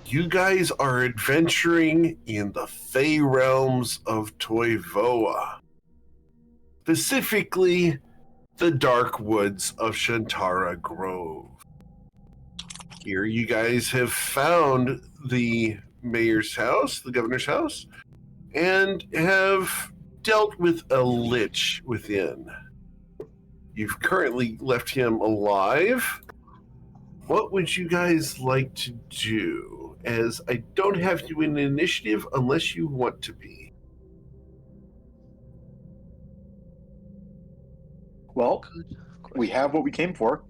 You guys are adventuring in the Fey realms of Toivoa. Specifically, the dark woods of Shantara Grove. Here you guys have found the mayor's house, the governor's house, and have dealt with a lich within. You've currently left him alive. What would you guys like to do? As I don't have you in initiative unless you want to be. Well, we have what we came for.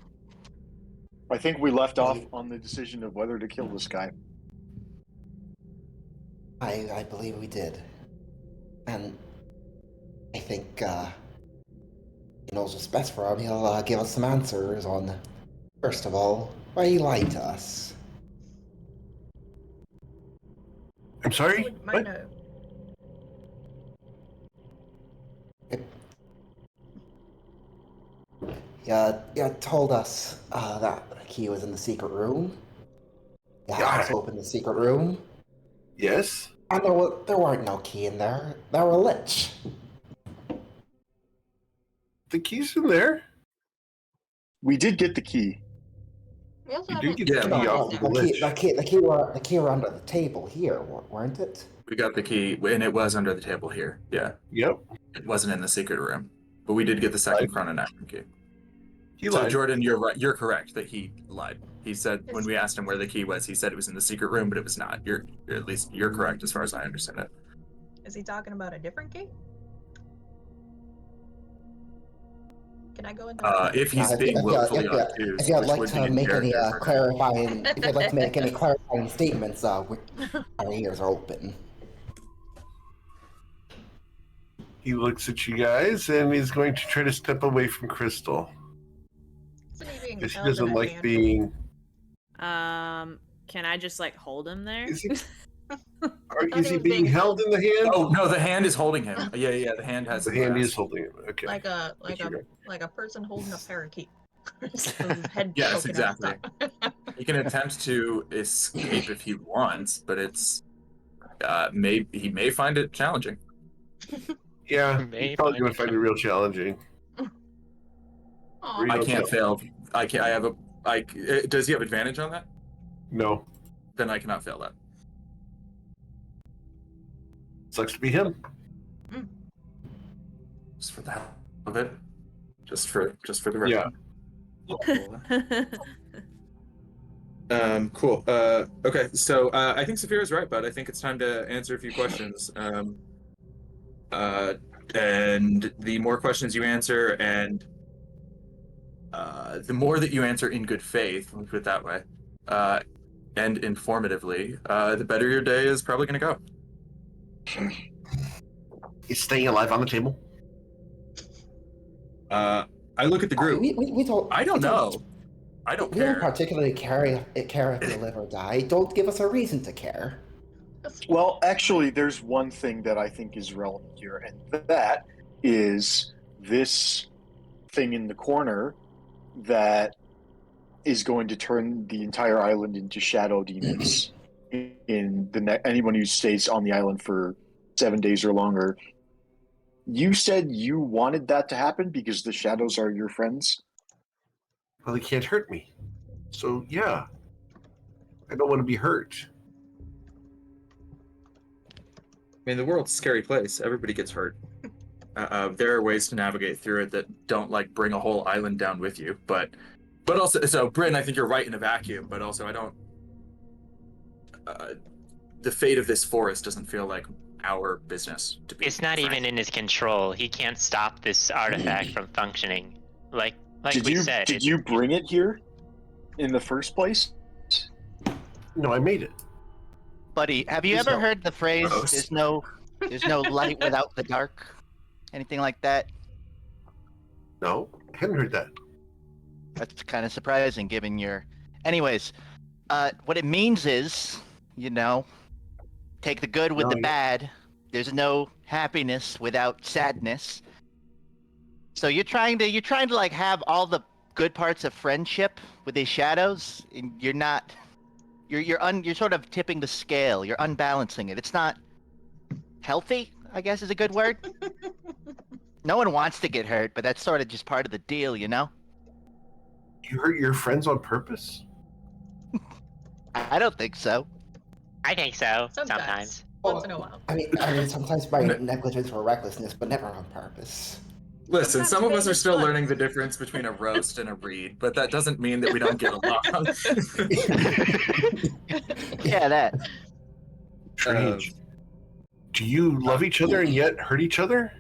I think we left off on the decision of whether to kill this guy. I believe we did. And I think he knows what's best for him. He'll give us some answers on, first of all, why he lied to us. I'm sorry? What? Yeah, told us that he was in the secret room. Yeah, us open the secret room. Yes? And there weren't no key in there. There were a lich. The key's in there. We did get the key. We also You have do a get the key off the lich. The key were under the table here, weren't it? We got the key, and it was under the table here. Yeah. Yep. It wasn't in the secret room, but we did get the second chrononecron key. He So lied. Jordan, you're right. You're correct that he lied. He said when we asked him where the key was, he said it was in the secret room, but it was not. You're correct as far as I understand it. Is he talking about a different key? Can I go in there? If he's being willfully obtuse, if you'd which like would to be in make any character for him. clarifying, if you'd like to make any clarifying statements, our ears are open. He looks at you guys and he's going to try to step away from Crystal. Isn't he being Because he held in doesn't a like hand? being... Can I just like hold him there? Is he was being being held in the hand? Oh no, the hand is holding him. Yeah, the hand has The him hand grasped. is holding him. Okay. Like a person holding a parakeet. His head Yes, poking out the exactly. top. He can attempt to escape if he wants, but it's he may find it challenging. Yeah, he's probably going to find it real challenging. Aw. I can't fail. I can't. I have a. Does he have advantage on that? No. Then I cannot fail that. Sucks to be him. Just for the hell of it. Just for the record. Yeah. Cool. Okay, so I think Saphira's right, but I think it's time to answer a few questions. And the more questions you answer, and the more that you answer in good faith, let me put it that way, and informatively, the better your day is probably going to go. Is staying alive on the table? I look at the group. I don't know. I don't We don't care. particularly care if you live or die. Don't give us a reason to care. Well, actually, there's one thing that I think is relevant here, and that is this thing in the corner that is going to turn the entire island into shadow demons. In the anyone who stays on the island for 7 days or longer. You said you wanted that to happen because the shadows are your friends? Well, they can't hurt me. So, yeah. I don't want to be hurt. I mean, the world's a scary place. Everybody gets hurt. There are ways to navigate through it that don't like bring a whole island down with you. But also, so Bryn, I think you're right in a vacuum. But also, I don't. The fate of this forest doesn't feel like our business to be. It's not frank. even in his control. He can't stop this artifact from functioning. Like Did we you said. did you bring it here in the first place? No, I made it. Buddy, have you ever heard the phrase Gross. there's no light without the dark? Anything like that? No, I hadn't heard that. That's kind of surprising given your... Anyways, what it means is, take the good with the bad. There's no happiness without sadness. So you're trying to like have all the good parts of friendship with these shadows, and you're not you're sort of tipping the scale. You're unbalancing it. It's not healthy, I guess is a good word. No one wants to get hurt, but that's sort of just part of the deal, you know? You hurt your friends on purpose? I don't think so. I think so. Sometimes. Sometimes. Once in a while. I mean, sometimes by negligence or recklessness, but never on purpose. Listen, Sometimes some of us pain are is still fun. learning the difference between a roast and a read, but that doesn't mean that we don't get along. Yeah, that. Strange. Do you love each other and yet hurt each other?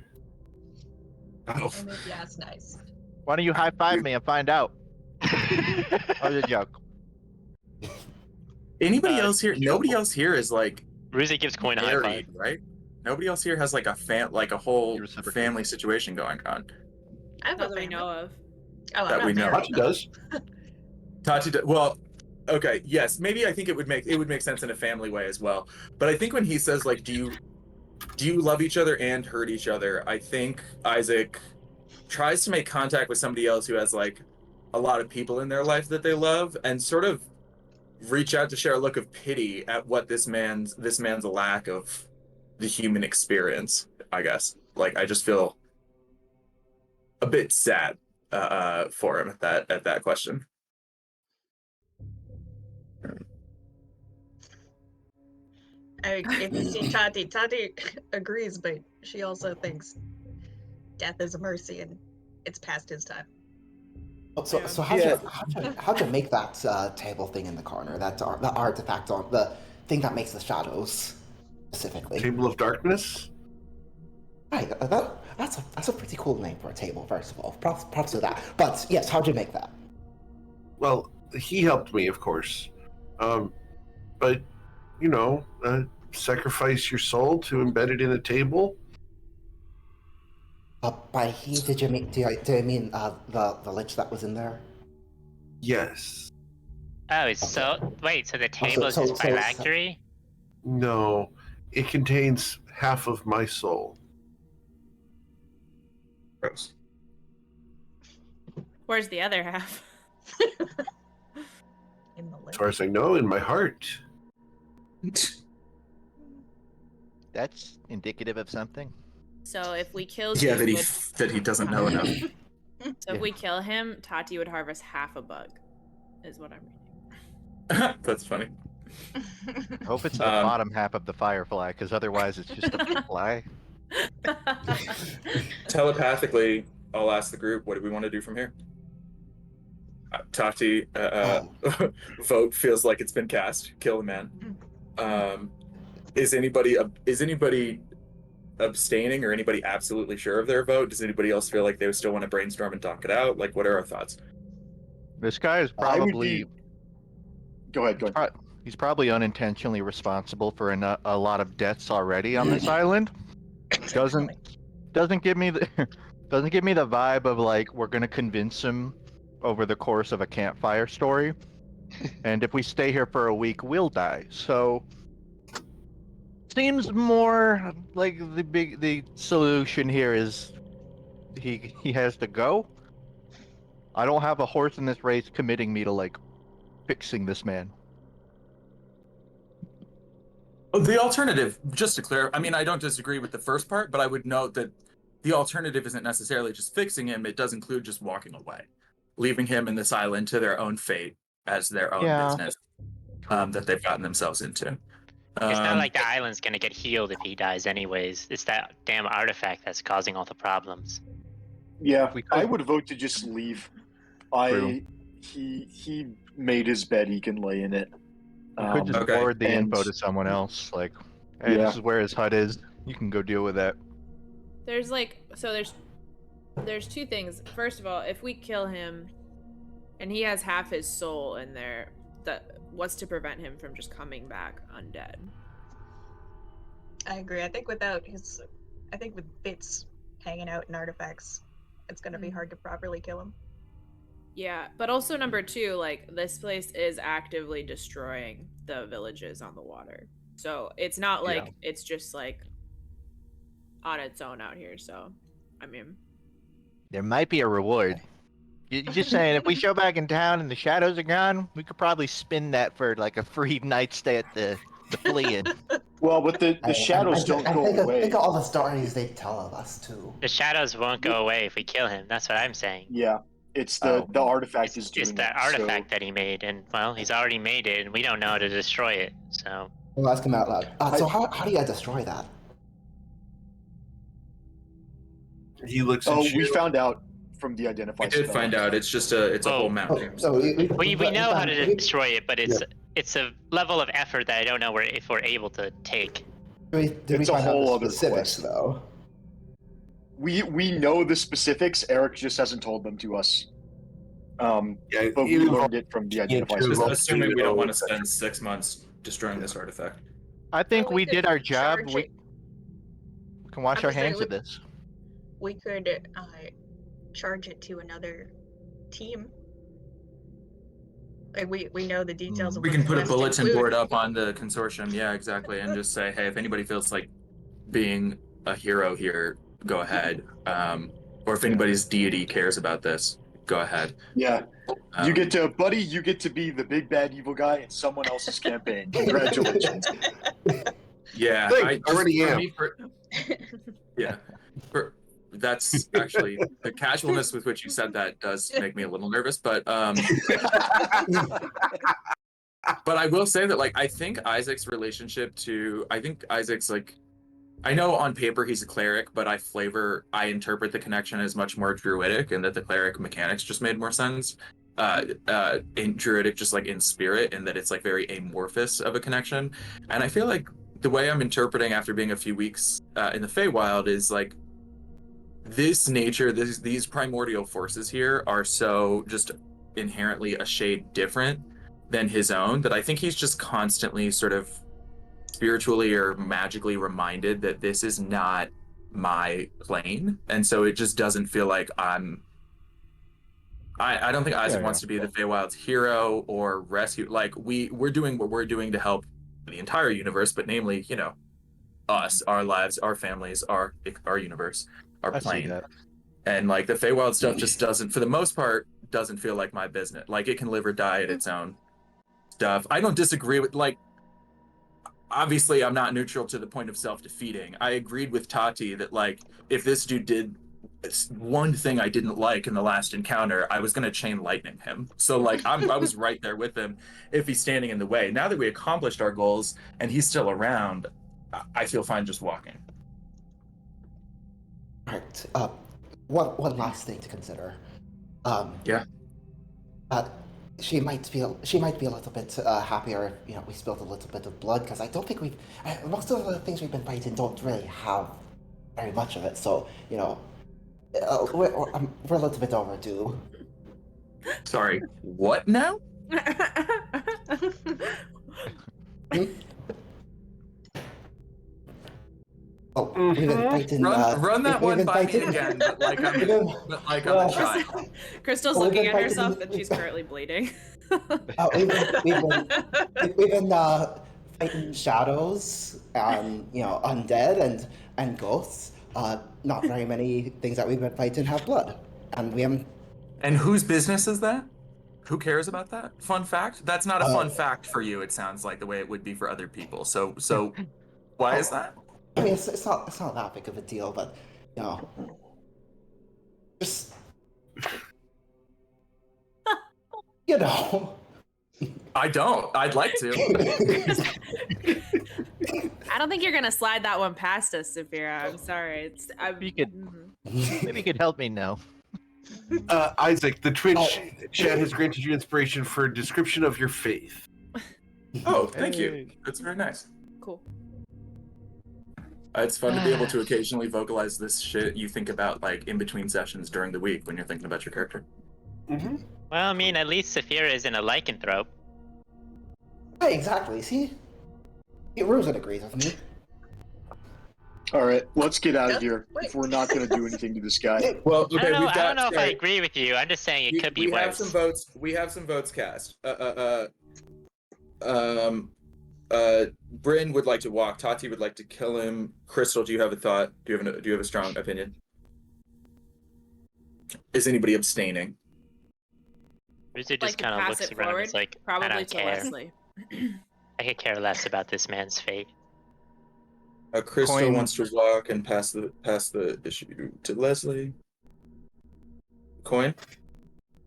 Oh. And if yes, nice. Why don't you high five me and find out? Oh, the joke. Anybody else here? Nobody else here is like Ruzi gives Coin a high five. married, right? Nobody else here has like a whole Reciprocate. family situation going on. I have Not a that we family. know of. Oh, I'm that not we know. married, Tachi though. does. Well, okay, yes, maybe I think it would make sense in a family way as well. But I think when he says like, do you love each other and hurt each other? I think Isaac tries to make contact with somebody else who has like a lot of people in their life that they love, and sort of reach out to share a look of pity at what this man's lack of the human experience. I guess like I just feel a bit sad for him at that question. If you see Tati agrees, but she also thinks death is a mercy and it's past his time. So how'd you make that table thing in the corner? That the artifact on the thing that makes the shadows, specifically. Table of Darkness? Right, that's a pretty cool name for a table. First of all, props to that. But yes, how'd you make that? Well, he helped me, of course. But, you know, sacrifice your soul to embed it in a table? By he, did you mean? Do you mean the lich that was in there? Yes. Oh, so wait, so the table is so- just so- phylactery? No, it contains half of my soul. Gross. Where's the other half? In the As far as I know, in my heart. That's indicative of something. So if we killed Yeah, him, that he doesn't know enough. so if we kill him, Tati would harvest half a bug, is what I'm reading. That's funny. I hope it's the Um, bottom half of the firefly, because otherwise it's just a fly. Telepathically, I'll ask the group, what do we want to do from here? Tati, vote feels like it's been cast. Kill the man. Is anybody abstaining or anybody absolutely sure of their vote? Does anybody else feel like they still want to brainstorm and talk it out? Like, what are our thoughts? This guy is I would probably be. Go ahead. he's probably unintentionally responsible for a lot of deaths already on this island. Doesn't give me the vibe of like we're gonna convince him over the course of a campfire story, and if we stay here for a week, we'll die. So seems more like the solution here is he has to go. I don't have a horse in this race committing me to like fixing this man. The alternative, just to clear, I mean, I don't disagree with the first part, but I would note that the alternative isn't necessarily just fixing him. It does include just walking away, leaving him in this island to their own fate as their own business that they've gotten themselves into. It's not like the island's gonna get healed if he dies anyways. It's that damn artifact that's causing all the problems. Yeah, We could- I would vote to just leave. True. He made his bed. He can lay in it. You could just Okay, forward the and- info to someone else. Like, hey, Yeah. this is where his hut is. You can go deal with that. There's two things. First of all, if we kill him and he has half his soul in there, what's to prevent him from just coming back undead? I agree. I think with bits hanging out in artifacts, it's gonna be hard to properly kill him. Yeah, but also number two, like this place is actively destroying the villages on the water. So it's not like it's just like on its own out here. So, I mean, There might be a reward. You're just saying if we show back in town and the shadows are gone, we could probably spin that for like a free night stay at the Flea Inn. Well, but the shadows don't go away. Think of all the stories they tell of us too. The shadows won't go away if we kill him. That's what I'm saying. Yeah, it's the artifact is doing It's the it, artifact that he made, and well, he's already made it, and we don't know how to destroy it. So We'll ask him out loud. So how do you destroy that? He looks. So, at you. we found out from the identified. I did find out. It's just a whole map. we know how to destroy it, but it's a level of effort that I don't know if we're able to take. Did we It's a find out whole the other specifics quest. though? We know the specifics. Eric just hasn't told them to us. But we even learned it from the identified. Just Just specifics. assuming we don't want to spend 6 months destroying this artifact. I think Or we did could our job. charge We it- can wash I'm our just saying hands of this. We could charge it to another team. Like we know the details of We what can the put a quest bulletin include. board up on the consortium, yeah, exactly, and just say, hey, if anybody feels like being a hero here, go ahead. Or if anybody's deity cares about this, go ahead. Yeah, you get to, buddy. You get to be the big bad evil guy in someone else's campaign. Congratulations. Yeah, Thanks, I already am. Yeah, that's actually the casualness with which you said that does make me a little nervous, but I will say that I think Isaac's like, I know on paper he's a cleric, but I interpret the connection as much more druidic, and that the cleric mechanics just made more sense. In druidic, just like in spirit, and that it's like very amorphous of a connection. And I feel like the way I'm interpreting after being a few weeks in the Feywild is like this nature, these primordial forces here are so just inherently a shade different than his own that I think he's just constantly sort of spiritually or magically reminded that this is not my plane, and so it just doesn't feel like I don't think Isaac wants to be the Feywild's hero or rescue. Like we're doing what we're doing to help the entire universe, but namely, us, our lives, our families, our universe, our plane. And like the Feywild stuff just doesn't, for the most part, doesn't feel like my business. Like it can live or die at its own stuff. I don't disagree with obviously I'm not neutral to the point of self-defeating. I agreed with Tati that like if this dude did one thing I didn't like in the last encounter, I was going to chain lightning him. So like I was right there with him if he's standing in the way. Now that we accomplished our goals and he's still around, I feel fine just walking. All right. One last thing to consider. Yeah. She might be a little bit happier if we spilled a little bit of blood, because I don't think most of the things we've been fighting don't really have very much of it. So we're a little bit overdue. Sorry, what now? Oh, we've been fighting. Run that one by me again, but like I'm a child. Crystal's looking at herself and she's currently bleeding. We've been fighting shadows and undead and ghosts. Not very many things that we've been fighting have blood, and we haven't. And whose business is that? Who cares about that? Fun fact? That's not a fun fact for you. It sounds like the way it would be for other people. So why is that? I mean, it's not that big of a deal, but just I don't. I'd like to. I don't think you're gonna slide that one past us, Saphira. I'm sorry. Maybe you could help me know. Isaac, the Twitch chat has granted you inspiration for a description of your faith. Oh, thank you. That's very nice. Cool. It's fun to be able to occasionally vocalize this shit you think about like in between sessions during the week when you're thinking about your character. Mm-hmm. Well, I mean, at least Saphira isn't a lycanthrope. Hey, exactly. See, Rosen agrees with me. All right, let's get out of here. If we're not going to do anything to this guy. Well, okay, I don't know if I agree with you. I'm just saying it could be worse. We have some votes cast. Bryn would like to walk. Tati would like to kill him. Crystal, do you have a thought? Do you have a strong opinion? Is anybody abstaining? Bruiser just Like to kind of pass looks it around and forward, is like, I probably don't to care. Leslie. I could care less about this man's fate. Crystal Coin. wants to walk and pass the issue to Leslie. Coin?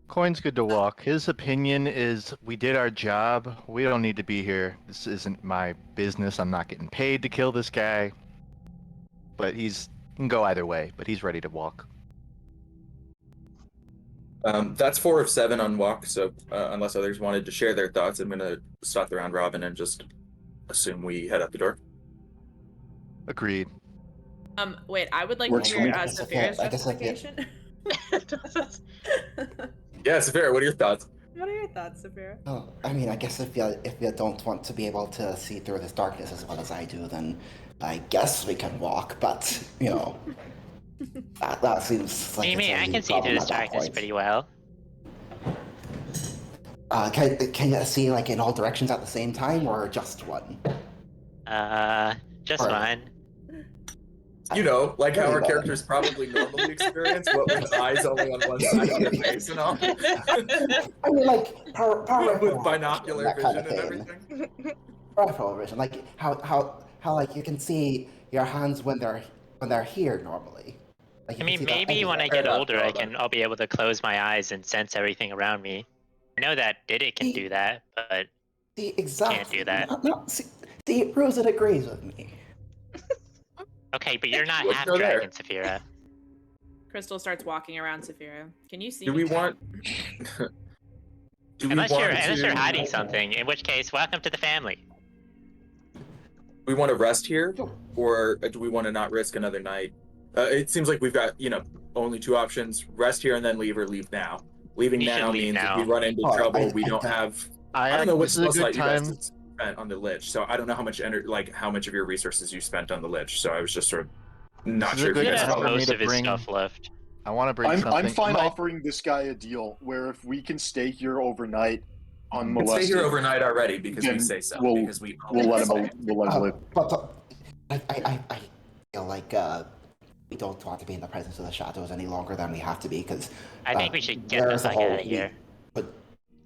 Coin's good to walk. His opinion is we did our job. We don't need to be here. This isn't my business. I'm not getting paid to kill this guy. But he can go either way, but he's ready to walk. That's 4 of 7 on walk, so unless others wanted to share their thoughts, I'm going to stop the round robin and just assume we head out the door. Agreed. Wait, I would like Works to for me. hear I guess Saphira's I guess I get- justification. Yeah, Saphira, what are your thoughts? What are your thoughts, Saphira? Oh, I mean, I guess if you don't want to be able to see through this darkness as well as I do, then I guess we can walk. But you know, that seems like I mean, it's a I new can see through problem this at that darkness point. pretty well. Can you see like in all directions at the same time, or just one? Just Alright. one. You know, like how Very our well. characters probably normally experience, what with eyes only on one side of their face and all. I mean, like peripheral With binocular that kind vision of and thing. everything. Peripheral vision, like how like you can see your hands when they're here normally. Like I you can mean, see that maybe when I anywhere. get enough, older, Toivoan. I'll be able to close my eyes and sense everything around me. I know that Didit can do that, but See, exactly. do that. See, Rosa agrees with me. okay, but you're not Let's half go there. dragon, Saphira. Crystal starts walking around Saphira. Can you see Do me? we want? Unless you're hiding something, in which case, welcome to the family. We want to rest here, or do we want to not risk another night? It seems like we've got, only 2 options: rest here and then leave, or leave now. Leaving You should now leave means now. if we run into Oh, trouble, I- we I don't don't- have. I don't know what This is a spell slot good you guys time. spent on the lich, so I don't know how much how much of your resources you spent on the lich. So I was just sort of not This is a sure if you good guys time has for followed. me most to of his bring- stuff left. I want to bring I'm something. fine My- offering this guy a deal where if we can stay here overnight We can unmolested, stay here overnight already because we then say so. we'll- Because we we'll let him live. But I feel like we don't want to be in the presence of the shadows any longer than we have to be, because I think we should get the there's a fuck whole out of here. we could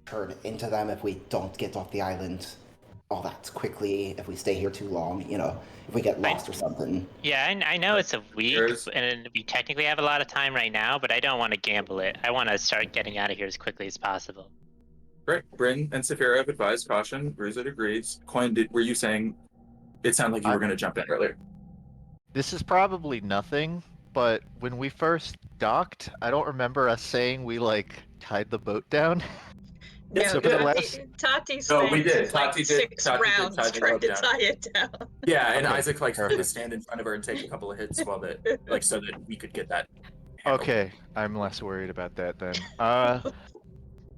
turn into them if we don't get off the island all that quickly. If we stay here too long, if we get lost or something. Yeah, I know it's a week, There's- and we technically have a lot of time right now, but I don't want to gamble it. I want to start getting out of here as quickly as possible. Great. Bryn and Saphira have advised caution. Bruzit agrees. Coin, were you saying? It sounded like you were going to jump in earlier. This is probably nothing, but when we first docked, I don't remember us saying we tied the boat down. Yeah, So for the last- Tati No, we spent, did. like, Tati did- 6 Tati did rounds tie the trying rope to down. tie it down. Yeah, and Okay, Isaac had to perfect. stand in front of her and take a couple of hits while so that we could get that. handled. Okay, I'm less worried about that then.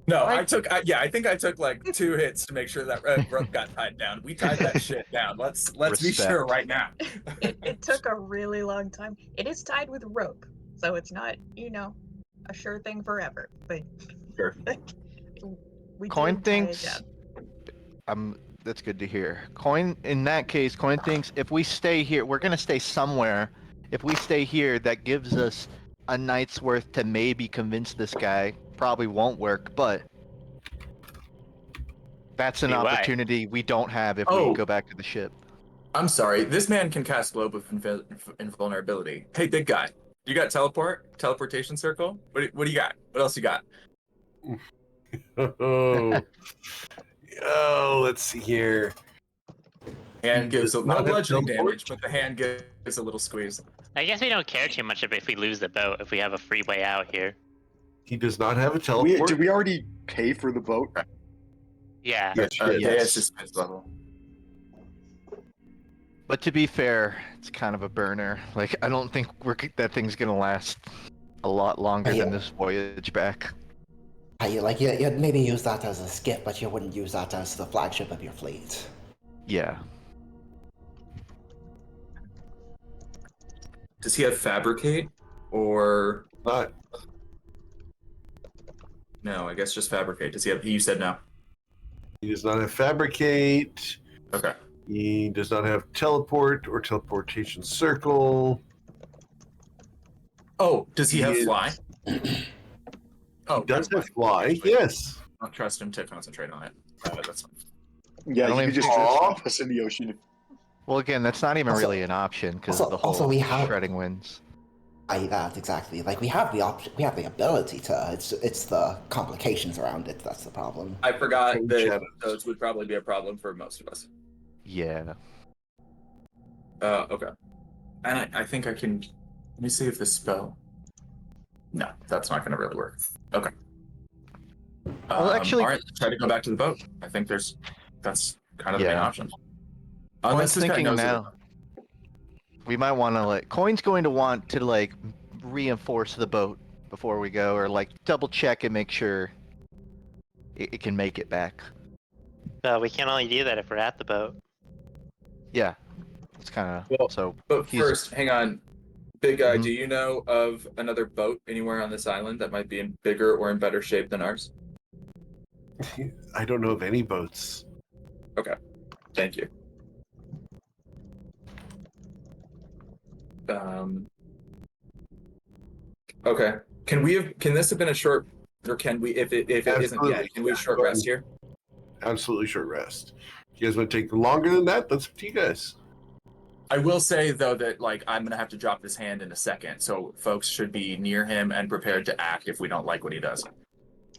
No, I think I took 2 hits to make sure that rope got tied down. We tied that shit down. Let's be Respect. sure right now. It took a really long time. It is tied with rope, so it's not, a sure thing forever. But Sure. we Coin did tie it thinks. down. That's good to hear. In that case, Coin thinks if we stay here, we're gonna stay somewhere. If we stay here, that gives us a night's worth to maybe convince this guy. Probably won't work, but that's an Why? opportunity we don't have if Oh. we go back to the ship. I'm sorry. This man can cast Globe of Invulnerability. Hey, big guy. You got teleportation circle? What do you got? What else you got? Oh, let's see here. Hand gives Does no not have bludgeoning teleport? damage, but the hand gives a little squeeze. I guess we don't care too much if we lose the boat, if we have a free way out here. He does not have a teleport. Did we already pay for the boat? Yeah. Yes, Yeah, Yes. it's just fifth level. But to be fair, it's kind of a burner. I don't think that thing's gonna last a lot longer Yeah. than this voyage back. You'd maybe use that as a skip, but you wouldn't use that as the flagship of your fleet. Yeah. Does he have fabricate or Not. no? I guess just fabricate. Does he have? You said no. He does not have fabricate. Okay. He does not have teleport or teleportation circle. Oh, does he He have is- fly? Oh, He does that's have fly. Yes. don't trust him to concentrate on it. That's fine. Yeah, Don't you even- could just Aw. drop us in the ocean. Well, again, that's not even Also- really an option because also- the whole also we have- shredding winds. That's exactly. Like we have the option, we have the ability to. It's the complications around it that's the problem. I forgot Cold that shadows. those would probably be a problem for most of us. Yeah. Okay. And I think I can. Let me see if this spell. No, that's not going to really work. Okay. Well, actually- all right. Try to go back to the boat. I think that's kind of the main Yeah. option. I'm Unless this guy thinking knows now. We might want to Coin's going to want to reinforce the boat before we go, or double check and make sure it can make it back. We can only do that if we're at the boat. Yeah. It's kind of Well, so. But he's- first, hang on. Big guy, Mhm. do you know of another boat anywhere on this island that might be in bigger or in better shape than ours? I don't know of any boats. Thank you. Okay. Can this have been a short, or can we, if it isn't Absolutely. yet, can we Yeah, short go rest ahead. here? Absolutely short rest. If you guys want to take longer than that, that's up to you guys. I will say though that I'm gonna have to drop this hand in a second, so folks should be near him and prepared to act if we don't like what he does.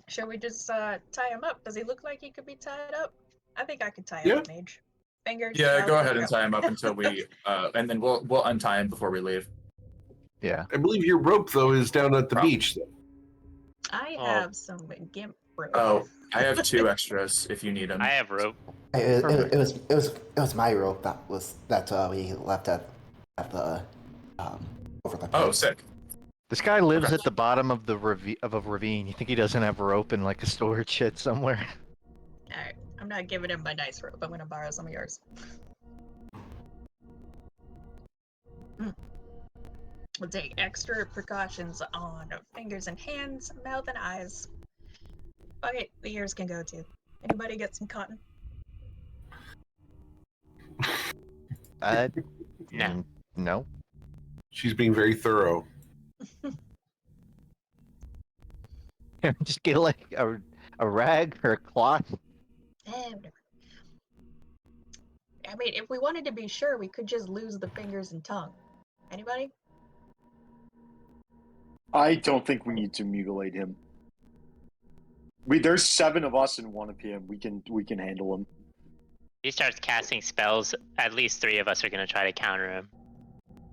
Shall we just tie him up? Does he look like he could be tied up? I think I could tie Yeah. up, Mage. Fingers. Yeah, mouth, go ahead and go. tie him up until we, and then we'll untie him before we leave. Yeah. I believe your rope though is down at the Probably. beach. Though. I Oh. have some gimp rope. Oh, I have 2 extras if you need them. I have rope. It was my rope that we left at the over the. Oh, pit. sick. This guy lives Okay. at the bottom of the of a ravine. You think he doesn't have a rope in a storage shed somewhere? Alright, I'm not giving him my nice rope. I'm gonna borrow some of yours. We'll take extra precautions on fingers and hands, mouth and eyes. Fuck it, the ears can go too. Anybody get some cotton? No. No. She's being very thorough. Just get a rag or a cloth. Whatever. I mean, if we wanted to be sure, we could just lose the fingers and tongue. Anybody? I don't think we need to mutilate him. There's 7 of us and 1 of him. We can handle him. He starts casting spells. At least 3 of us are going to try to counter him.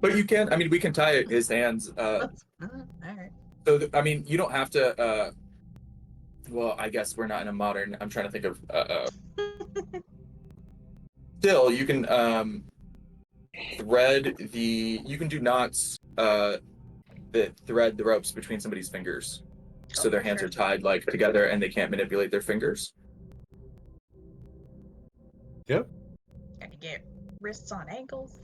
But you can, we can tie his hands. Alright. So, you don't have to, well, I guess we're not in a modern, I'm trying to think of, still, you can, you can do knots, that thread the ropes between somebody's fingers. So their hands are tied, together and they can't manipulate their fingers. Gonna get wrists on ankles.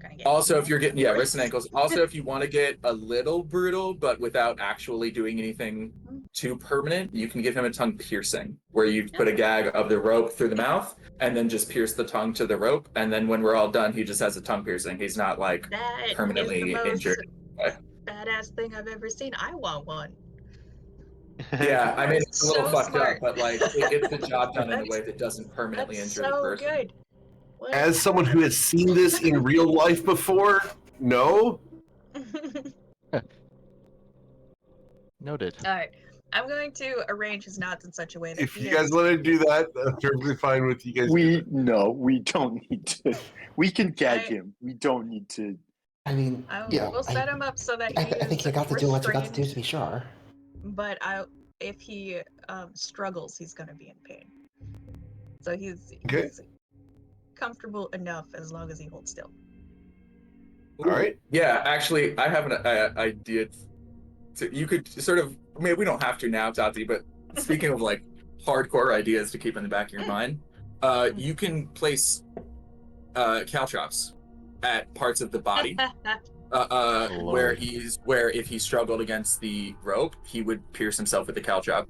Gonna get Also, if you're getting, hands on wrists and ankles. Also, if you want to get a little brutal, but without actually doing anything too permanent, you can give him a tongue piercing, where you put a gag of the rope through the mouth, and then just pierce the tongue to the rope, and then when we're all done, he just has a tongue piercing. He's not, That permanently is the most injured. badass thing I've ever seen. I want one. Yeah, That's it's a little so fucked smart. up, but, it gets the job done in a That's- way that doesn't permanently That's injure the so person. good. What? As someone who has seen this in real life before, no. Noted. Alright. I'm going to arrange his knots in such a way that If he you guys is- want to do that, I'm perfectly fine with you guys. We don't need to. We can gag I- him. We don't need to. I mean, we'll set him up so that he I think is you got to do what you got to do to restrained, be sure. but if he struggles, he's going to be in pain. So he's comfortable enough as long as he holds still. All right. Yeah, actually, I have an idea. You could sort of, we don't have to now, Tati, but speaking of hardcore ideas to keep in the back of your mind, you can place caltrops at parts of the body where if he struggled against the rope, he would pierce himself with the caltrop.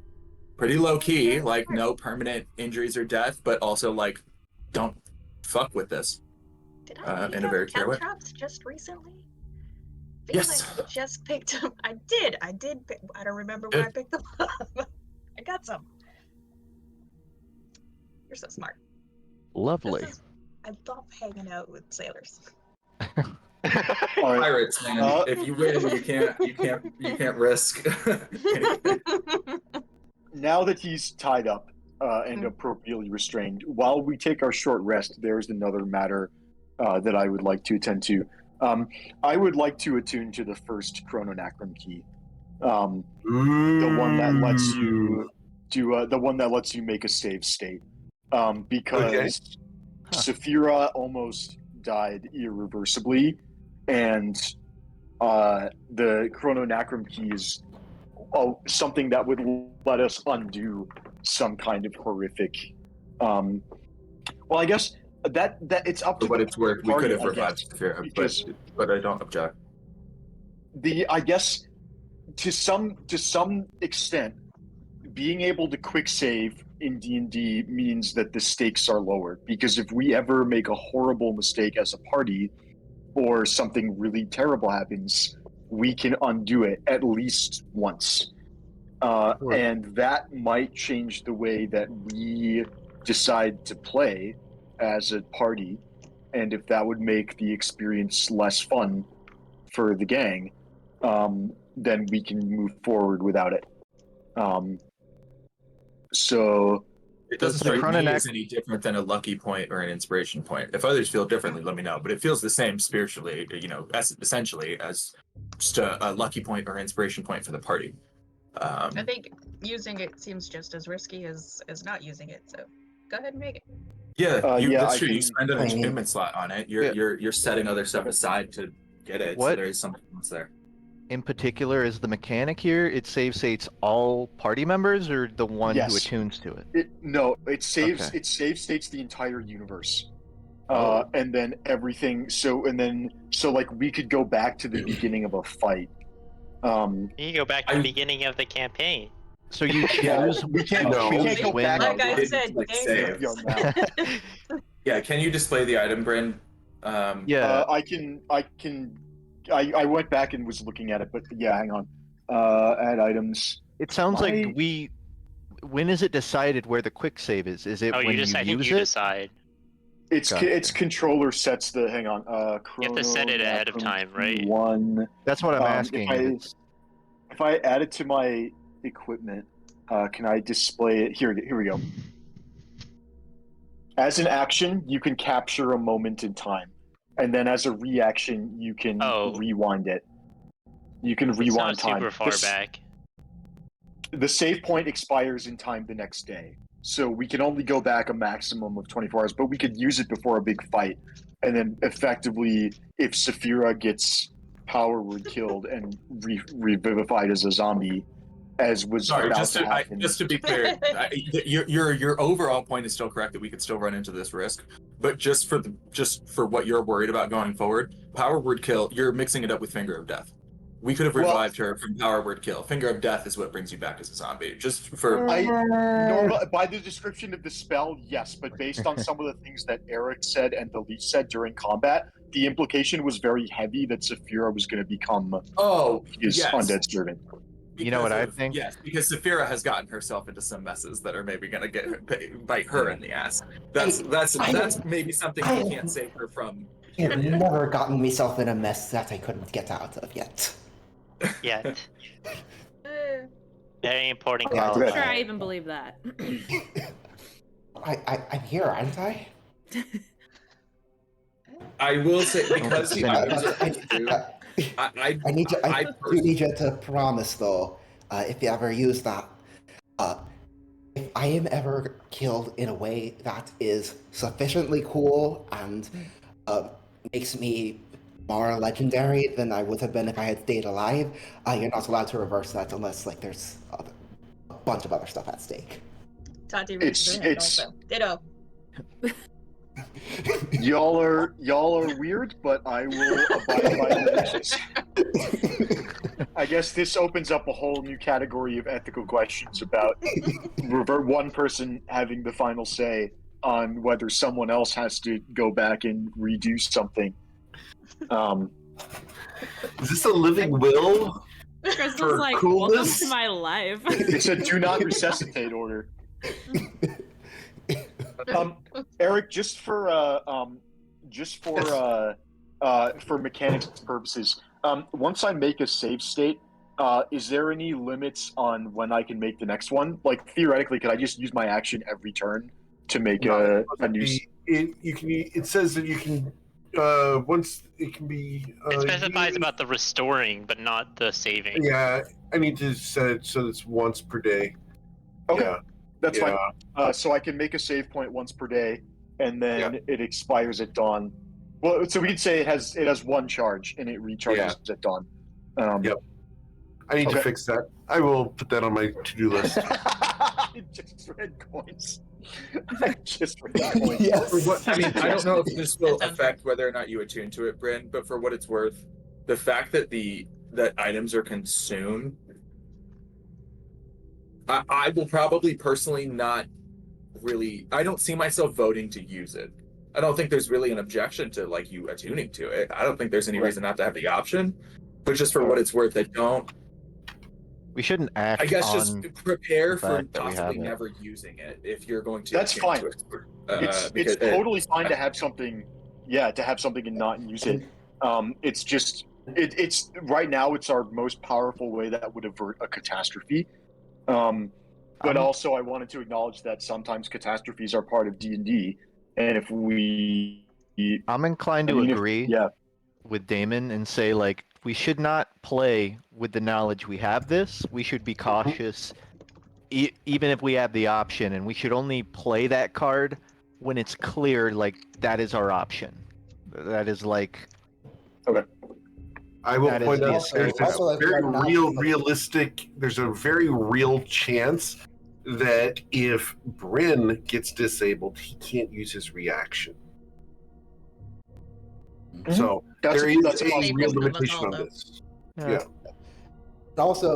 Pretty low key, no permanent injuries or death, but also don't fuck with this. Did I pick in a up very clear way. caltrops just recently? Feel Yes. like I just picked them. I did. I don't remember where I picked them up. I got some. You're so smart. Lovely. I love hanging out with sailors. All right. Pirates, man. If you win, you can't risk anything. Now that he's tied up and appropriately restrained, while we take our short rest, there's another matter that I would like to attend to. I would like to attune to the first chrononacrum key, the one that lets you do the one that lets you make a save state, because Saphira almost died irreversibly, and the chrononacrum key is something that would let us undo some kind of horrific. Well, I guess that it's up to For what it's worth, we could have revived Saphira, because but I don't object. I guess to some extent, being able to quick save in D&D means that the stakes are lowered, because if we ever make a horrible mistake as a party or something really terrible happens, we can undo it at least once. And that might change the way that we decide to play as a party, and if that would make the experience less fun for the gang, then we can move forward without it. So it doesn't strike me as any different than a lucky point or an inspiration point. If others feel differently, let me know. But it feels the same spiritually, essentially as just a lucky point or inspiration point for the party. I think using it seems just as risky as not using it. So go ahead and make it. Yeah, that's true. You spend an achievement slot on it. You're setting other stuff aside to get it. So there is something else there. In particular, is the mechanic here? It save states all party members, or the one who attunes to it? No, it saves. Okay. It save states the entire universe, and then everything. So like we could go back to the beginning of a fight. You go back to the beginning of the campaign. So you choose. We can't go back. Like I said, save. Yeah, can you display the item, Bryn? I can. I went back and was looking at it, but yeah, hang on. Add items. It sounds like we. When is it decided where the quick save is? Is it when you use it? Decide. It's controller sets the. Hang on. You have to set it ahead of time, right? That's what I'm asking. If I add it to my equipment, can I display it? Here we go. As an action, you can capture a moment in time. And then as a reaction, you can rewind it. You can rewind time. Super far back. The save point expires in time the next day. So we can only go back a maximum of 24 hours, but we could use it before a big fight. And then effectively, if Saphira gets power word killed and revivified as a zombie, as was just to be clear, your overall point is still correct that we could still run into this risk, but just for what you're worried about going forward, power word kill, you're mixing it up with Finger of Death. We could have revived her from power word kill. Finger of Death is what brings you back as a zombie. Just for by the description of the spell, yes, but based on some of the things that Eric said and the leech said during combat, the implication was very heavy that Saphira was going to become his undead servant. You know what I think? Yes, because Saphira has gotten herself into some messes that are maybe going to bite her in the ass. That's maybe something we can't save her from. I've never gotten myself in a mess that I couldn't get out of yet. Yet. Very important. I'm not sure I even believe that. I'm here, aren't I? I will say, because the items are I need you to promise, though, if you ever use that, if I am ever killed in a way that is sufficiently cool and makes me more legendary than I would have been if I had stayed alive, you're not allowed to reverse that unless there's a bunch of other stuff at stake. Tati reaches her hand also. Ditto. Y'all are weird, but I will abide by the wishes. I guess this opens up a whole new category of ethical questions about one person having the final say on whether someone else has to go back and redo something. Is this a living will? Crystal's like, coolness? Welcome to my life. It's a do not resuscitate order. Eric, just for mechanics purposes, once I make a save state, is there any limits on when I can make the next one? Like theoretically, could I just use my action every turn to make a new? It says that you can. Once it can be. It specifies used. about the restoring, but not the saving. Yeah, I need to set it so it's once per day. Okay, Yeah. that's fine. So I can make a save point once per day, and then it expires at dawn. Well, so we could say it has one charge and it recharges at dawn. Yep. I need to fix that. I will put that on my to-do list. I just read coins. Yes. I mean, I don't know if this will affect whether or not you attune to it, Bryn, but for what it's worth, the fact that that items are consumed, I will probably personally not really. I don't see myself voting to use it. I don't think there's really an objection to like you attuning to it. I don't think there's any reason not to have the option. But just for what it's worth, I don't. We shouldn't act. I guess on just prepare for fact that we possibly have it. never using it if you're going to. That's fine. It's totally fine to have something. Yeah, to have something and not use it. It's just it's right now it's our most powerful way that would avert a catastrophe. But also I wanted to acknowledge that sometimes catastrophes are part of D&D, and if we, I'm inclined to agree. With Damon and say like we should not play with the knowledge we have this. We should be cautious, even if we have the option, and we should only play that card when it's clear like that is our option. That is like. Okay. I will point out there's a very realistic. There's a very real chance that if Bryn gets disabled, he can't use his reaction. Mm-hmm. So there is a real limitation on this. Yeah. Also,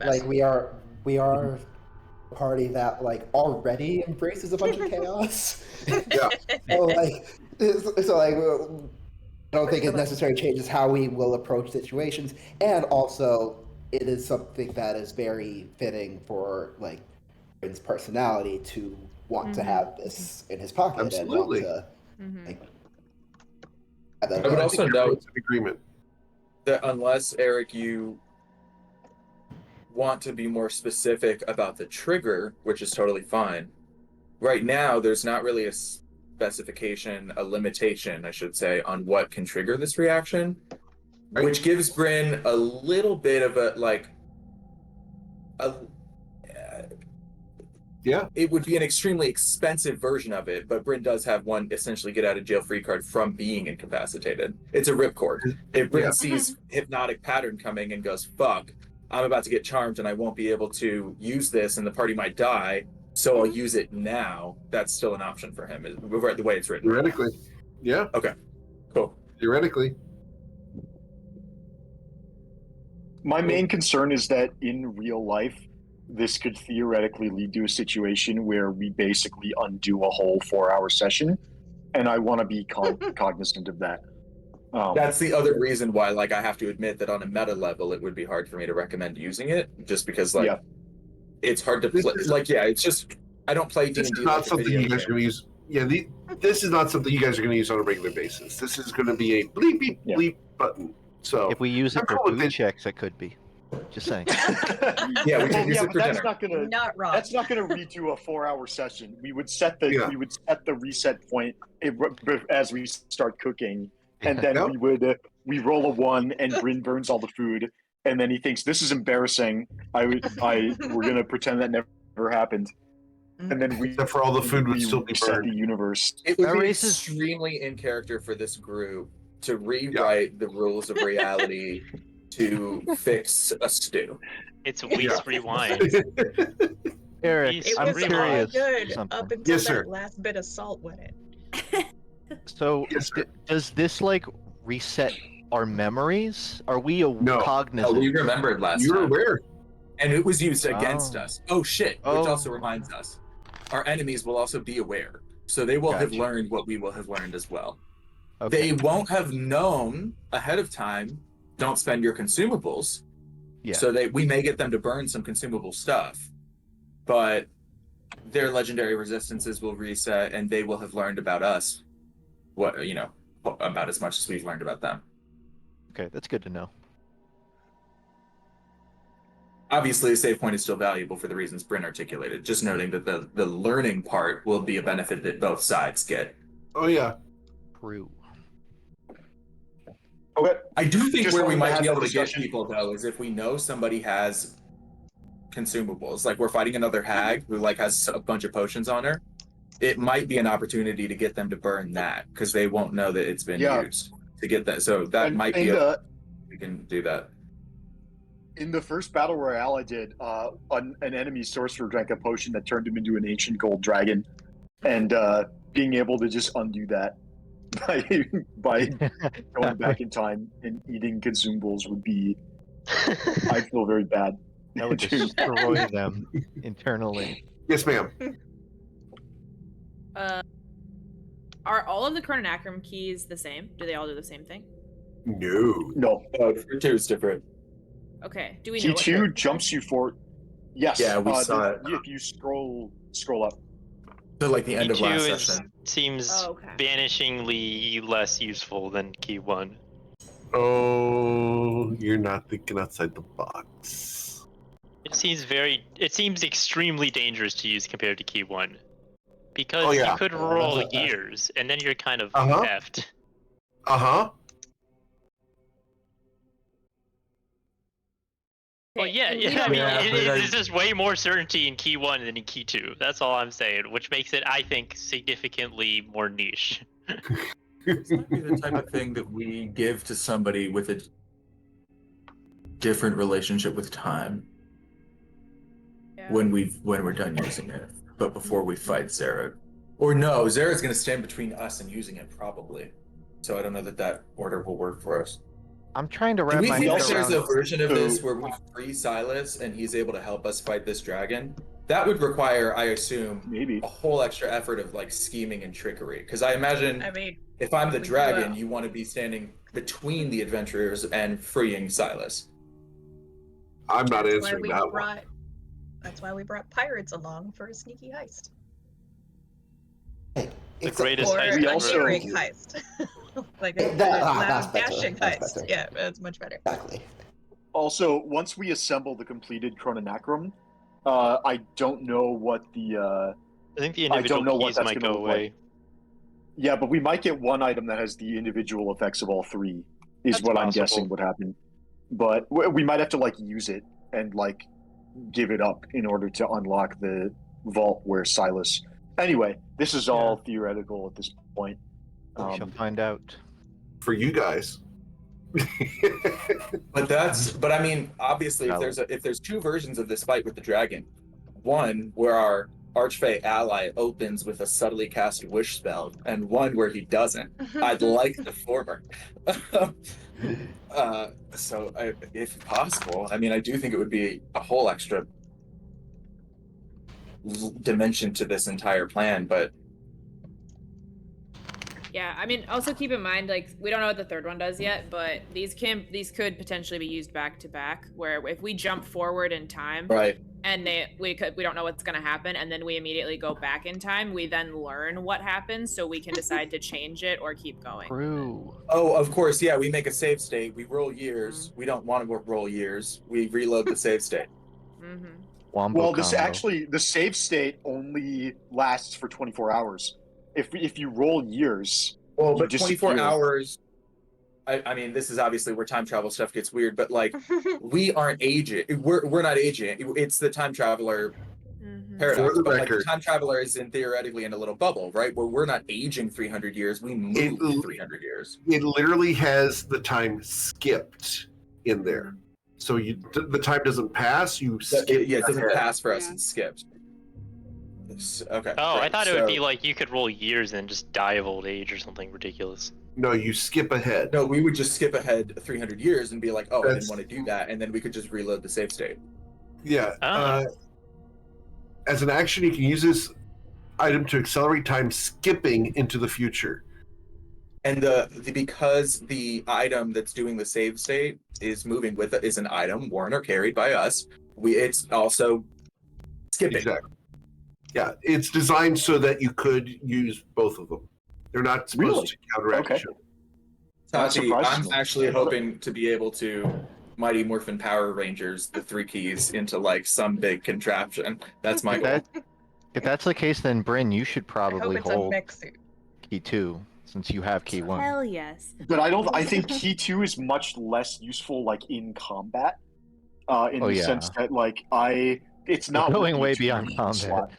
like we are a party that like already embraces a bunch of chaos. Yeah. so I don't think it necessarily changes how we will approach situations, and also it is something that is very fitting for like Bryn's personality to want to have this in his pocket. Absolutely. And want to, I would also note agreement that unless Eric, you want to be more specific about the trigger, which is totally fine. Right now, there's not really a specification, a limitation, I should say, on what can trigger this reaction, which gives Bryn a little bit of it would be an extremely expensive version of it, but Bryn does have one essentially get out of jail free card from being incapacitated. It's a ripcord. If Bryn sees hypnotic pattern coming and goes, fuck, I'm about to get charmed and I won't be able to use this and the party might die, so I'll use it now, that's still an option for him, the way it's written. Theoretically. Yeah. Okay. Cool. Theoretically. My main concern is that in real life, this could theoretically lead to a situation where we basically undo a whole 4-hour session, and I want to be cognizant of that. That's the other reason why, like, I have to admit that on a meta level, it would be hard for me to recommend using it, just because, like, it's hard to play. Like, it's just I don't play D&D. This is not something you guys are going to use. Yeah, this is not something you guys are going to use on a regular basis. This is going to be a bleep beep bleep button. So if we use it for food checks, it could be. Just saying. We can use it for that's dinner. not gonna. Not wrong. That's not gonna redo a 4-hour session. We would set the reset point as we start cooking, and then we roll a 1, and Bryn burns all the food, and then he thinks this is embarrassing. We're gonna pretend that never happened, and then except for all the food would still be burned. The universe. It would be extremely in character for this group to rewrite the rules of reality. To fix a stew. It's Whis Rewind. Eric, I'm curious. Good up until Yes, sir. that last bit of salt went in. So, does this like reset our memories? Are we cognizant? No, we remembered last time. You're aware. And it was used against us. Oh shit! Which also reminds us, our enemies will also be aware, so they will have learned what we will have learned as well. Okay. They won't have known ahead of time. Don't spend your consumables. Yeah. So we may get them to burn some consumable stuff, but their legendary resistances will reset, and they will have learned about us. About as much as we've learned about them. Okay, that's good to know. Obviously, a save point is still valuable for the reasons Bryn articulated. Just noting that the learning part will be a benefit that both sides get. Oh yeah. True. Okay. I do think Just where we wanted to might have be that able to get discussion. people though is if we know somebody has consumables. Like we're fighting another hag who like has a bunch of potions on her. It might be an opportunity to get them to burn that because they won't know that it's been used to get that. So that might be we can do that. In the first battle royale I did, an enemy sorcerer drank a potion that turned him into an ancient gold dragon, and being able to just undo that by going back in time and eating consumables would be. I'd feel very bad. That would destroy them internally. Yes, ma'am. Are all of the Chrononacrum keys the same? Do they all do the same thing? No. Two is different. Okay. Do we know? Key 2 jumps you forward. Yes. Yeah, we saw it. If you scroll up. So like the end of last Key2 session. Seems vanishingly less useful than Key 1. Oh, you're not thinking outside the box. It seems extremely dangerous to use compared to Key 1. Because you could roll years, and then you're kind of effed. Well, there's just way more certainty in Key 1 than in Key 2. That's all I'm saying, which makes it, I think, significantly more niche. This might be the type of thing that we give to somebody with a different relationship with time when we're done using it, but before we fight Zara. Or no, Zara's going to stand between us and using it probably. So I don't know that order will work for us. I'm trying to wrap my head around. There's a version of this where we free Silas and he's able to help us fight this dragon. That would require, I assume, maybe a whole extra effort of like scheming and trickery. Because I imagine, if I'm the dragon, you want to be standing between the adventurers and freeing Silas. I'm not answering that one. That's why we brought pirates along for a sneaky heist. The greatest heist. We also heist. Like a loud dashing heist. Yeah, that's much better. Exactly. Also, once we assemble the completed Chrononacrum, I don't know what the. I think the individual keys might go away. Yeah, but we might get one item that has the individual effects of all three. Is what I'm guessing would happen. But we might have to like use it and like give it up in order to unlock the vault where Silas. Anyway, this is all theoretical at this point. We shall find out. For you guys. But I mean, obviously, if there's two versions of this fight with the dragon, one where our Archfey ally opens with a subtly cast wish spell, and one where he doesn't. I'd like the former. If possible, I mean, I do think it would be a whole extra dimension to this entire plan, but yeah, I mean, also keep in mind, like, we don't know what the third one does yet, but these could potentially be used back to back, where if we jump forward in time, right, and we don't know what's going to happen, and then we immediately go back in time, we then learn what happens, so we can decide to change it or keep going. True. Oh, of course, yeah, we make a save state, we roll years, we don't want to roll years, we reload the save state. Well, the save state only lasts for 24 hours. If you roll years, well, but 24 hours. I mean, this is obviously where time travel stuff gets weird, but like, we aren't aging. We're not aging. It's the time traveler paradox. But like, the time traveler is theoretically in a little bubble, right? Where we're not aging 300 years. We move 300 years. It literally has the time skipped in there. So the time doesn't pass. You skip. Yeah, it doesn't pass for us. It's skipped. Okay. Oh, I thought it would be like you could roll years and just die of old age or something ridiculous. No, you skip ahead. No, we would just skip ahead 300 years and be like, oh, I didn't want to do that, and then we could just reload the save state. Yeah. As an action, you can use this item to accelerate time skipping into the future. And because the item that's doing the save state is moving with it is an item worn or carried by us, it's also skipping. Exactly. Yeah, it's designed so that you could use both of them. They're not supposed to counteract each other. Tati, I'm actually hoping to be able to Mighty Morphin Power Rangers the 3 keys into like some big contraption. That's my goal. If that's the case, then Bryn, you should probably hold suit. key 2 since you have key 1. Hell yes. But I think key 2 is much less useful, like in combat. In the sense that, like, it's not going way beyond combat.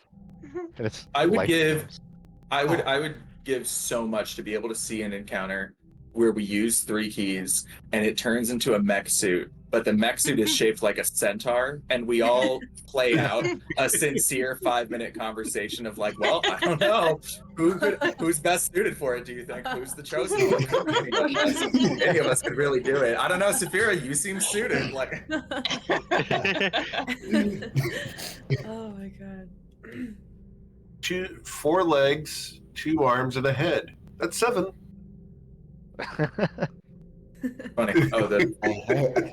I would give so much to be able to see an encounter where we use 3 keys and it turns into a mech suit, but the mech suit is shaped like a centaur, and we all play out a sincere 5-minute conversation of like, well, I don't know, who's best suited for it? Do you think? Who's the chosen one? Any of us could really do it. I don't know, Saphira, you seem suited. Like, oh my god. 4 legs, 2 arms, and a head. That's 7. Funny.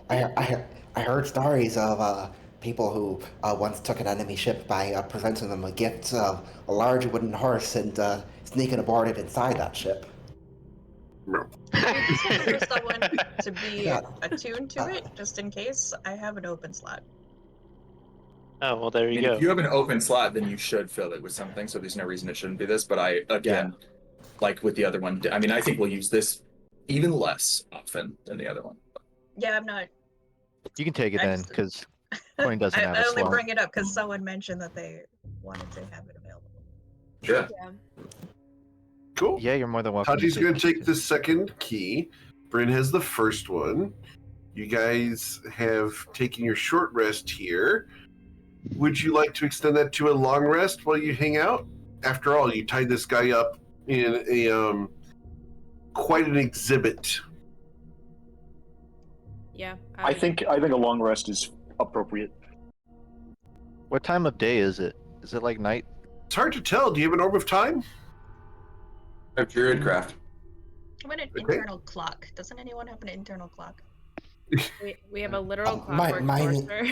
I heard stories of people who once took an enemy ship by presenting them a gift of a large wooden horse and sneaking aboard it inside that ship. No. For someone to be attuned to it, just in case, I have an open slot. Oh, well, there you go. If you have an open slot, then you should fill it with something, so there's no reason it shouldn't be this. But like with the other one, I mean, I think we'll use this even less often than the other one. Yeah, I'm not. You can take it then, because Coin doesn't have a I only slot. bring it up because someone mentioned that they wanted to have it available. Sure. Yeah. Cool. Yeah, you're more than welcome. Tati's going to take the second key. Bryn has the first one. You guys have taken your short rest here. Would you like to extend that to a long rest while you hang out? After all, you tied this guy up in a quite an exhibit. Yeah. I think a long rest is appropriate. What time of day is it? Is it like night? It's hard to tell. Do you have an orb of time? I have Druidcraft. I want an internal clock. Doesn't anyone have an internal clock? We have a literal clockwork sorcerer.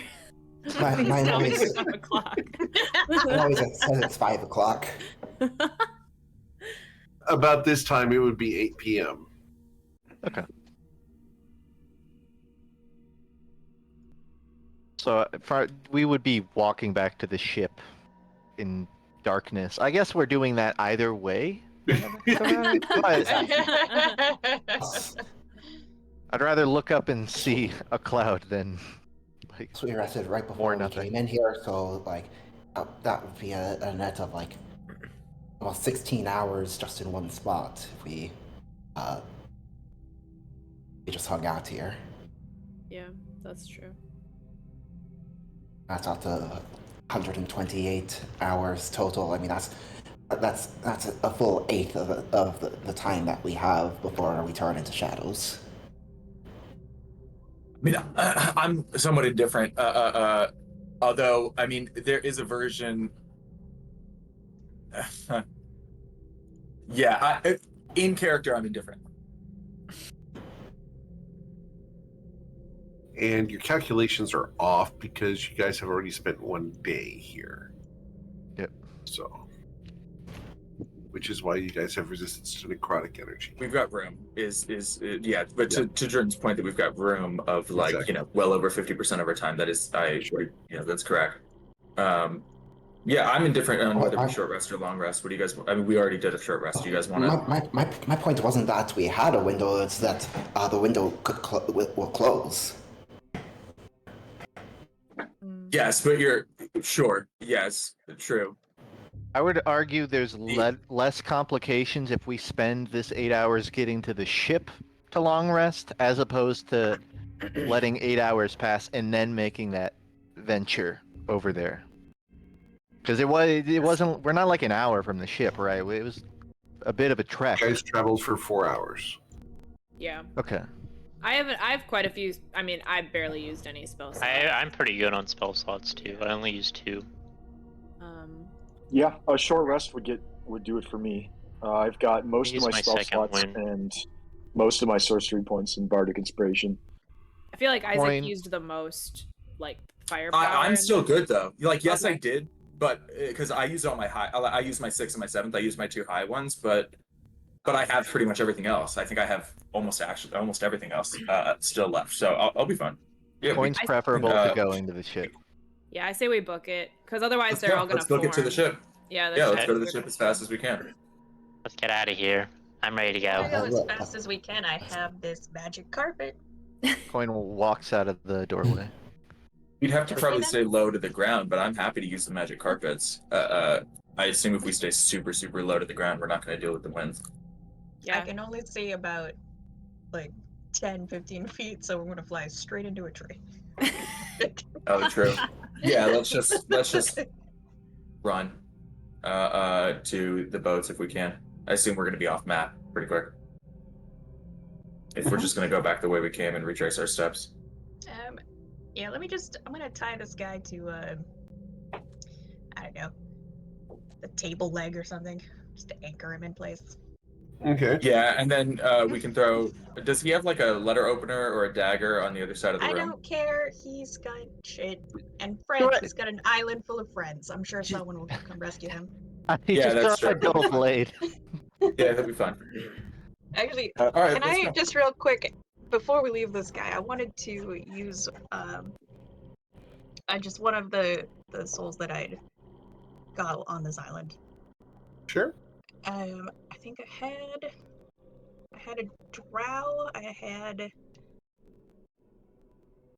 Mine always a clock. It always says it's 5 o'clock. About this time, it would be 8 p.m. Okay. So we would be walking back to the ship in darkness. I guess we're doing that either way. But I'd rather look up and see a cloud than like. So we rested right before we came in here, so like that would be a net of like almost 16 hours just in one spot if we just hung out here. Yeah, that's true. That's up to 128 hours total. I mean, that's a full eighth of the time that we have before we turn into shadows. I mean, I'm somewhat indifferent. Although, I mean, there is a version. Yeah, in character, I'm indifferent. And your calculations are off because you guys have already spent 1 day here. Yep. So, which is why you guys have resistance to necrotic energy. We've got room. Yeah, but to Jordan's point that we've got room of like well over 50% of our time. That is, that's correct. Yeah, I'm indifferent on whether we short rest or long rest. What do you guys? I mean, we already did a short rest. Do you guys want to? My point wasn't that we had a window; it's that the window will close. Yes, but you're sure. Yes, true. I would argue there's less complications if we spend this 8 hours getting to the ship to long rest, as opposed to letting 8 hours pass and then making that venture over there. Because it wasn't. We're not like an hour from the ship, right? It was a bit of a trek. You guys traveled for 4 hours. Yeah. Okay. I have quite a few. I mean, I barely used any spell slots. I'm pretty good on spell slots too. I only use 2. Yeah, a short rest would do it for me. I've got most of my spell slots and most of my sorcery points in Bardic Inspiration. I feel like Isaac used the most, like, firepower. I'm still good though. Like, yes, I did, but because I use all my I use my 6th and my 7th. I use my 2 high ones, but I have pretty much everything else. I think I have almost everything else still left. So I'll be fine. Yeah, Coin's preferable to going to the ship. Yeah, I say we book it, because otherwise they're all gonna Let's book it to the ship. Yeah, let's go to the ship as fast as we can. Let's get out of here. I'm ready to go. I go as fast as we can. I have this magic carpet. Coin walks out of the doorway. You'd have to probably stay low to the ground, but I'm happy to use the magic carpets. I assume if we stay super, super low to the ground, we're not going to deal with the wind. Yeah. I can only see about, like, 10, 15 feet, so we're going to fly straight into a tree. Oh, true. Yeah, let's just run to the boats if we can. I assume we're going to be off map pretty quick. If we're just going to go back the way we came and retrace our steps. Yeah, I'm going to tie this guy to, I don't know, the table leg or something, just to anchor him in place. Okay. Yeah, and then we can throw... Does he have, like, a letter opener or a dagger on the other side of the room? I don't care. He's got shit. And friends. He's got an island full of friends. I'm sure someone will come rescue him. Yeah, that's true. A double blade. Yeah, that'd be fun. Actually, all right, can I just real quick, before we leave this guy, I wanted to use just one of the souls that I'd got on this island. Sure. I think I had a drow, I had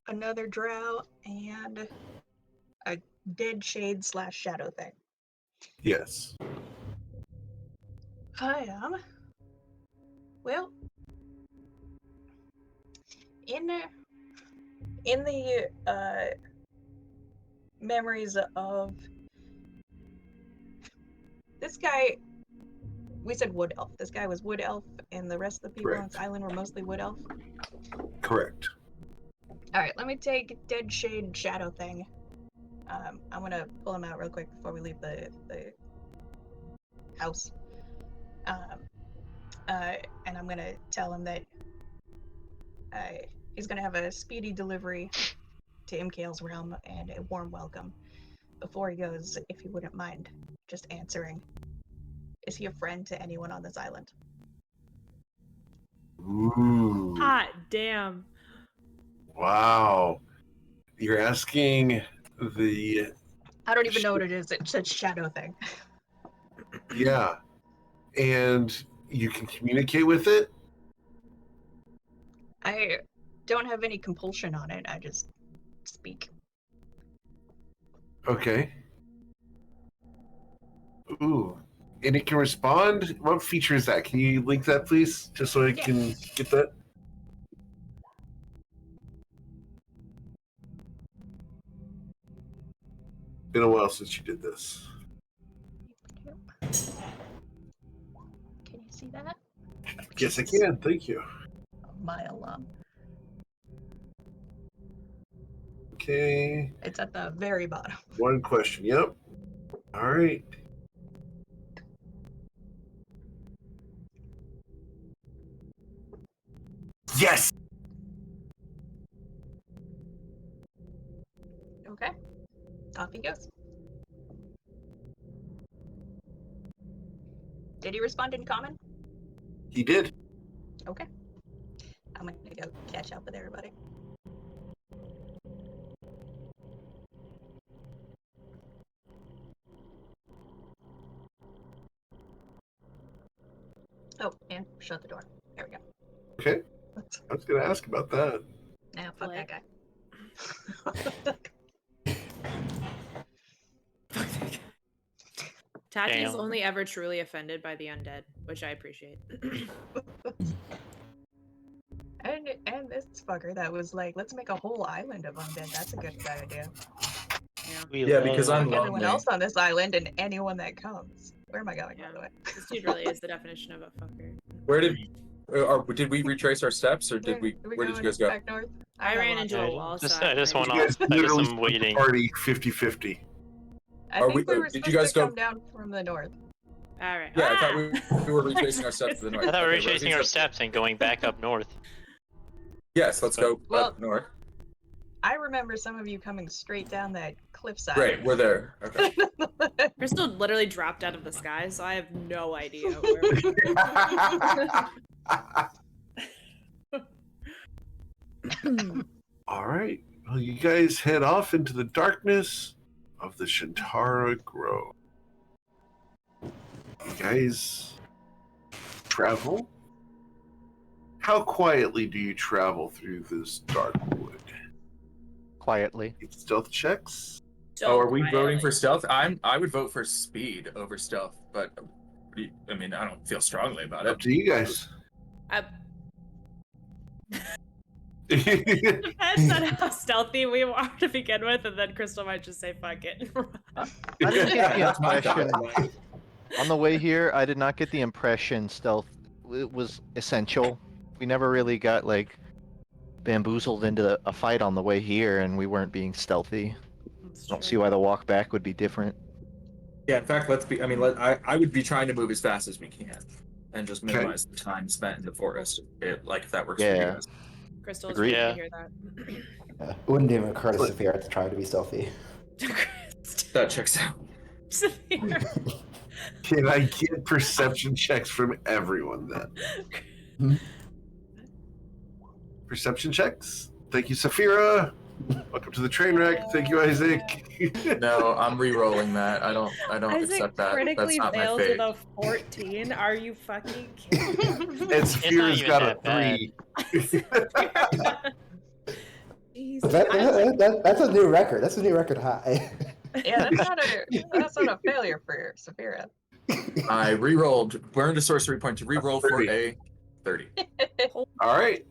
another drow, and a dead shade / shadow thing. Yes. Well, in the memories of this guy, we said wood elf. This guy was wood elf, and the rest of the people on this island were mostly wood elf. Correct. All right, let me take dead shade shadow thing. I'm gonna pull him out real quick before we leave the house. And I'm gonna tell him that he's gonna have a speedy delivery to Imkael's realm and a warm welcome. Before he goes, if he wouldn't mind just answering, is he a friend to anyone on this island? Ooh. Hot damn. Wow. You're asking the... I don't even know what it is. It said shadow thing. Yeah. And you can communicate with it? I don't have any compulsion on it. I just speak. Okay. Ooh. And it can respond? What feature is that? Can you link that, please? Just so I can get that? Been a while since you did this. Can you see that? Yes, I can. Thank you. A mile long. Okay. It's at the very bottom. One question. Yep. All right. Yes. Okay. Off he goes. Did he respond in common? He did. Okay. I'm gonna go catch up with everybody. Oh, and shut the door. There we go. Okay. I was going to ask about that. Nah, fuck that guy. Tati's only ever truly offended by the undead, which I appreciate. and this fucker that was like, let's make a whole island of undead. That's a good idea. Yeah, because I'm lonely. Everyone else on this island and anyone that comes. Where am I going, by the way? This dude really is the definition of a fucker. Where did we retrace our steps, or did where did you guys go? Back north? I ran into a wall. I just went You guys off. I literally am waiting. party 50-50. I think we were supposed to come down from the north. All right. Yeah, I thought we were retracing our steps to the north. I thought we were retracing our steps and going back up north. Yes, let's go up north. I remember some of you coming straight down that cliffside. Right, we're there. Okay. Crystal literally dropped out of the sky, so I have no idea where we are. All right. Well, you guys head off into the darkness of the Shantara Grove. You guys travel. How quietly do you travel through this dark wood? Quietly. Get stealth checks. So are we voting quietly. for stealth? I would vote for speed over stealth, but I mean, I don't feel strongly about Up it. to you guys. Depends on how stealthy we are to begin with, and then Crystal might just say "fuck it." I didn't get the impression on the way here. I did not get the impression stealth was essential. We never really got like bamboozled into a fight on the way here, and we weren't being stealthy. Don't see why the walk back would be different. Yeah, in fact, I would be trying to move as fast as we can, and just minimize the time spent in the forest. If that works for you guys. Crystal is Agreed. ready to Yeah. hear that. It wouldn't even occur to Saphira to try to be stealthy. That checks out. Severe. Can I get perception checks from everyone then? Perception checks. Thank you, Saphira. Welcome to the train wreck. Thank you, Isaac. No, I'm re-rolling that. I don't Isaac accept that. critically That's not my fails fate. with a 14. Are you fucking kidding me? And Saphira's even got a that 3. Jesus. That's a new record. That's a new record high. Yeah, that's not a failure for Saphira. I re-rolled, burned a sorcery point to re-roll for a 30. All right.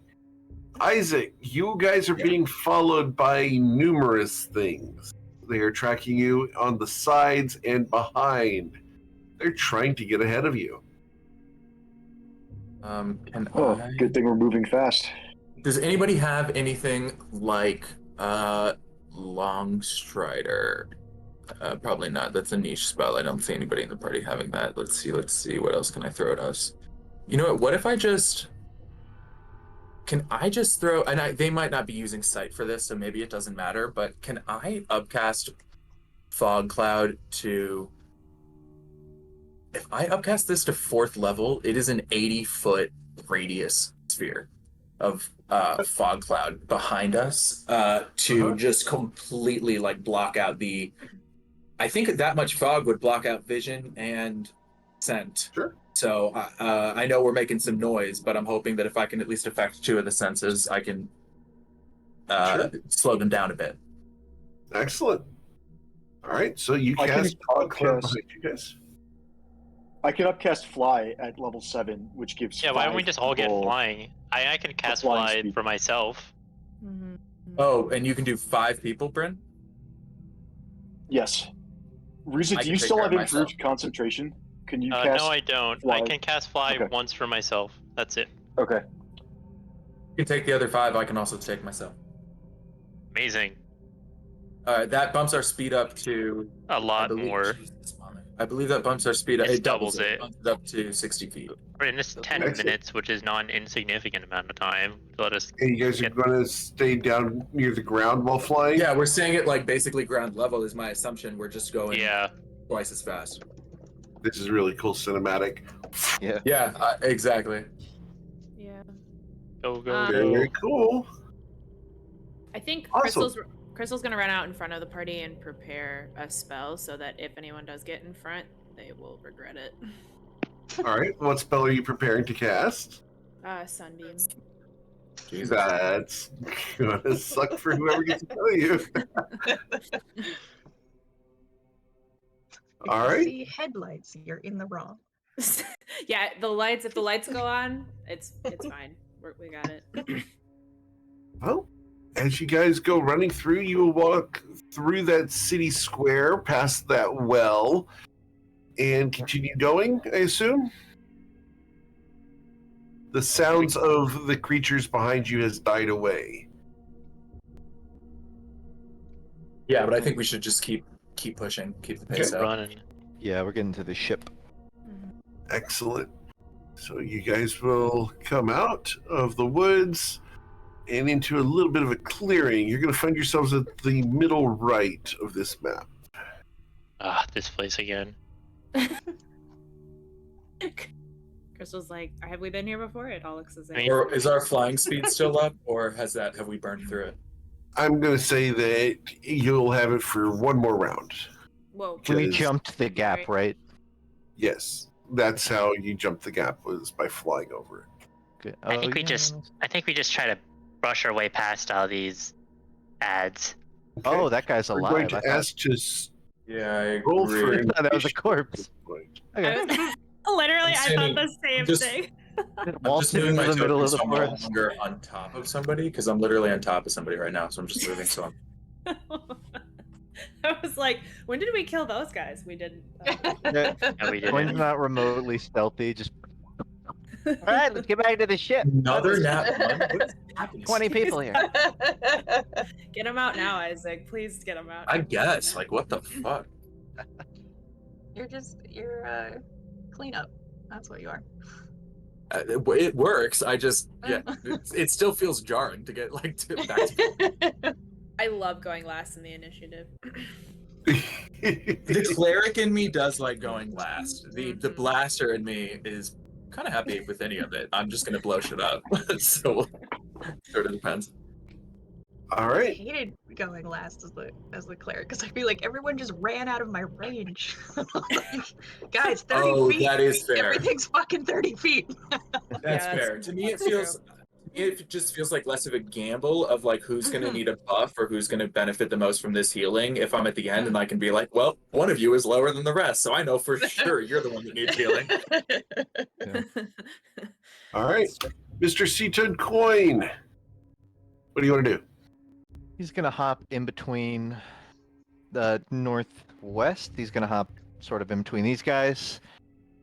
Isaac, you guys are being followed by numerous things. They are tracking you on the sides and behind. They're trying to get ahead of you. Good thing we're moving fast. Does anybody have anything like Long Strider? Probably not. That's a niche spell. I don't see anybody in the party having that. Let's see. What else can I throw at us? You know what if I just... Can I just throw... And they might not be using sight for this, so maybe it doesn't matter, but can I upcast Fog Cloud to... If I upcast this to 4th level, it is an 80-foot radius sphere of Fog Cloud behind us to just completely block out the... I think that much fog would block out vision and scent. Sure. So I know we're making some noise, but I'm hoping that if I can at least affect 2 of the senses, I can slow them down a bit. Excellent. All right, so you cast Fog Cloud behind you guys. I can upcast Fly at level 7, which gives. Yeah, why don't we 5 just all get people flying? I can cast flying fly speed. for myself. Mm-hmm. Oh, and you can do 5 people, Bryn? Yes. Risa, I do can you take still care have of improved myself. concentration? Can you cast? No, I don't. Fly? I can cast fly Okay. once for myself. That's it. Okay. You can take the other 5. I can also take myself. Amazing. That bumps our speed up to... A lot more. I believe that bumps our speed up. It It doubles doubles it. it. Bumps it up to 60 feet. In this 10 Excellent. minutes, which is not an insignificant amount of time, let us. And you guys are going to stay down near the ground while flying? Yeah, we're staying at basically ground level is my assumption. We're just going twice as fast. This is really cool cinematic. Yeah. Yeah, exactly. Yeah. Go, go, Very go. cool. I think Awesome. Crystal's gonna run out in front of the party and prepare a spell so that if anyone does get in front, they will regret it. All right, what spell are you preparing to cast? Sunbeam. Jesus. That's gonna suck for whoever gets to tell you. If All you right. see headlights, you're in the wrong. Yeah, the lights. If the lights go on, it's fine. We got it. Well, as you guys go running through, you will walk through that city square, past that well, and continue going, I assume? The sounds of the creatures behind you has died away. Yeah, but I think we should just keep pushing, keep the pace up. Running. Yeah, we're getting to the ship. Excellent. So you guys will come out of the woods and into a little bit of a clearing. You're going to find yourselves at the middle right of this map. This place again. Crystal's like, have we been here before? It all looks the same. I mean, Or is our flying speed still up, or have we burned through it? I'm going to say that you'll have it for one more round. Whoa. We Because- jumped the gap, right? Yes, that's how you jump the gap, was by flying over it. Good. I think yeah, I think we just try to brush our way past all these ads. Okay? Oh, that guy's We're alive. going to I thought- ask to Yeah, I roll for agree. I thought that was a corpse. I was, literally, I thought the same just- thing. I'm Walt just in moving my the middle token of the so I'm no forest. longer on top of somebody, because I'm literally on top of somebody right now, so I'm just moving so I'm... I was like, when did we kill those guys? We didn't. Yeah. No, we One's didn't. not remotely stealthy. Just all right. Let's get back to the ship. Another nat one? What's happening? 20 people here. Get him out now, Isaac. Please get him out. I guess. Like, what the fuck? You're cleanup. That's what you are. It works. I just, it still feels jarring to get, like, back to... I love going last in the initiative. The cleric in me does like going last. The blaster in me is kind of happy with any of it. I'm just gonna blow shit up. So sort of depends. All I right. hated going last as the cleric because I feel like everyone just ran out of my range. Like, guys, 30 feet. That is fair. Everything's fucking 30 feet. That's Yeah, fair. To me, it that's feels. It just feels like less of a gamble of like who's going to need a buff or who's going to benefit the most from this healing. If I'm at the end and I can be like, well, one of you is lower than the rest, so I know for sure you're the one that needs healing. All right. Mr. Seaton Coin. What do you want to do? He's gonna hop in between the northwest. He's gonna hop sort of in between these guys,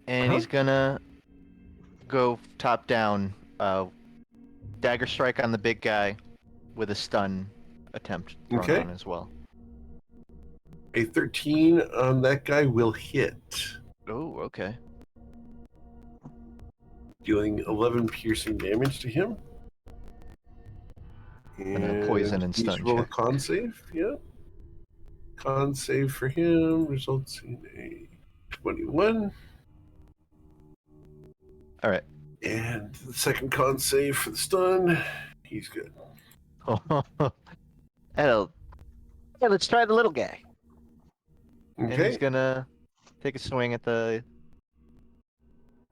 and he's gonna go top down. Dagger strike on the big guy with a stun attempt thrown Okay. on as well. A 13 on that guy will hit, Oh, okay. dealing 11 piercing damage to him. And a poison and please stun roll a check. con save. Yeah. Con save for him results in a 21. All right. And the second con save for the stun. He's good. Hello. Yeah, let's try the little guy. And Okay. he's gonna take a swing at the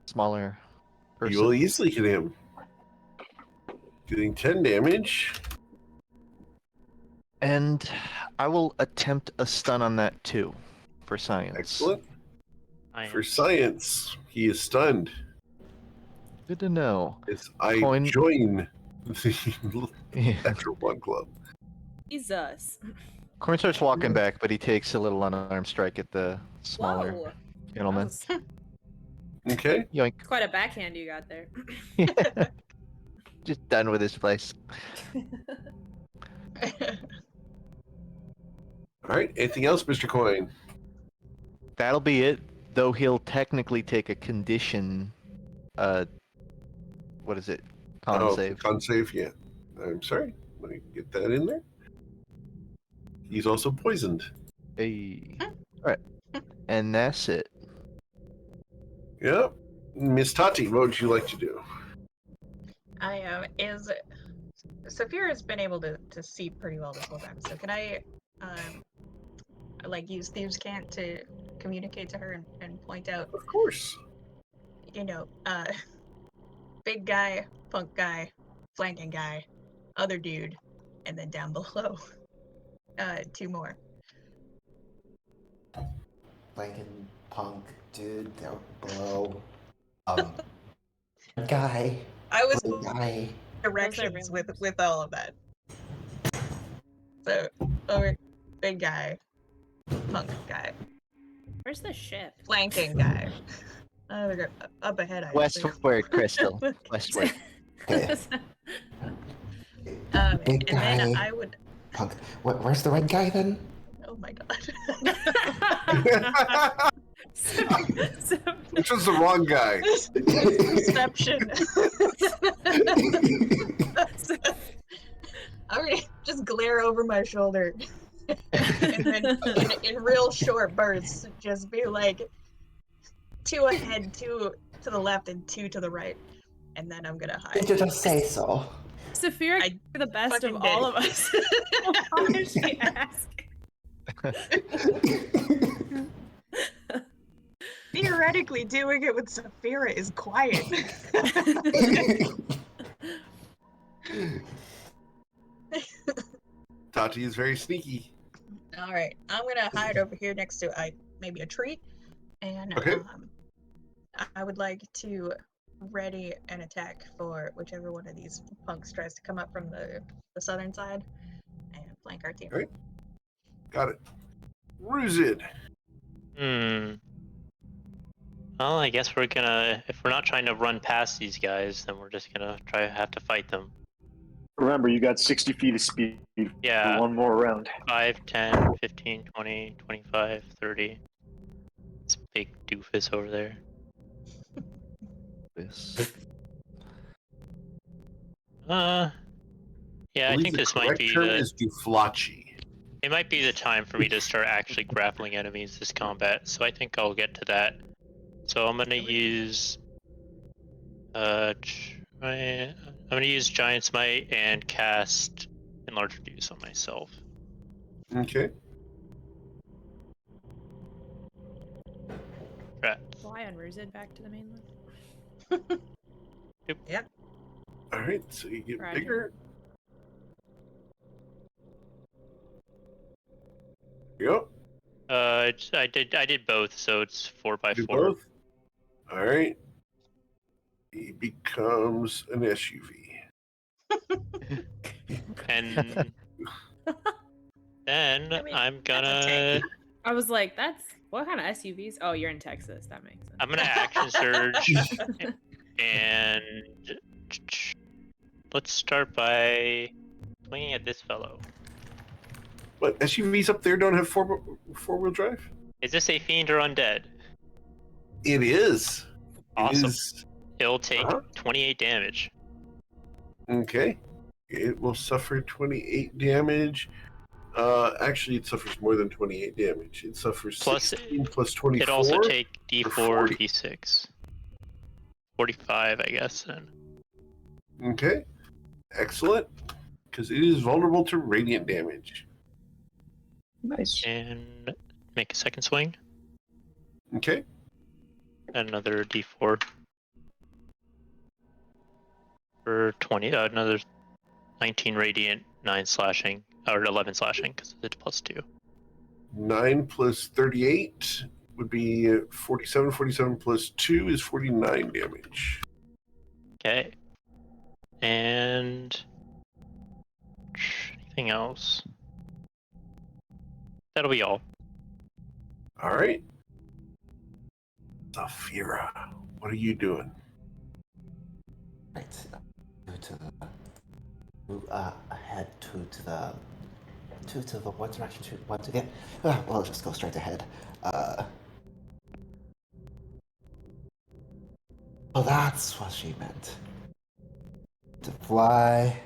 smaller person. You will easily hit him. Doing 10 damage. And I will attempt a stun on that too, for science. Excellent. I For science, he is stunned. Good to know. As I Coin- join the Yeah. Natural One Club. Jesus. Corn starts walking back, but he takes a little unarmed strike at the smaller Whoa. gentleman. That Okay. Yoink. was quite a backhand you got there. Just done with his place. All right. Anything else, Mr. Coin? That'll be it. Though he'll technically take a condition. What is it? Con save. Con save, yeah. I'm sorry. Let me get that in there. He's also poisoned. Hey. Alright. And that's it. Yep. Miss Tati, what would you like to do? Saphira has been able to see pretty well this whole time. So can I like use Thieves' Cant to communicate to her and point out, Of course. big guy, punk guy, flanking guy, other dude, and then down below, 2 more. Lincoln, punk, dude, down below. Guy. I was Blue guy. directions with all of that. So, over, big guy, punk guy, Where's the ship? flanking guy. Up ahead, I believe. Westward, Crystal. Westward. Okay. And Big then guy. I would. Punk. Where's the red guy then? Oh my god. Which was the wrong guy. Perception. I'm gonna just glare over my shoulder, and then in real short bursts, just be like 2 ahead, 2 to the left, and 2 to the right, and then I'm gonna hide. Did you just say so? Saphira, you're the best of fucking all did. of us. Why did she ask? Theoretically, doing it with Saphira is quiet. Tati is very sneaky. All right, I'm gonna hide over here next to maybe a tree, and Okay. I would like to ready an attack for whichever one of these punks tries to come up from the southern side and flank our team. All right. Got it. Ruzid. Well, I guess we're gonna, if we're not trying to run past these guys, then we're just gonna have to fight them. Remember, you got 60 feet of speed. Yeah. For one more round. 5, 10, 15, 20, 25, 30. It's a big doofus over there. Yeah, I think this might be term is Duflachi. It might be the time for me to start actually grappling enemies this combat, so I think I'll get to that. So I'm gonna use Giant Smite and cast Enlarge Reduce on myself. Okay. Right. Fly on Ruzid back to the mainland. Yep. All right, so you get Roger. bigger. Yep. I did both, so it's 4x4. Do both. All right. He becomes an SUV. And then I mean, I'm that's a gonna. tank. I was like, that's what kind of SUVs? Oh, you're in Texas. That makes sense. I'm gonna action surge, and let's start by swinging at this fellow. What, SUVs up there don't have four-wheel drive? Is this a fiend or undead? It is. Awesome. It is. It'll take 28 damage. Okay. It will suffer 28 damage. Actually, it suffers more than 28 damage. It suffers Plus, 16 plus 24. It also take D4, 40. D6. 45, I guess, then. Okay. Excellent. Because it is vulnerable to radiant damage. Nice. And make a second swing. Okay. Another D4. For 20, another 19 radiant, 9 slashing, or 11 slashing, because it's +2. 9 plus 38 would be 47. 47 plus 2 is 49 damage. Okay. And anything else? That'll be all. All right. Saphira, what are you doing? Right. Head to the what direction should we want to get? Well, let's just go straight ahead. Oh, that's what she meant. To fly.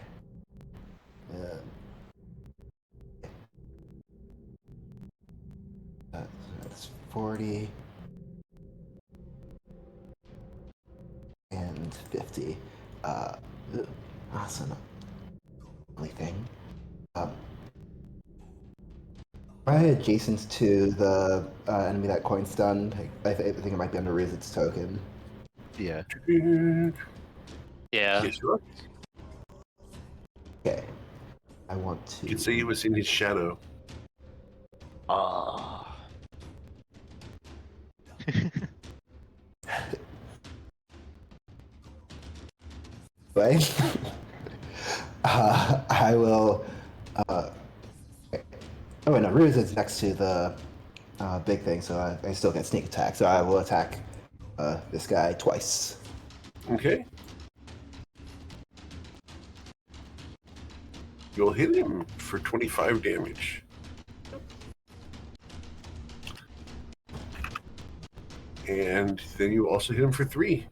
That's 40 and 50. Awesome. Only thing. Right adjacent to the enemy that coin stunned. I think it might be under Rizit's token. Yeah. Yeah. Yes, you are. Okay. I want to. You could say he was in his shadow. Ah. Right? I will. Oh, wait, no, Rizit's next to the big thing, so I still get sneak attack. So I will attack this guy twice. Okay. You'll hit him for 25 damage. And then you also hit him for 3.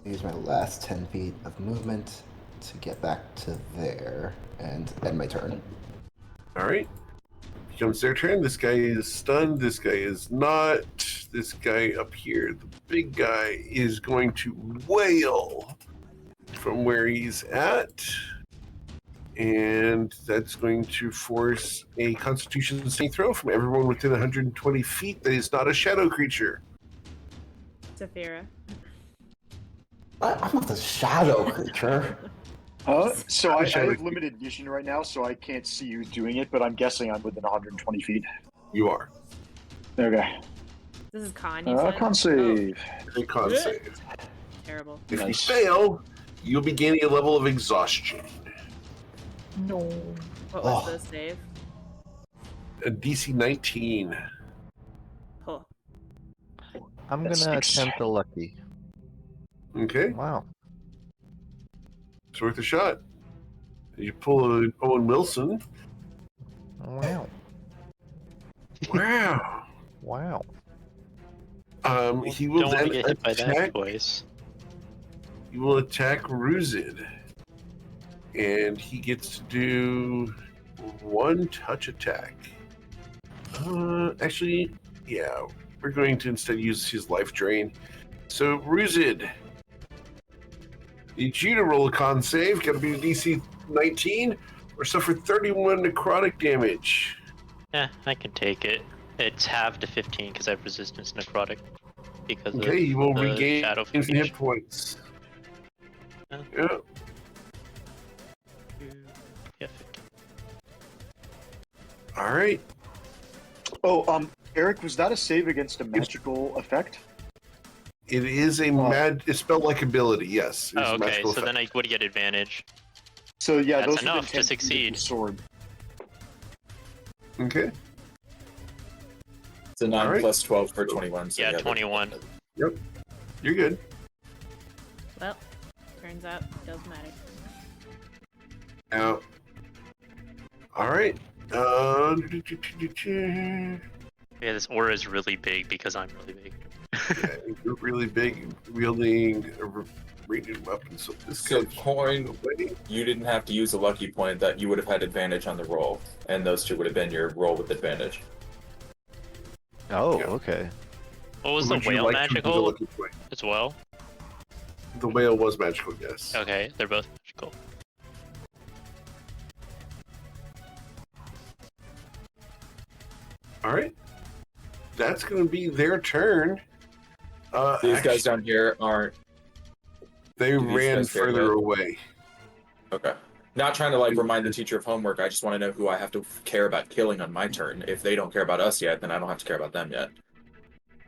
Use my last 10 feet of movement to get back to there and end my turn. All right. Becomes their turn. This guy is stunned. This guy is not. This guy up here, the big guy, is going to wail from where he's at. And that's going to force a Constitution saving throw from everyone within 120 feet that is not a shadow creature. Saphira. I'm not a shadow creature. So I have limited vision right now, so I can't see who's doing it, but I'm guessing I'm within 120 feet. You are. Okay. This is con, you said? Con save. A con save. Terrible. If you fail, you'll be gaining a level of exhaustion. No. What was the save? A DC 19. Huh. I'm gonna attempt a lucky. Okay. Wow. It's worth a shot. You pull an Owen Wilson. Wow. Wow. Wow. He will Don't want to then get hit by that attack. twice. He will attack Ruzid. And he gets to do one touch attack. Actually, yeah, we're going to instead use his life drain. So, Ruzid, need you to roll a con save. Got to be a DC 19 or suffer 31 necrotic damage. Yeah, I can take it. It's halved to 15 because I have resistance necrotic. Because Okay, you will the regain shadow infinite fiche. points. Yeah. Yeah. Yeah, 15. All right. Oh, Eric, was that a save against a magical effect? It is a a spell-like ability, yes. It's Oh, a okay. magical So then effect. I would get advantage. So yeah, That's those enough within to 10 feet of succeed. the sword. Okay. It's a 9 Alright. plus 12 for 21. So Yeah, 21. Yep. You're good. Well, turns out it doesn't matter. Now. All right. Yeah, this aura is really big because I'm really big. Yeah, you're really big, wielding a radiant weapon. So this So guy's coin, away. you didn't have to use a lucky point. That you would have had advantage on the roll, and those two would have been your roll with advantage. Oh, Yeah. okay. What was Would the you whale like to use a magical lucky point? as well? The whale was magical, yes. Okay, they're both magical. All right. That's going to be their turn. These guys down here aren't. They do these ran guys care further yet? away. Okay. Not trying to like remind the teacher of homework. I just want to know who I have to care about killing on my turn. If they don't care about us yet, then I don't have to care about them yet.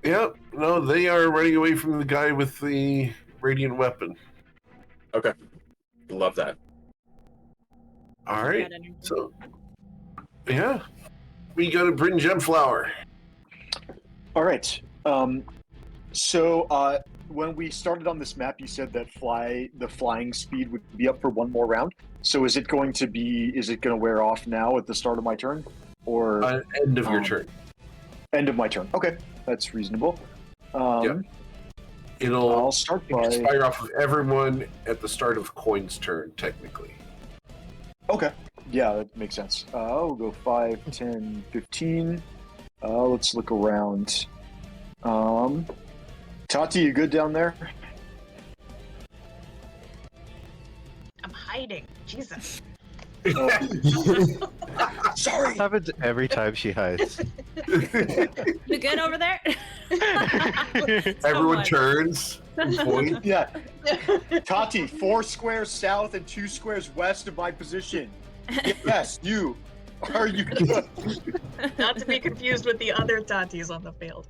Yep. No, they are running away from the guy with the radiant weapon. Okay. Love that. All right. Got anything? So, yeah. We got a Bryn Gemflower. All right. So when we started on this map, you said that the flying speed would be up for one more round. So is it going to wear off now at the start of my turn, or End of your turn. end of my turn? Okay, that's reasonable. Yep. It'll I'll start by. expire off of everyone at the start of Coin's turn, technically. Okay. Yeah, that makes sense. We'll go 5, 10, 15. Let's look around. Tati, you good down there? I'm hiding. Jesus. Sorry. Happens every time she hides. You good over there? Everyone turns. Point. Yeah. Tati, 4 squares south and 2 squares west of my position. Yes, you. Are you good? Not to be confused with the other Tatis on the field.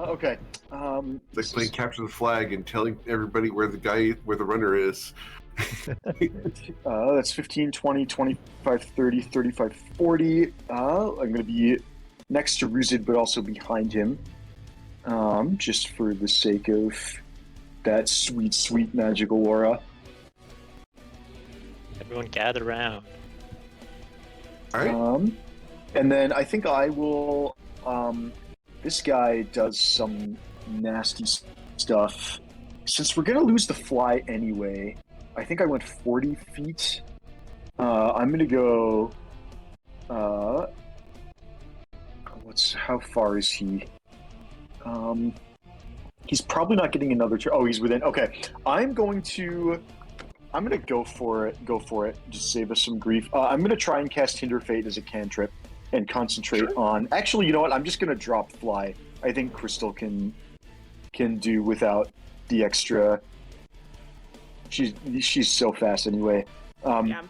Okay. Like playing capture the flag and telling everybody where the runner is. That's 15, 20, 25, 30, 35, 40. I'm going to be next to Ruzid, but also behind him. Just for the sake of that sweet, sweet magical aura. Everyone gather around. All right. And then I think I will. This guy does some nasty stuff. since we're gonna lose the fly anyway, I think I went 40 feet. I'm gonna go. How far is he? He's probably not getting another turn. Oh, he's within. Okay, I'm gonna go for it. Go for it. Just save us some grief. I'm gonna try and cast Hinder Fate as a cantrip and concentrate on. Actually, you know what? I'm just gonna drop fly. I think Crystal can do without the extra. She's so fast anyway. Yeah.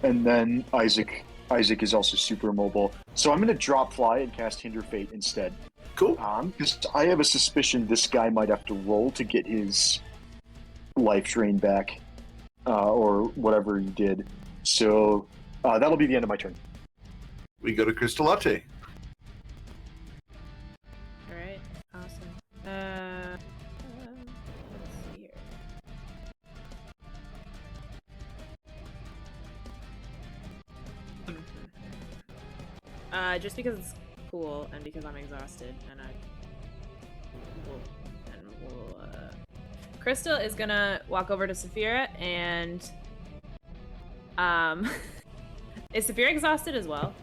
And then Isaac is also super mobile. So I'm going to drop fly and cast Hinder Fate instead. Cool. Because I have a suspicion this guy might have to roll to get his life drain back, or whatever he did. So that'll be the end of my turn. We go to Crystal Latte. All right. Awesome. Let's see here. Just because it's cool and because I'm exhausted, and Crystal is gonna walk over to Saphira and is Saphira exhausted as well?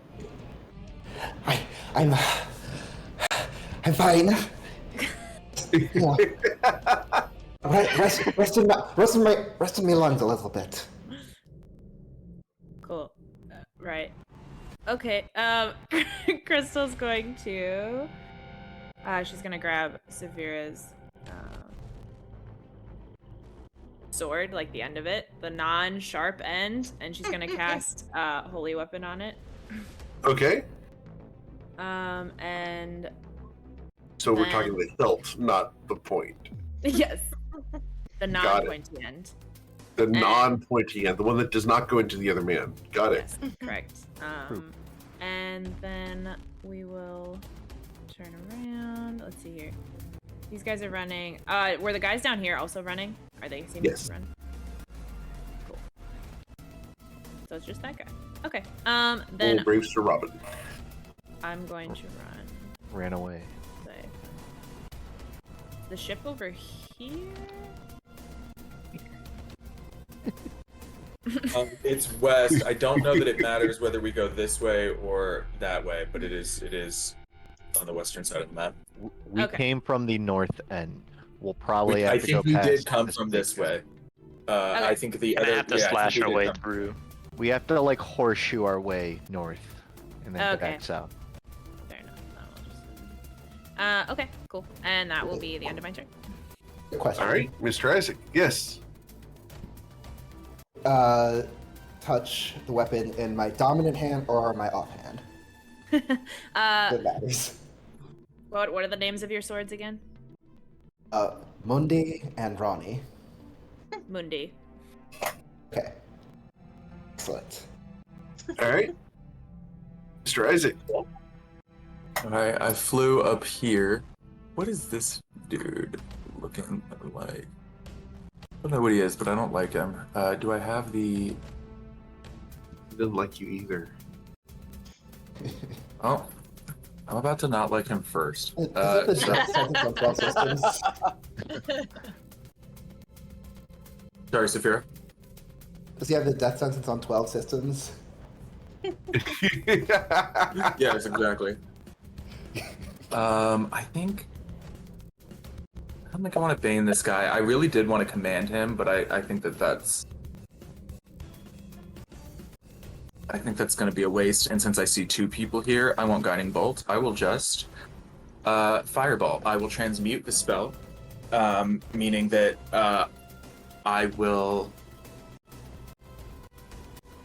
I'm fine. Yeah. Rest in my lungs a little bit. Cool. Right. Okay. Crystal's going to. She's gonna grab Saphira's sword, like the end of it, the non-sharp end, and she's gonna cast Holy Weapon on it. Okay. And. So we're talking the hilt, not the point. Yes. The non-pointy end. The non-pointy end, the one that does not go into the other man. Got it. Yes, correct. And then we will turn around. Let's see here. These guys are running. Were the guys down here also running? Are they seeming to run? Cool. So it's just that guy. Okay. Then brave Sir Robin. I'm going to run. Ran away. The ship over here? It's west. I don't know that it matters whether we go this way or that way, but it is on the western side of the map. We came from the north end. We'll probably have to go past. I think we did come from this way. I think the other. Have to slash our way through. We have to like horseshoe our way north, and then go back south. Fair enough. Okay, cool. And that will be the end of my turn. Good question. All right, Mr. Isaac. Yes. Touch the weapon in my dominant hand or my offhand. It matters. What are the names of your swords again? Mundi and Ronnie. Mundi. Okay. Excellent. All right. Mr. Isaac. All right, I flew up here. What is this dude looking like? I don't know what he is, but I don't like him. Do I have the... He doesn't like you either. Oh, I'm about to not like him first. Is it the death sentence on 12 systems? Sorry, Saphira. Does he have the death sentence on 12 systems? Yes, exactly. I don't think I want to bane this guy. I really did want to command him, but I think that's going to be a waste. And since I see two people here, I won't Guiding Bolt. I will just Fireball. I will transmute the spell, meaning that I will...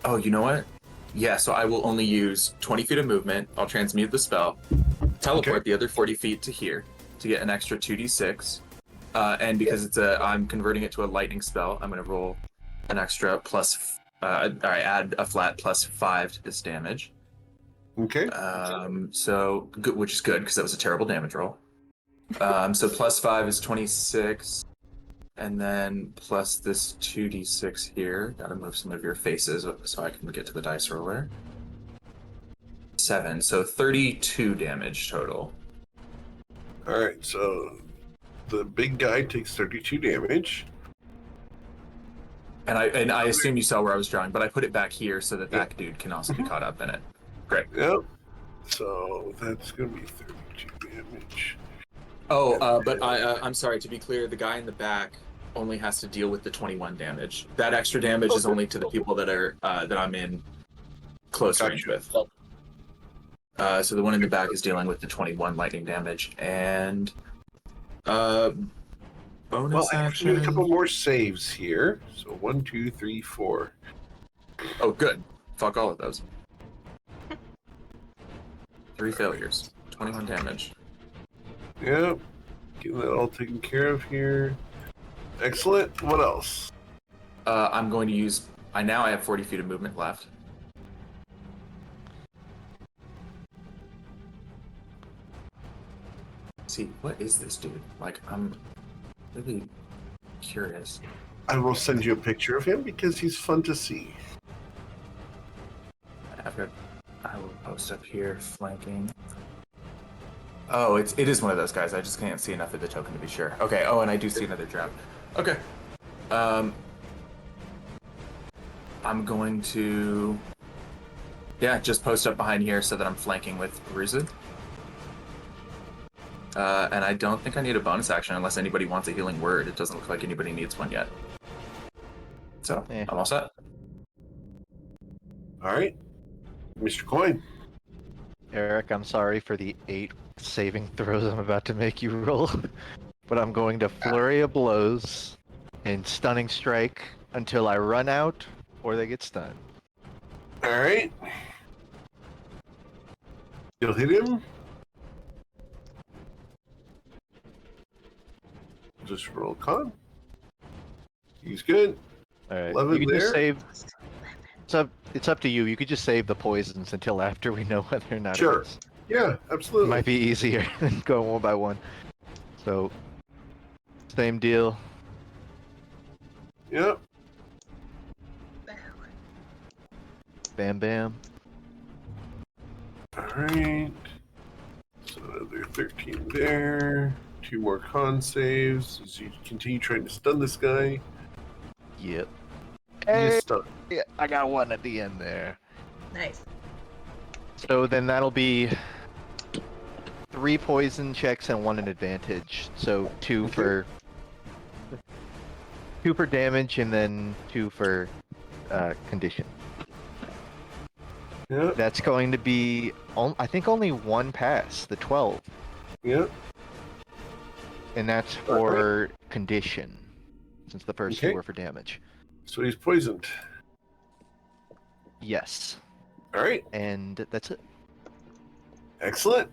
Oh, you know what? Yeah, so I will only use 20 feet of movement. I'll transmute the spell, teleport the other 40 feet to here to get an extra 2d6. And because I'm converting it to a lightning spell, I'm going to roll an extra plus... add a flat plus 5 to this damage. Okay. So good, which is good because that was a terrible damage roll. So plus 5 is 26, and then plus this 2d6 here. Got to move some of your faces so I can get to the dice roller. 7, so 32 damage total. All right, so the big guy takes 32 damage. And I assume you saw where I was drawing, but I put it back here so that that dude can also be caught up in it. Great. Yep. So that's going to be 32 damage. Oh, but I'm sorry, to be clear, the guy in the back only has to deal with the 21 damage. That extra damage is only to the people that are that I'm in close range with. So the one in the back is dealing with the 21 lightning damage, and bonus action. A couple more saves here. So 1, 2, 3, 4. Oh, good. Fuck all of those. 3 failures. 21 damage. Yep. Getting that all taken care of here. Excellent. What else? I'm going to use... I have 40 feet of movement left. See, what is this dude? Like, I'm really curious. I will send you a picture of him because he's fun to see. I will post up here, flanking. Oh, it is one of those guys. I just can't see enough of the token to be sure. Okay. Oh, and I do see another trap. Okay. I'm going to, just post up behind here so that I'm flanking with Ruzid. And I don't think I need a bonus action unless anybody wants a healing word. It doesn't look like anybody needs one yet. So, I'm all set. All right. Mr. Coin. Eric, I'm sorry for the 8 saving throws I'm about to make you roll, but I'm going to flurry of blows and stunning strike until I run out or they get stunned. All right. You'll hit him. Just roll con. He's good. All right. 11 you can there. just save. It's up to you. You could just save the poisons until after we know whether or not. Sure. It is. Yeah, absolutely. Might be easier than going one by one. So, same deal. Yep. Bam, bam. All right. So another 13 there. 2 more con saves as you continue trying to stun this guy. Yep. He Hey, is stunned. yeah, I got one at the end there. Nice. So then that'll be 3 poison checks and 1 an advantage. So 2 for 2 for damage and then 2 for condition. Yep. That's going to be, I think, only 1 pass, the 12, Yep. and that's for condition, since the first 2 were for damage. So he's poisoned. Yes. All right. And that's it. Excellent.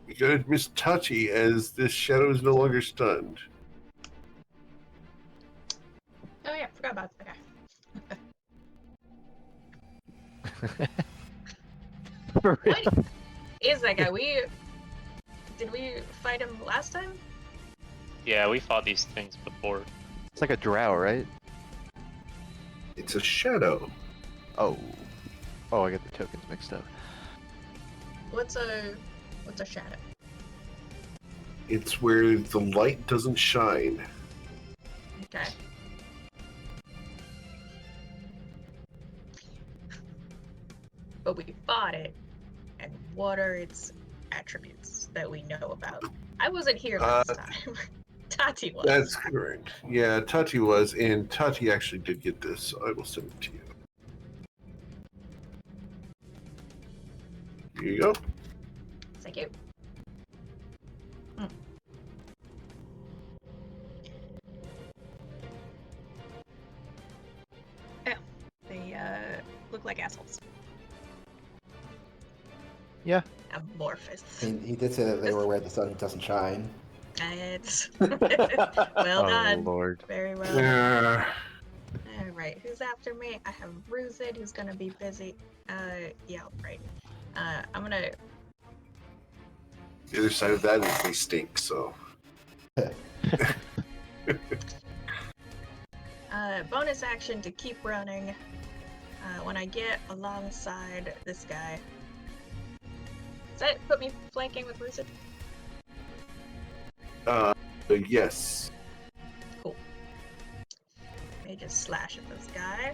We go to Miss Tachi as this shadow is no longer stunned. Oh yeah, forgot about that guy. What is that guy? Did we fight him last time? Yeah, we fought these things before. It's like a drow, right? It's a shadow. Oh. Oh, I got the tokens mixed up. What's a shadow? It's where the light doesn't shine. Okay. But we fought it, and what are its attributes that we know about? I wasn't here last time. Tati was. That's correct. Yeah, Tati was, and Tati actually did get this, so I will send it to you. Here you go. Thank you. Yeah, they look like assholes. Yeah. Amorphous. He did say that they were where the sun doesn't shine. It's well done. Oh, Lord. Very well done. All right, who's after me? I have Ruzid, who's gonna be busy. Yeah, right. I'm gonna. The other side of that is they stink, so. Bonus action to keep running. When I get alongside this guy. Does that put me flanking with Ruzid? Yes. Cool. Let me just slash at this guy.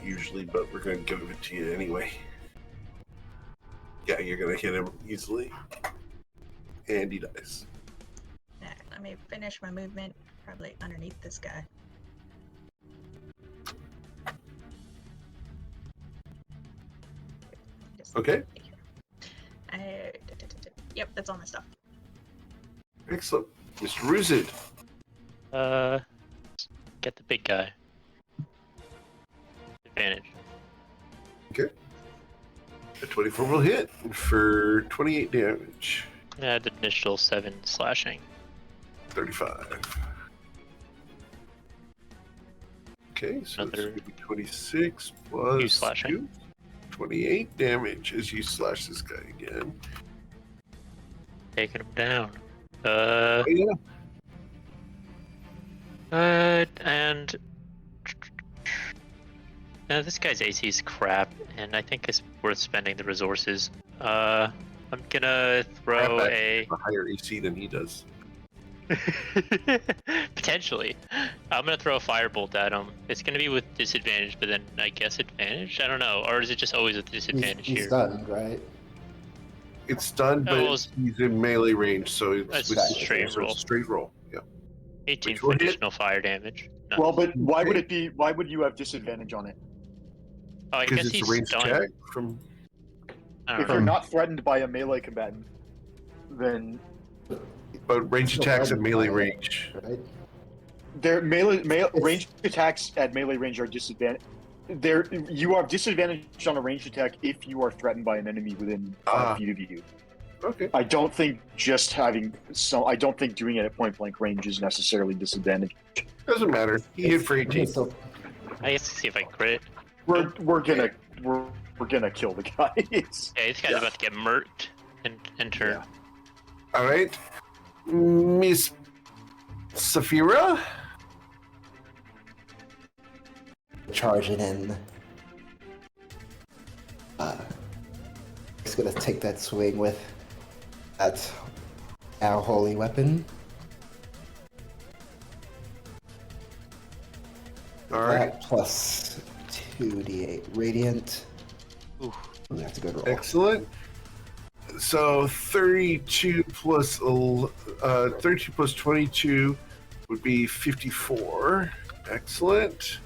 Usually, but we're going to give it to you anyway. Yeah, you're going to hit him easily. And he dies. Alright, let me finish my movement. Probably underneath this guy. Okay. Yep, that's all my stuff. Excellent. Mr. Ruzid. Get the big guy. Advantage. Okay. A 24 will hit for 28 damage. Add the initial 7 slashing. 35. Okay, so Another it's going to be 26 plus you slashing. 2. 28 damage as you slash this guy again. Taking him down. Oh, yeah. And this guy's AC is crap, and I think it's worth spending the resources. I'm gonna throw a higher AC than he does. potentially. I'm gonna throw a firebolt at him. It's gonna be with disadvantage, but then I guess advantage. I don't know, or is it just always with disadvantage he's here? stunned, right? It's stunned, but he's in melee range, so it's That's with straight roll. Straight roll. Yeah. 18 for additional fire damage. Nice. Well, but why would it be? Why would you have disadvantage on it? Oh, I Because guess it's he's a ranged stunned. attack from. I don't If know. you're not threatened by a melee combatant, then But ranged Still attacks at threatened melee by it, range. their ranged attacks at melee range are disadvantage. You are disadvantaged on a ranged attack if you are threatened by an enemy within 5 feet of you. Okay. I don't think just having I don't think doing it at point blank range is necessarily disadvantage. Doesn't matter. He hit for 18. So, I guess see if I crit. We're gonna kill the guy. It's, Yeah, this guy's about to get murked in turn. Yeah. All right. Miss Saphira? charging in. He's gonna take that swing with that our holy weapon. All right. That plus 2d8 radiant. Ooh. That's a good roll. Excellent. So 32 plus 22 would be 54. Excellent.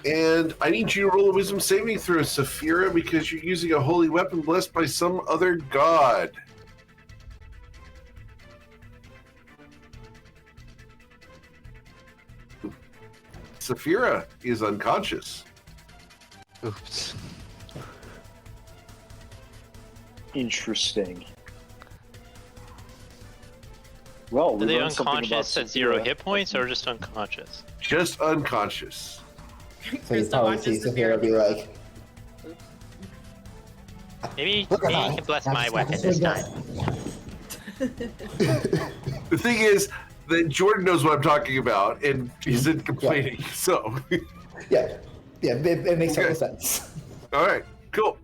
And I need you to roll a wisdom saving throw, Saphira, because you're using a holy weapon blessed by some other god. Saphira is unconscious. Oops. interesting. Well, Are we they learned something about unconscious at 0 Saphira. hit points or just unconscious? Just unconscious. So you probably see Saphira be like, Maybe Look at you that. can bless That's my not weapon a this sword time. The thing is that Jordan knows what I'm talking about, and he isn't complaining. So, yeah, it makes Okay. total sense. all right, cool.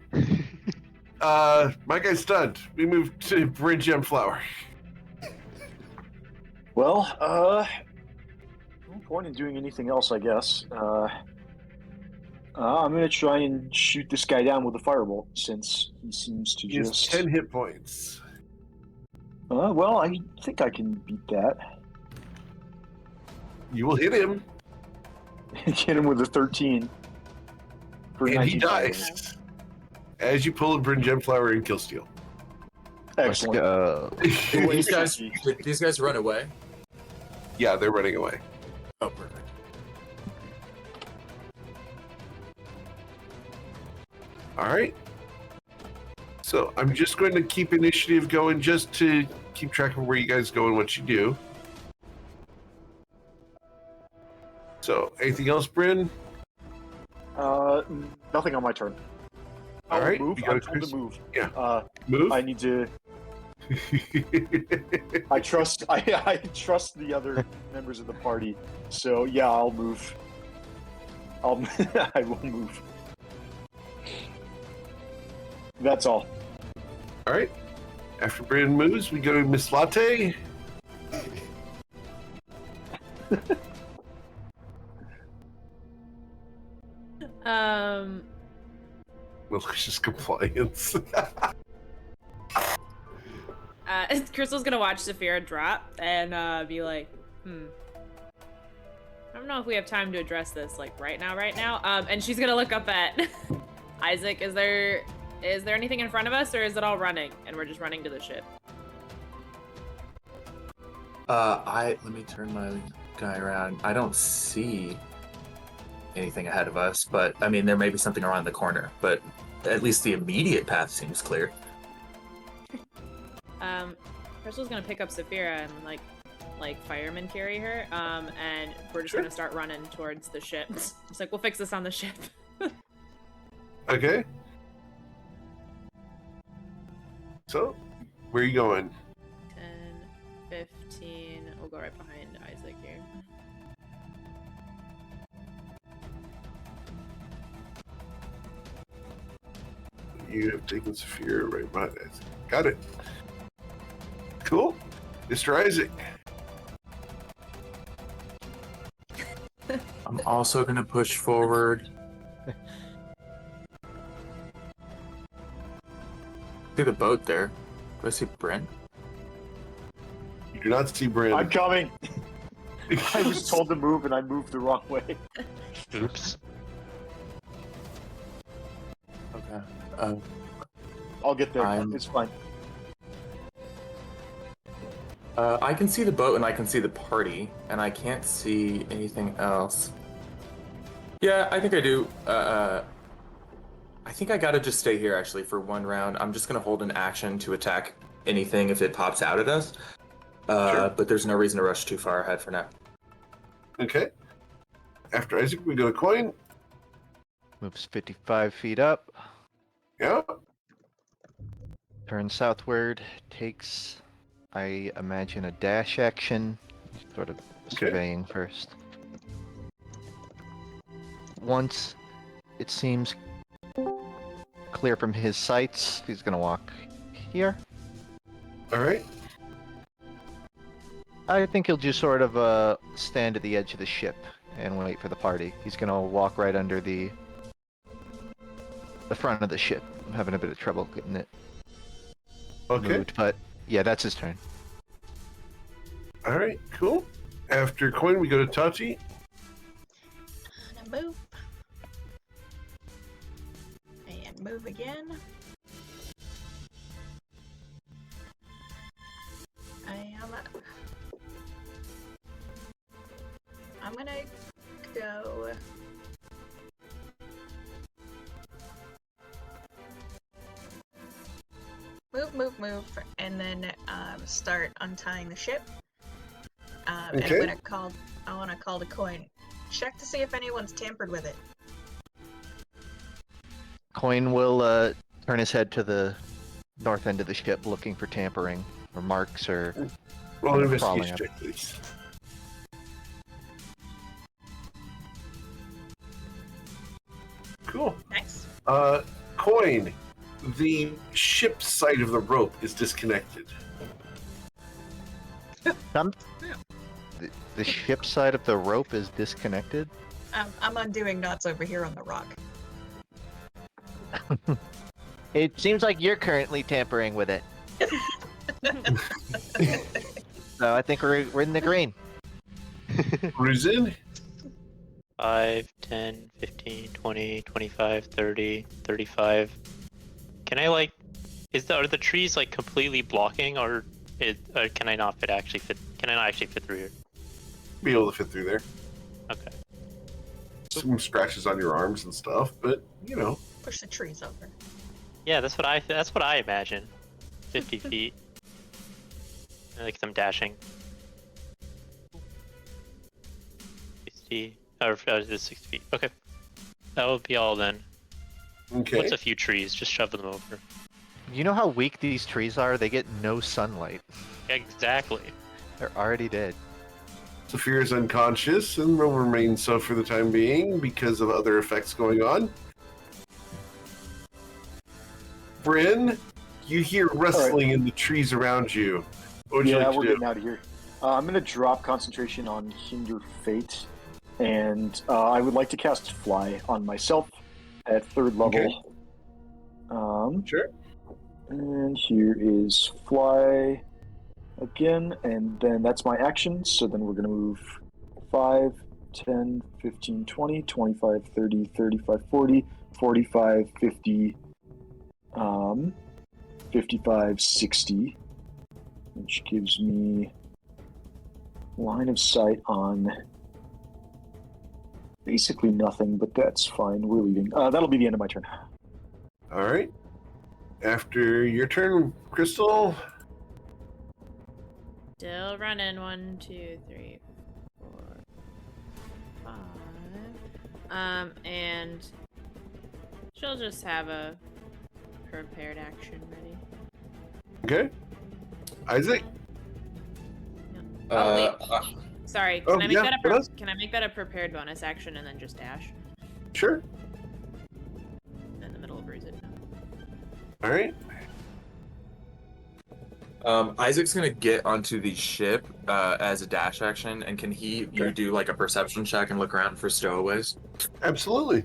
My guy's stunned. We move to Bryn Gemflower. Well, no point in doing anything else, I guess. I'm gonna try and shoot this guy down with a firebolt since he seems to He has just. 10 hit points. Well, I think I can beat that. You will hit him, Hit him with a 13. For and he 19 dies. As you pull a Bryn Gemflower and kill steal. Let's Excellent. go. Did these guys run away? Yeah, they're running away. Oh, perfect. All right. So I'm just going to keep initiative going just to keep track of where you guys go and what you do. So, anything else, Bryn? Nothing on my turn. All right, Move. you got I'm a told Chris- to move. Yeah. Move. I need to. I trust. I trust the other members of the party. So yeah, I'll move. I will move. That's all. All right. After Brandon moves, we go to Miss Latte. Malicious compliance. Crystal's gonna watch Saphira drop and be like, I don't know if we have time to address this like right now. And she's gonna look up at Isaac. Is there anything in front of us, or is it all running and we're just running to the ship? Let me turn my guy around. I don't see anything ahead of us, but I mean, there may be something around the corner, but at least the immediate path seems clear. Crystal's gonna pick up Saphira and like fireman carry her, and we're just gonna start running towards the ship. It's like, we'll fix this on the ship. Okay. So, where are you going? 10, 15. We'll go right behind Isaac here. You have taken Saphira right behind Isaac. Got it. Cool. Mr. Isaac. I'm also going to push forward. See the boat there. Do I see Brent? You do not see Brent. I'm coming. I was told to move and I moved the wrong way. Oops. Okay. I'll get there. It's fine. I can see the boat and I can see the party, and I can't see anything else. Yeah, I think I do. I think I gotta just stay here actually for one round. I'm just gonna hold an action to attack anything if it pops out at us. Sure. But there's no reason to rush too far ahead for now. Okay. After Isaac, we go to Coin. Moves 55 feet up. Yeah. Turns southward. Takes, I imagine, a dash action. Sort of surveying first. Once it seems clear from his sights, he's gonna walk here. All right. I think he'll just sort of stand at the edge of the ship and wait for the party. He's gonna walk right under the front of the ship. I'm having a bit of trouble getting it moved, but yeah, that's his turn. All right, cool. After Coin, we go to Tati. And move. And move again. I'm gonna go. Move, and then start untying the ship. And I want to call the Coin. Check to see if anyone's tampered with it. Coin will turn his head to the north end of the ship, looking for tampering or marks or Roll an crawling investigation up. check, please. Cool. Nice. Coin. The ship side of the rope is disconnected. The ship side of the rope is disconnected? I'm undoing knots over here on the rock. It seems like you're currently tampering with it. So I think we're in the green. Ruzin? 5, 10, 15, 20, 25, 30, 35. Can I like, are the trees like completely blocking, or can I not actually fit through here? Be able to fit through there. Okay. Some scratches on your arms and stuff, but you know. Push the trees over. Yeah, that's what I imagine. 50 feet. Like some dashing. 60, or this is 60 feet. Okay. That will be all then. Okay. What's a few trees? Just shove them over. You know how weak these trees are? They get no sunlight. Exactly. They're already dead. Saphira is unconscious and will remain so for the time being because of other effects going on. Bryn, You hear rustling in the trees around you. What would you like to we're do? getting out of here. I'm going to drop concentration on Hinder Fate, and I would like to cast Fly on myself at 3rd level. Okay. Sure. And here is Fly again, and then that's my action. So then we're going to move 5, 10, 15, 20, 25, 30, 35, 40, 45, 50, 55, 60, which gives me line of sight on basically nothing, but that's fine. We're leaving. That'll be the end of my turn. All right. After your turn, Crystal. Still running. 1, 2, 3, 4, 5. And she'll just have a prepared action ready. Okay. Isaac. Wait. Sorry. Can I make that what else? Can I make that a prepared bonus action and then just dash Sure. in the middle of reason? All right. Isaac's gonna get onto the ship as a dash action, and can you do like a perception check and look around for stowaways? Absolutely.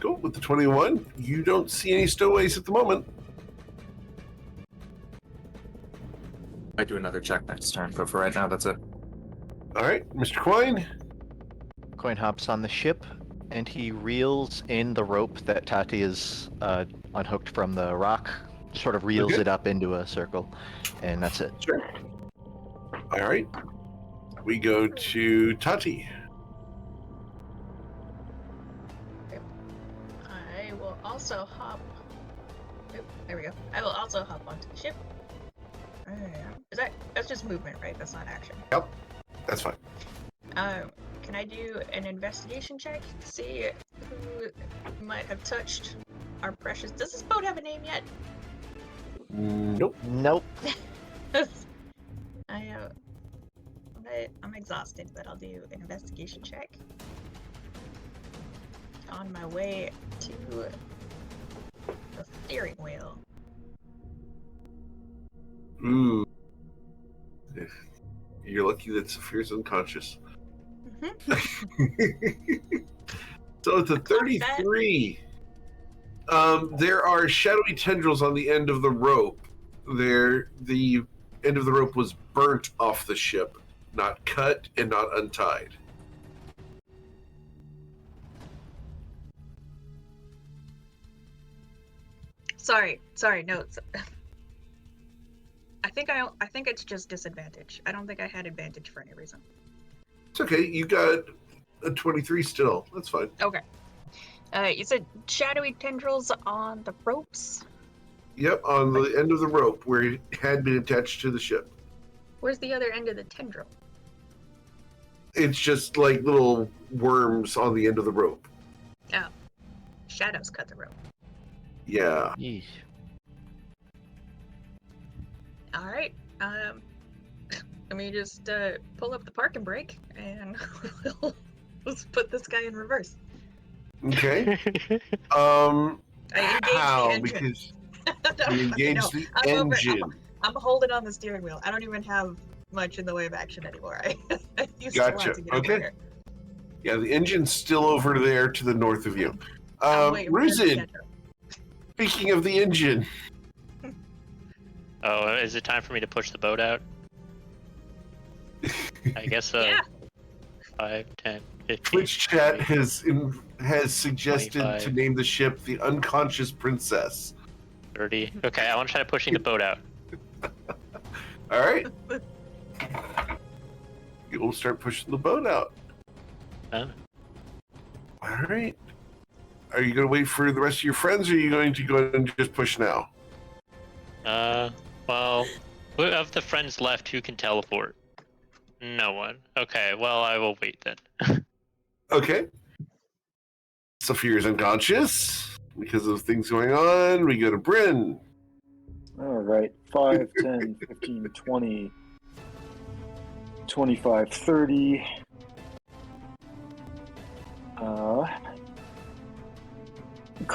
Cool. With the 21, you don't see any stowaways at the moment. I do another check next turn, but for right now, that's it. All right, Mr. Coin. Coin hops on the ship, and he reels in the rope that Tati is unhooked from the rock, sort of reels it up into a circle, and that's it. Sure. All right. We go to Tati. I will also hop. Oh, there we go. I will also hop onto the ship. That's just movement, right? That's not action. Yep. That's fine. Can I do an investigation check to see who might have touched our precious? Does this boat have a name yet? Nope. Nope. I'm exhausted, but I'll do an investigation check. On my way to the steering wheel. Ooh. You're lucky that Saphir's unconscious. So it's a 33. There are shadowy tendrils on the end of the rope. The end of the rope was burnt off the ship, not cut and not untied. Sorry, no. I think it's just disadvantage. I don't think I had advantage for any reason. It's okay. You got a 23 still. That's fine. Okay. You said shadowy tendrils on the ropes? Yep, on the end of the rope where it had been attached to the ship. Where's the other end of the tendril? It's just like little worms on the end of the rope. Oh. Shadows cut the rope. Yeah. Yeesh. Alright. Let me just pull up the parking brake and let's put this guy in reverse. Okay. I engaged how? the engine. Because you engaged the engine. I'm holding on the steering wheel. I don't even have much in the way of action anymore. I used Gotcha. to get over here. Yeah, the engine's still over there to the north of you. Wait, Ruzin, speaking of the engine. Oh, is it time for me to push the boat out? I guess so. Yeah. 5, 10, 15. Twitch chat has suggested 25. to name the ship the Unconscious Princess. 30. Okay, I want to try pushing the boat out. All right. You'll start pushing the boat out. Done. All right. Are you going to wait for the rest of your friends, or are you going to go and just push now? Well, of the friends left, who can teleport? No one. Okay, well, I will wait then. Okay. Saphir's unconscious because of things going on. We go to Bryn. All right. 5, 10, 15, 20, 25, 30.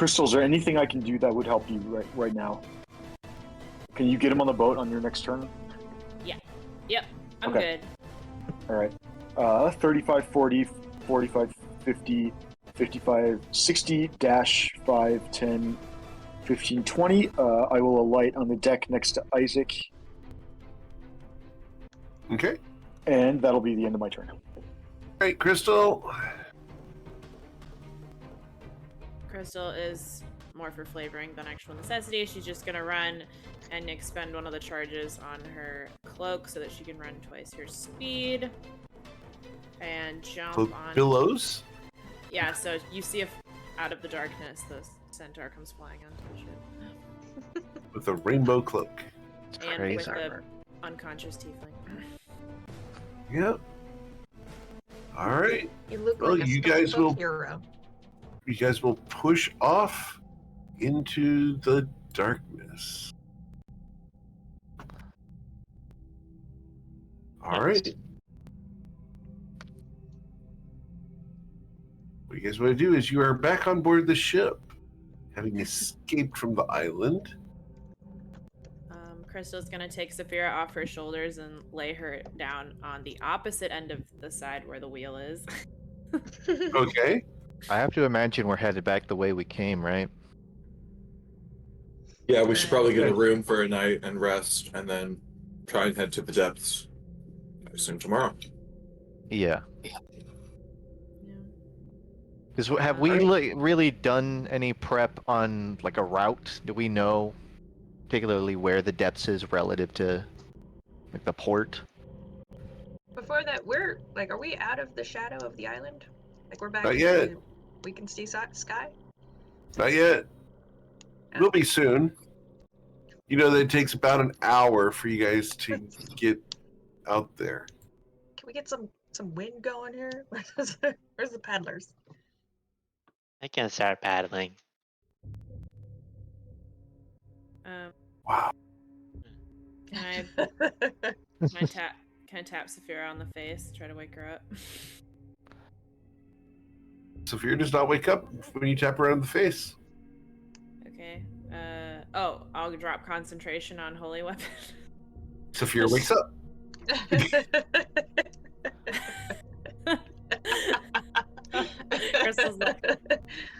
Crystal, is there anything I can do that would help you right now? Can you get him on the boat on your next turn? Yeah. Yep. I'm Okay. good. All right. 35, 40, 45, 50, 55, 60, dash 5, 10, 15, 20. I will alight on the deck next to Isaac. Okay. And that'll be the end of my turn. All right, Crystal. Crystal is more for flavoring than actual necessity. She's just gonna run and expend one of the charges on her cloak so that she can run twice her speed and jump Cloak on billows. Yeah, so you see if out of the darkness the centaur comes flying onto the ship. With a rainbow cloak. And crazy. with the unconscious tiefling. Yep. All right. You look Well, like a you guys storybook will- hero. You guys will push off into the darkness. All right. What you guys want to do is you are back on board the ship, having escaped from the island. Crystal's gonna take Saphira off her shoulders and lay her down on the opposite end of the side where the wheel is. Okay. I have to imagine we're headed back the way we came, right? Yeah, we should probably get a room for a night and rest, and then try and head to the depths. I assume tomorrow. Yeah. Yeah. Because have we really done any prep on like a route? Do we know particularly where the depths is relative to like the port? Before that, are we out of the shadow of the island? Like we're back. Not yet. We can see sky. Not yet. We'll be soon. You know that it takes about an hour for you guys to get out there. Can we get some wind going here? Where's the paddlers? I can start paddling. Wow. Can I tap Saphira on the face, try to wake her up? Saphira does not wake up when you tap her on the face. Okay. I'll drop concentration on holy weapon. Saphira wakes up. Crystal's like,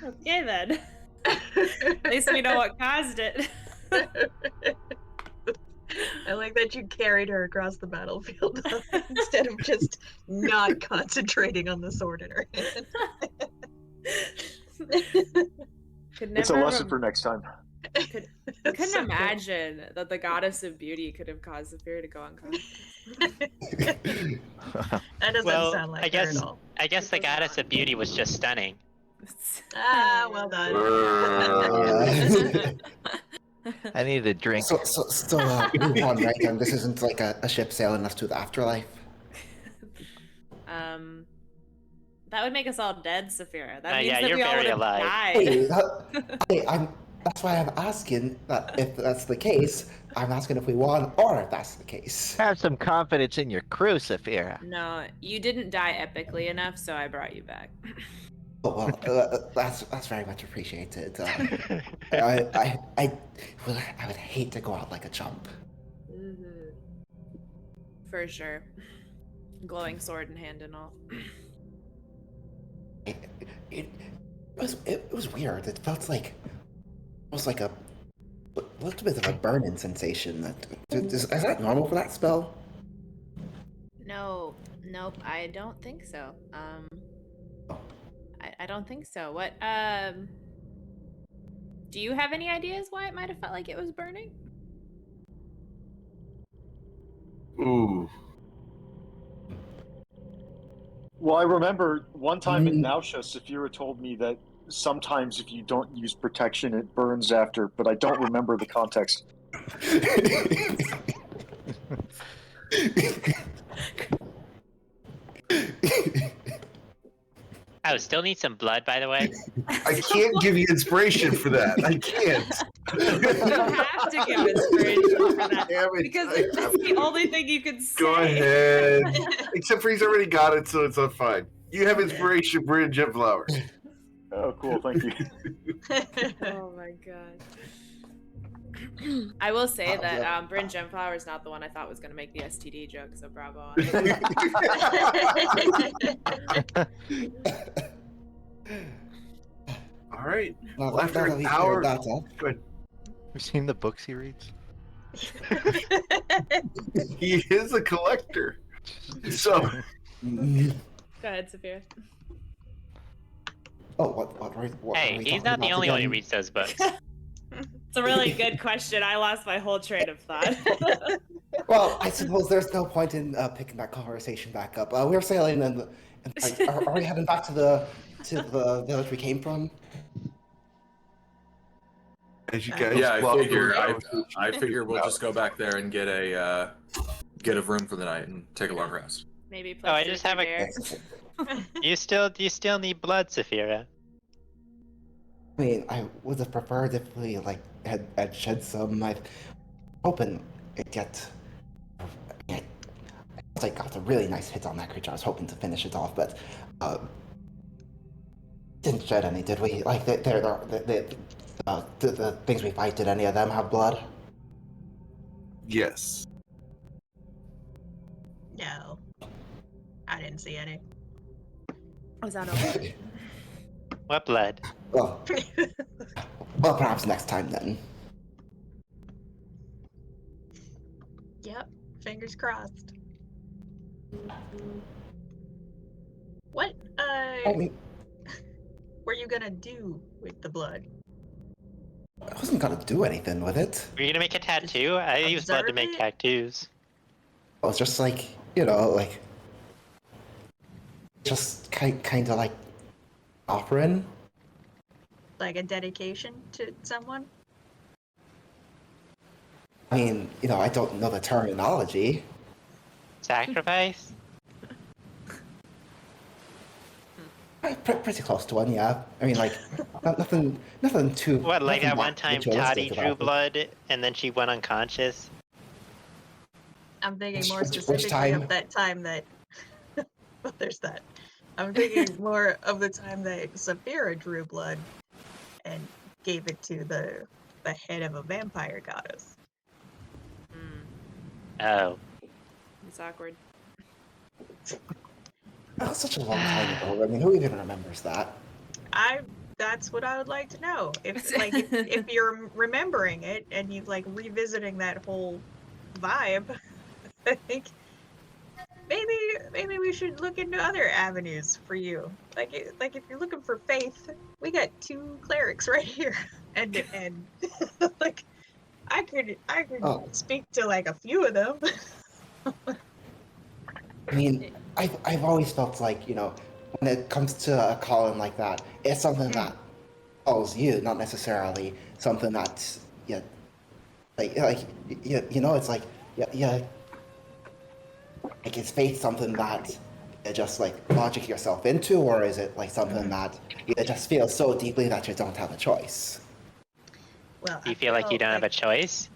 okay then. At least we know what caused it. I like that you carried her across the battlefield instead of just not concentrating on the sword in her hand. It's a lesson for next time. Couldn't imagine that the goddess of beauty could have caused Saphira to go unconscious. That doesn't sound like her at all. I guess the goddess of beauty was just stunning. Ah, well done. I need a drink. So move on, right? This isn't like a ship sailing us to the afterlife. That would make us all dead, Saphira. That means yeah, that you're we all very would have alive. died. That's why I'm asking that if that's the case. I'm asking if we won or if that's the case. Have some confidence in your crew, Saphira. No, you didn't die epically enough, so I brought you back. Oh, well, that's very much appreciated. I would hate to go out like a chump. Mm-hmm. For sure. Glowing sword in hand and all. It was weird. It felt like almost like a little bit of a burning sensation. Is that normal for that spell? No, nope, I don't think so. I don't think so. What? Do you have any ideas why it might have felt like it was burning? Ooh. Well, I remember one time in Nausha, Saphira told me that sometimes if you don't use protection, it burns after, but I don't remember the context. I still need some blood, by the way. I can't give you inspiration for that. I can't. You have to give inspiration for that. Damn it. Because that's the only thing you can say. Go ahead. Except for he's already got it, so it's fine. You have inspiration, Bryn Jet Flowers. Oh, cool. Thank you. Oh my god. I will say that Bryn Gemflower is not the one I thought was going to make the STD joke, so bravo on it. All right. Well, Well, after that'll an be hour. that, Go ahead. Have you seen the books he reads? He is a collector. So, Go ahead, Sophia. Oh, what are Hey, we he's talking not the about only one who again? reads those books. It's a really good question. I lost my whole train of thought. Well, I suppose there's no point in picking that conversation back up. We're sailing, and are we heading back to the village we came from? as you guys, Yeah, walk I figure we'll just go back there and get a room for the night and take a long rest. Maybe play Oh, I just have a. Bear. Do you still need blood, Saphira? I mean, I would have preferred if we had shed some. I'm hoping it get. I got a really nice hit on that creature. I was hoping to finish it off, but didn't shed any, did we? Like the things we fight. Did any of them have blood? yes. No, I didn't see any. Was that okay? What blood? Well, perhaps next time then. Yep, fingers crossed. What I mean, were you gonna do with the blood? I wasn't gonna do anything with it. Were you gonna make a tattoo? I use blood to Observe make it? tattoos. I was just just kind of like offering. Like a dedication to someone? I mean, I don't know the terminology. Sacrifice? Pretty close to one, yeah. I mean, nothing too. What, like nothing that one that time ritualistic Toddy about drew it. blood and then she went unconscious? I'm thinking more Which specifically time? of that time that well, there's that. I'm thinking more of the time that Saphira drew blood and gave it to the head of a vampire goddess. Oh. It's awkward. That was such a long time ago. I mean, who even remembers that? That's what I would like to know. If you're remembering it and you're revisiting that whole vibe, I think maybe we should look into other avenues for you. Like if you're looking for faith, we got 2 clerics right here, and like I could speak to a few of them. I mean, I've always felt like, when it comes to a calling like that, it's something that calls you, not necessarily something that's it's like is faith something that you just logic yourself into, or is it something that you just feel so deeply that you don't have a choice? Well, Do you feel like you don't have a choice?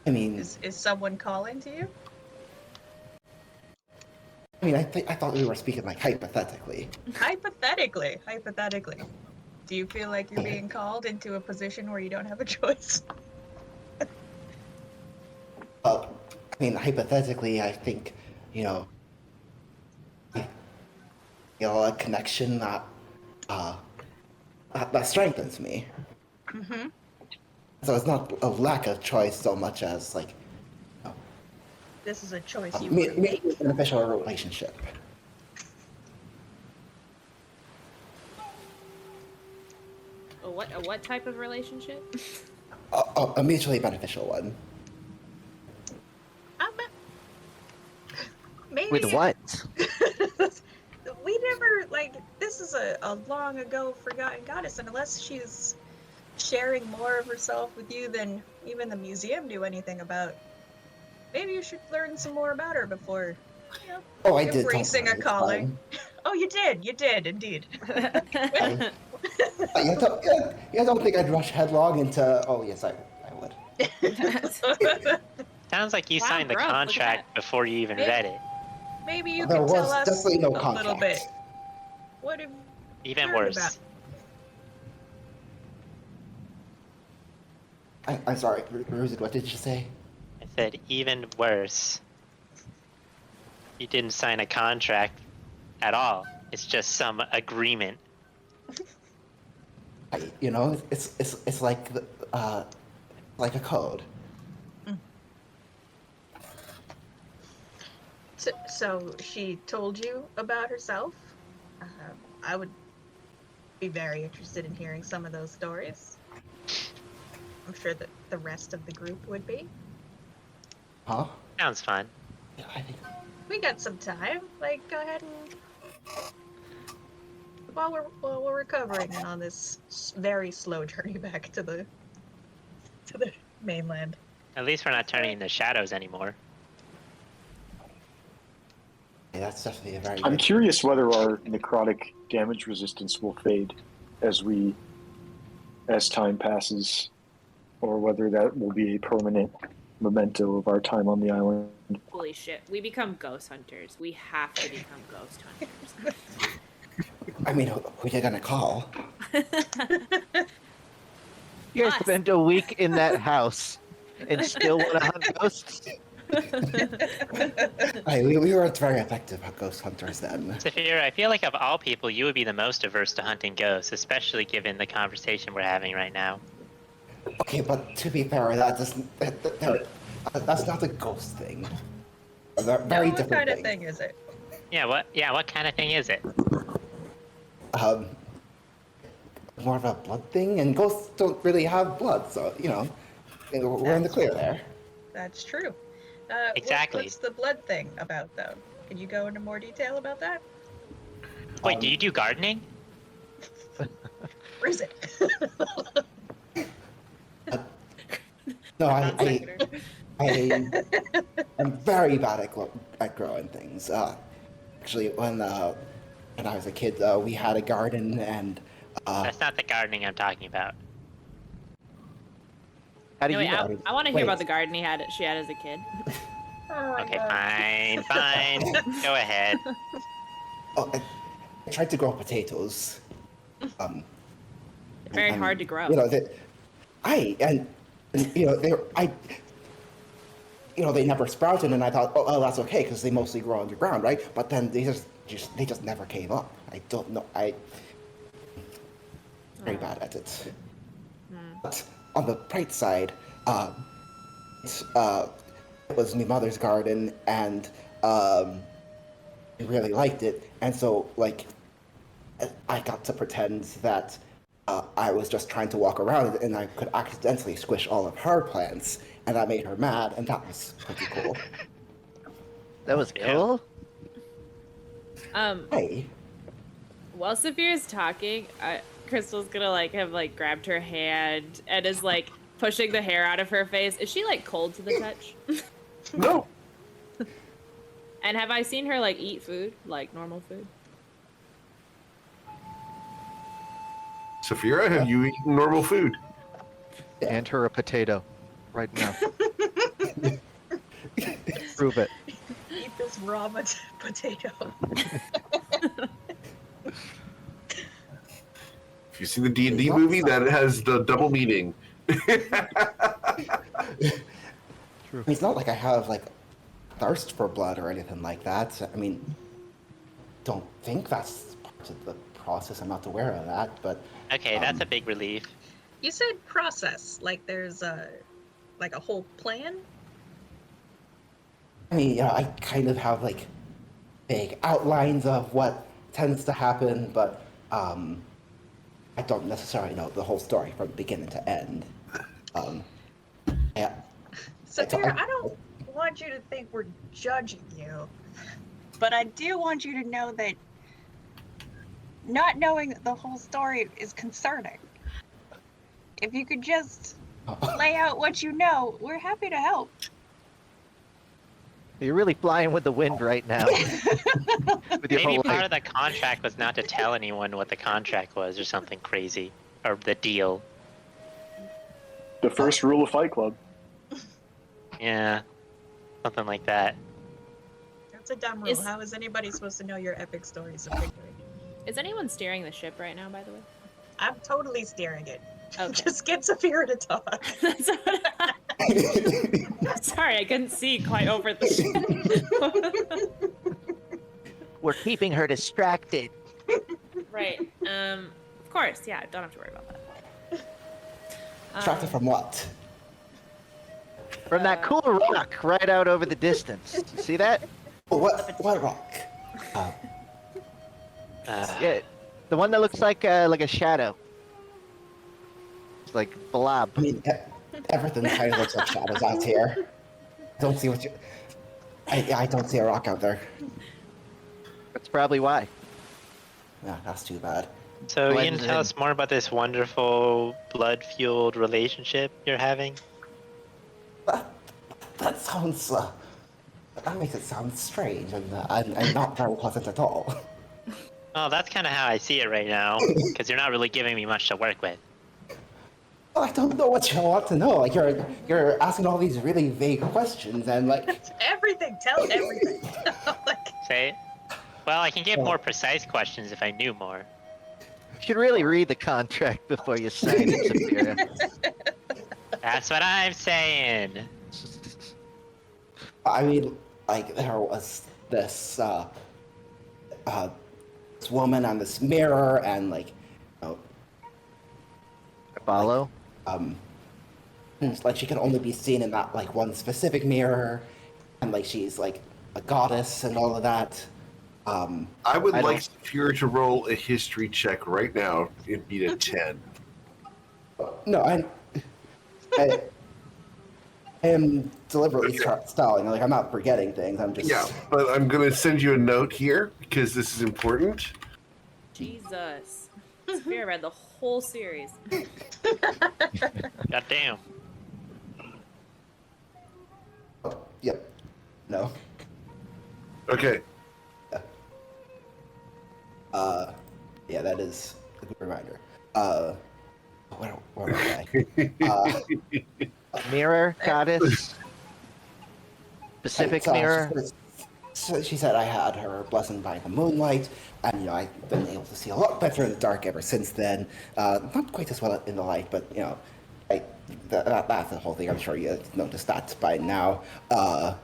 I mean, is someone calling to you? I mean, I thought we were speaking hypothetically. Hypothetically. Do you feel like you're being called into a position where you don't have a choice? I mean, hypothetically, I think, a connection that strengthens me. Mm-hmm. So it's not a lack of choice so much as This is a choice you maybe would make. an official relationship. A what type of relationship? A mutually beneficial one. Maybe With what? we never this is a long ago forgotten goddess, and unless she's sharing more of herself with you than even the museum knew anything about, maybe you should learn some more about her before I did. embracing a calling. Oh, you did indeed. I don't think I'd rush headlong into. Oh yes, I would. Sounds like you Wow, signed the bro, look at contract before you even read it. Maybe you There could tell was us definitely no a little bit. contract. What if Even Heard worse. about- I'm sorry, Ruzid, what did you say? I said even worse. You didn't sign a contract at all. It's just some agreement. It's like like a code. So she told you about herself? I would be very interested in hearing some of those stories. I'm sure that the rest of the group would be. Huh? Sounds fun. Yeah, I think. We got some time. Like, go ahead and while we're recovering and on this very slow journey back to the mainland. At least we're not turning into shadows anymore. Yeah, that's definitely a very. I'm good- curious whether our necrotic damage resistance will fade as time passes, or whether that will be a permanent memento of our time on the island. Holy shit. We become ghost hunters. We have to become ghost hunters. I mean, who are you gonna call? You guys Us. spent a week in that house and still want to hunt ghosts? We weren't very effective at ghost hunters then. Saphira, I feel like of all people, you would be the most averse to hunting ghosts, especially given the conversation we're having right now. Okay, but to be fair, that's not a ghost thing. They're very What different kind of things. thing is it? Yeah, what kind of thing is it? More of a blood thing, and ghosts don't really have blood, so we're in the clear there. That's true. Exactly. What's the blood thing about, though? Can you go into more detail about that? Wait, do you do gardening? Where is it? No, I'm very bad at growing things. Actually, when I was a kid, we had a garden, and That's not the gardening I'm talking about. How do No, you wait, know? I want to hear Wait. about the garden she had as a kid. Oh my Okay, God. fine. Go ahead. I tried to grow potatoes. Very and, hard to grow. They never sprouted, and I thought, oh, that's okay because they mostly grow underground, right? But then they just never came up. I don't know. Very bad at it. But on the bright side, it was my mother's garden, and I really liked it, and so I got to pretend that I was just trying to walk around it, and I could accidentally squish all of her plants, and that made her mad, and that was pretty cool. That was Yeah. cool. Hey, While Saphira's talking, Crystal's gonna have grabbed her hand and is pushing the hair out of her face. Is she cold to the touch? No. And have I seen her eat food, normal food? Saphira, have you eaten normal food? Hand her a potato right now. Prove it. Eat this raw potato. If you've seen the D&D movie, that has the double meaning. it's not like I have thirst for blood or anything like that. I mean, don't think that's part of the process. I'm not aware of that, but Okay, that's a big relief. You said process, there's a whole plan? I mean, I kind of have vague outlines of what tends to happen, but I don't necessarily know the whole story from beginning to end. Yeah. Saphira, I don't want you to think we're judging you, but I do want you to know that not knowing the whole story is concerning. If you could just lay out what you know, we're happy to help. You're really flying with the wind right now. With your Maybe whole part of the contract was not to tell anyone what the contract was or something crazy. Or the deal. The first rule of Fight Club. Yeah. Something like that. That's a dumb rule. How is anybody supposed to know your epic stories of victory? Is anyone steering the ship right now, by the way? I'm totally steering it. Okay. Just get Saphira to talk. That's what Sorry, I couldn't see quite over the ship. We're keeping her distracted. Right. Of course, yeah, don't have to worry about that. Distracted from what? From that cool rock right out over the distance. You see that? Oh, what rock? Yeah, the one that looks like a shadow. It's like blob. I mean, everything kind of looks like shadows out here. Don't see what you. I don't see a rock out there. That's probably why. Yeah, that's too bad. So, you can Blends tell in. us more about this wonderful blood-fueled relationship you're having? That sounds. That makes it sound strange and not very pleasant at all. Oh, that's kind of how I see it right now, because you're not really giving me much to work with. Well, I don't know what you want to know. Like you're asking all these really vague questions and like. Everything. Tell everything. Say it? Well, I can give more precise questions if I knew more. You should really read the contract before you sign it, Saphira. That's what I'm saying. I mean, like there was this this woman on this mirror, and like, Follow? it's like she can only be seen in that like one specific mirror, and like she's like a goddess and all of that. I would like Saphira to roll a history check right now. It'd be a 10. No, I am deliberately stalling. Like I'm not forgetting things. I'm just. Yeah, but I'm going to send you a note here because this is important. Jesus. Sophia read the whole series. God damn. Yep. No. Okay. Yeah, that is a good reminder. Where am I? Mirror, goddess. Pacific mirror. So she said I had her blessing by the moonlight, and I've been able to see a lot better in the dark ever since then. Not quite as well in the light, but that's the whole thing. I'm sure you noticed that by now. Up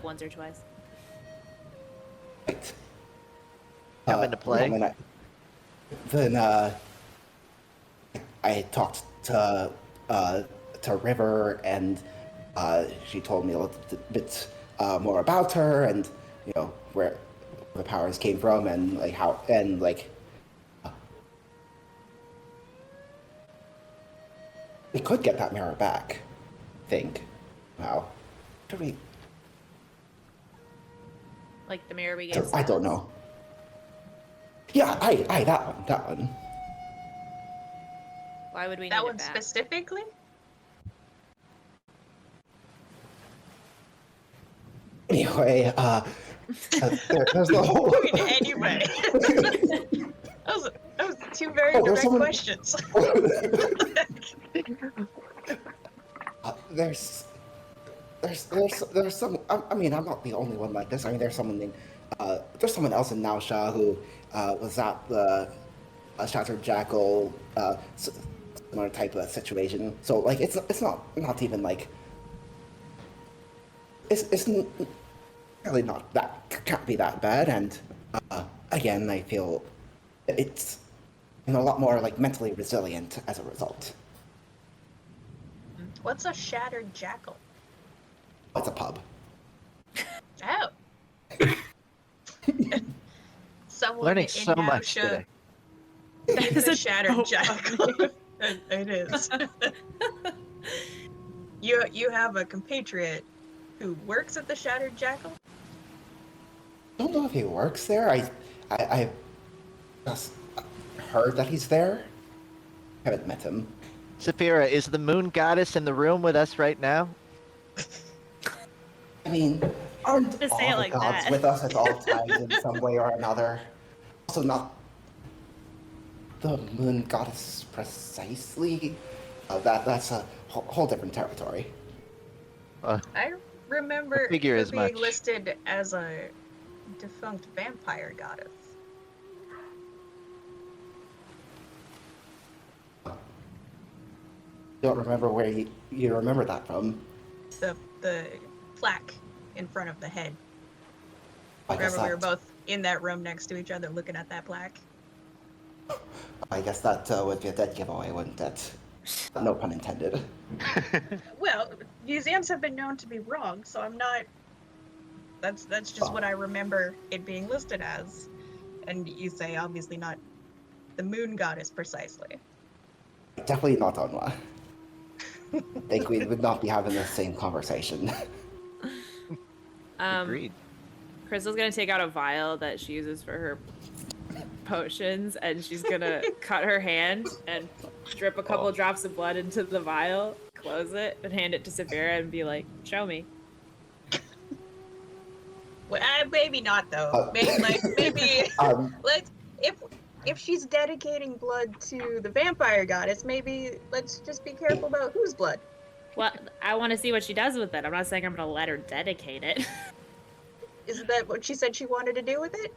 once or twice. Right. Come into play. Then I talked to River, and she told me a little bit more about her, and where the powers came from, and like how, and like we could get that mirror back. I think. Wow. Should we? Like the mirror we gave. I don't know. Yeah, that one. Why would we need that it one back? specifically? Anyway, there's the whole. Anyway. That was two very direct questions. There's some. I mean, I'm not the only one like this. I mean, there's someone else in Naosha who was at the Shattered Jackal, similar type of situation. So like, it's not even like it's really not that, can't be that bad. And again, I feel it's a lot more like mentally resilient as a result. What's a Shattered Jackal? It's a pub. Oh. Someone Learning in so much Naosha today. is a Shattered Jackal. It is. You have a compatriot who works at the Shattered Jackal? I don't know if he works there. I just heard that he's there. Haven't met him. Saphira, is the moon goddess in the room with us right now? I mean, aren't Just all say it the like gods that. with us at all times in some way or another? Also, not the moon goddess precisely. That's a whole different territory. I remember I figure her as being much. listed as a defunct vampire goddess. don't remember where you remember that from. The plaque in front of the head. I guess Remember, we were that, both in that room next to each other looking at that plaque. I guess that would be a dead giveaway, wouldn't it? No pun intended. Well, museums have been known to be wrong, so I'm not. That's just what I remember it being listed as. And you say obviously not the moon goddess precisely. Definitely not Onwa. I think we would not be having the same conversation. Agreed. Crystal's gonna take out a vial that she uses for her potions, and she's gonna cut her hand and drip a couple drops of blood into the vial, close it, and hand it to Saphira and be like, "Show me." Well, maybe not though. Maybe let's if she's dedicating blood to the vampire goddess, maybe let's just be careful about whose blood. Well, I want to see what she does with it. I'm not saying I'm gonna let her dedicate it. Isn't that what she said she wanted to do with it?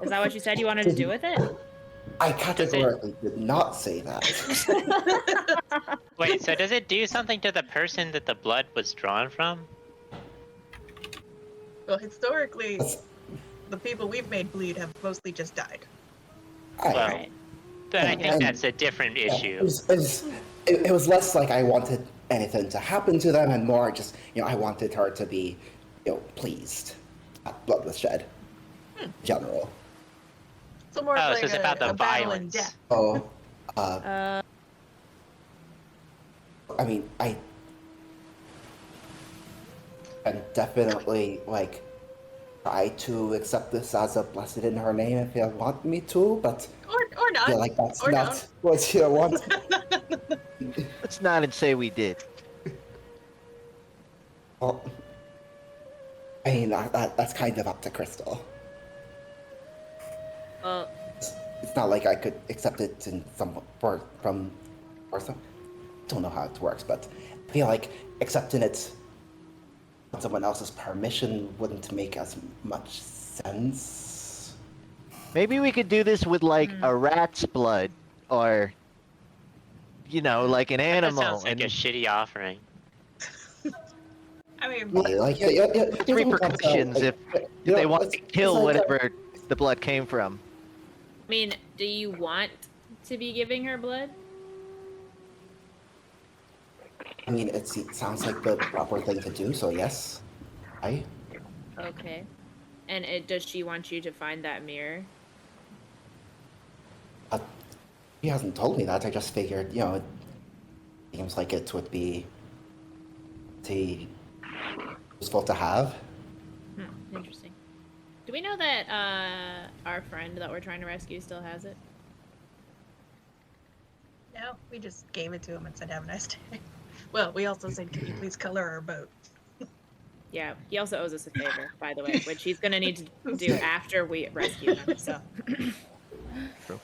Is that what you said you wanted to do with it? I categorically did not say that. Wait, so does it do something to the person that the blood was drawn from? Well, historically, the people we've made bleed have mostly just died. Well, but I think that's a different issue. It was less like I wanted anything to happen to them, and more just, I wanted her to be, pleased that blood was shed. In general. So more Oh, like so it's about the battle and violence. death. Oh, I mean, I can definitely, try to accept this as a blessed in her name if you want me to, but or not. I feel like that's or not not. what you want. Let's nod and say we did. Well, I mean, that's kind of up to Crystal. Well, It's not like I could accept it in some or some. Don't know how it works, but I feel like accepting it with someone else's permission wouldn't make as much sense. Maybe we could do this with a rat's blood, or like an That animal. sounds like a shitty offering. I mean, It's repercussions if they want to kill whatever the blood came from. I mean, do you want to be giving her blood? I mean, it sounds like the proper thing to do, so yes. Okay. And does she want you to find that mirror? He hasn't told me that. I just figured, it seems like it would be useful to have. Interesting. Do we know that our friend that we're trying to rescue still has it? no, we just gave it to him and said, "Have a nice day." Well, we also said, "Can you please color our boat?" Yeah, he also owes us a favor, by the way, which he's gonna need to do after we rescue him, so. True.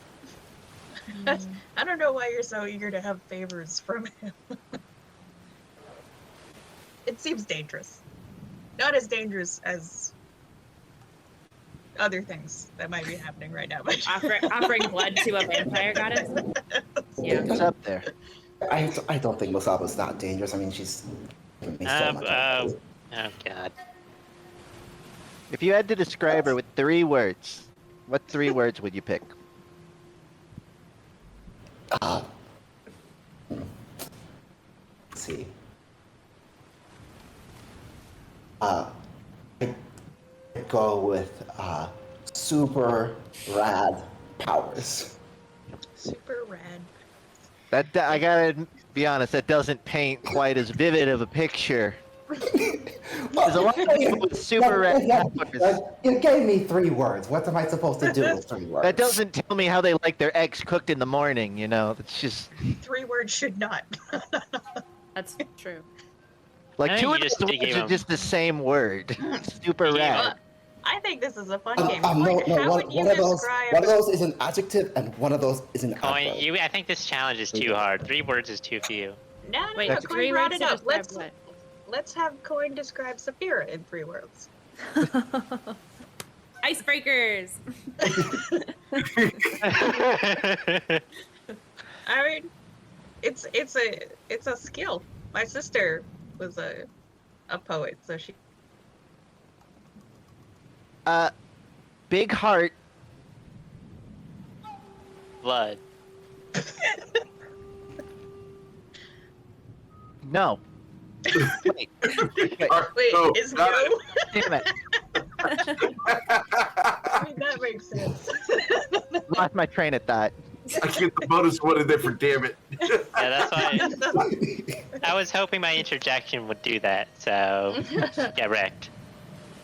I don't know why you're so eager to have favors from him. It seems dangerous. Not as dangerous as other things that might be happening right now. But Offering blood to a vampire goddess? Yeah. It's up there. I don't think Musaba's that dangerous. I mean, she's given me so much. Oh god. If you had to describe her with 3 words, what 3 words would you pick? Let's see. I'd go with super rad powers. super rad. That I gotta be honest, that doesn't paint quite as vivid of a picture. There's a lot of people with super rad powers. You gave me 3 words. What am I supposed to do with 3 words? That doesn't tell me how they like their eggs cooked in the morning, It's just 3 words should not. That's true. like I 2 think of you those just words gave are 'em- just the same word. Super You gave rad. I think this is a fun game. No, How one would you of those, describe? one of those is an adjective and one of those is an Coin, adverb. I think this challenge is too hard. 3 words is too few. No, Wait, no, 3 Coin brought words it to up. describe Let's have Coin describe Saphira in 3 words. Icebreakers! I mean, it's a skill. My sister was a poet, so she. Big heart. Blood. No. Wait. Wait, Oh, is got no? Damn it. I mean, that makes sense. Lost my train of thought. I get the bonus one in there for damn it. Yeah, that's why I was hoping my interjection would do that. So get wrecked.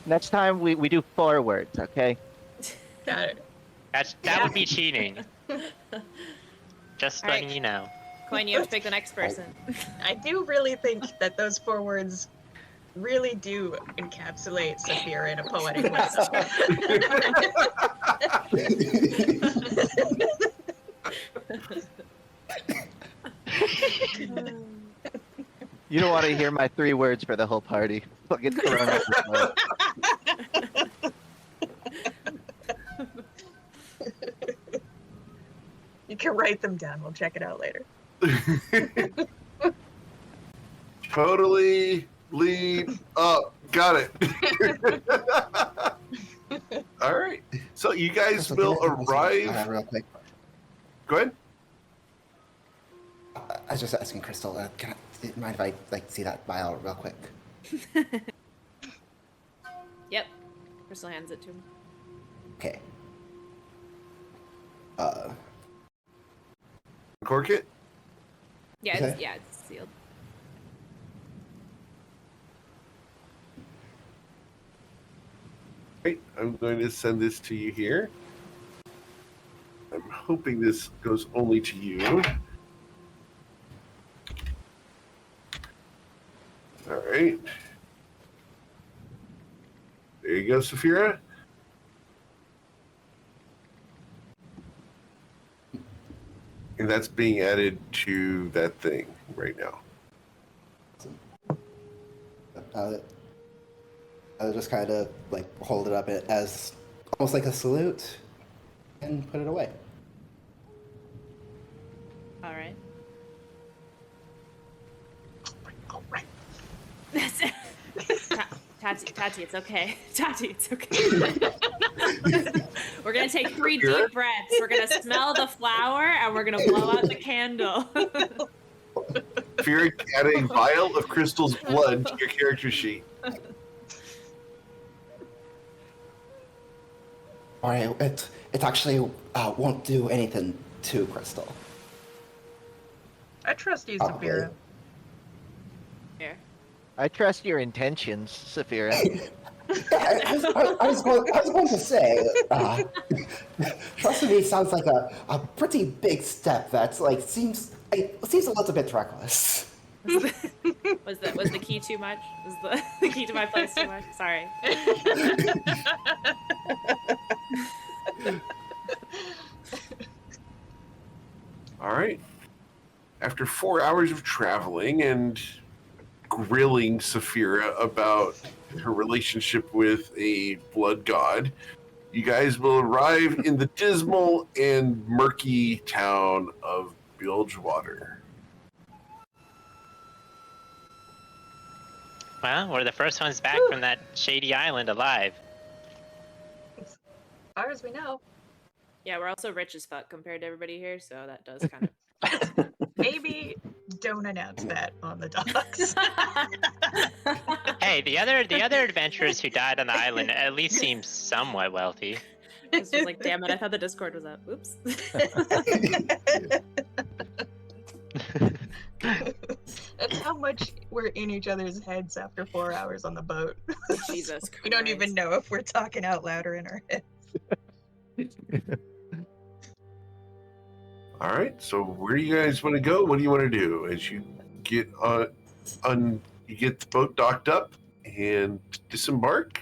Next time we do 4 words, okay? Got it. That would be cheating. Just All right. letting you know. Coin, you have to pick the next person. I do really think that those 4 words really do encapsulate Saphira in a poetic way. You don't want to hear my 3 words for the whole party. Fucking thrown out the door. You can write them down. We'll check it out later. Totally lead up. Got it. All right. So you guys Crystal, will can I ask you, arrive. real quick. Go ahead. I was just asking Crystal, can I, mind if I see that vial real quick? Yep. Crystal hands it to him. Okay. Cork it. Yeah, Okay. it's sealed. Right. I'm going to send this to you here. I'm hoping this goes only to you. All right. There you go, Saphira. And that's being added to that thing right now. I'll just kind of like hold it up as almost like a salute and put it away. All right. All right. That's it. Tati, it's okay. Tati, it's okay. We're gonna take 3 deep breaths. We're gonna smell the flower and we're gonna blow out the candle. Fury, add a vial of Crystal's blood to your character sheet. All right, it actually won't do anything to Crystal. I trust you, Probably. Saphira. Here. I trust your intentions, Saphira. I was going to say, trust me sounds like a pretty big step. That's like seems a little bit reckless. Was the key too much? Was the key to my place too much? Sorry. All right. After 4 hours of traveling and grilling Saphira about her relationship with a blood god, you guys will arrive in the dismal and murky town of Bilgewater. Well, we're the first ones back from that shady island alive. As far as we know. Yeah, we're also rich as fuck compared to everybody here, so that does kind of. Maybe don't announce that on the docks. Hey, the other adventurers who died on the island at least seem somewhat wealthy. It's just like, damn it, I thought the Discord was up. Oops. That's how much we're in each other's heads after 4 hours on the boat. Jesus Christ. We don't even know if we're talking out loud or in our heads. All right, so where do you guys want to go? What do you want to do as you get you get the boat docked up and disembark?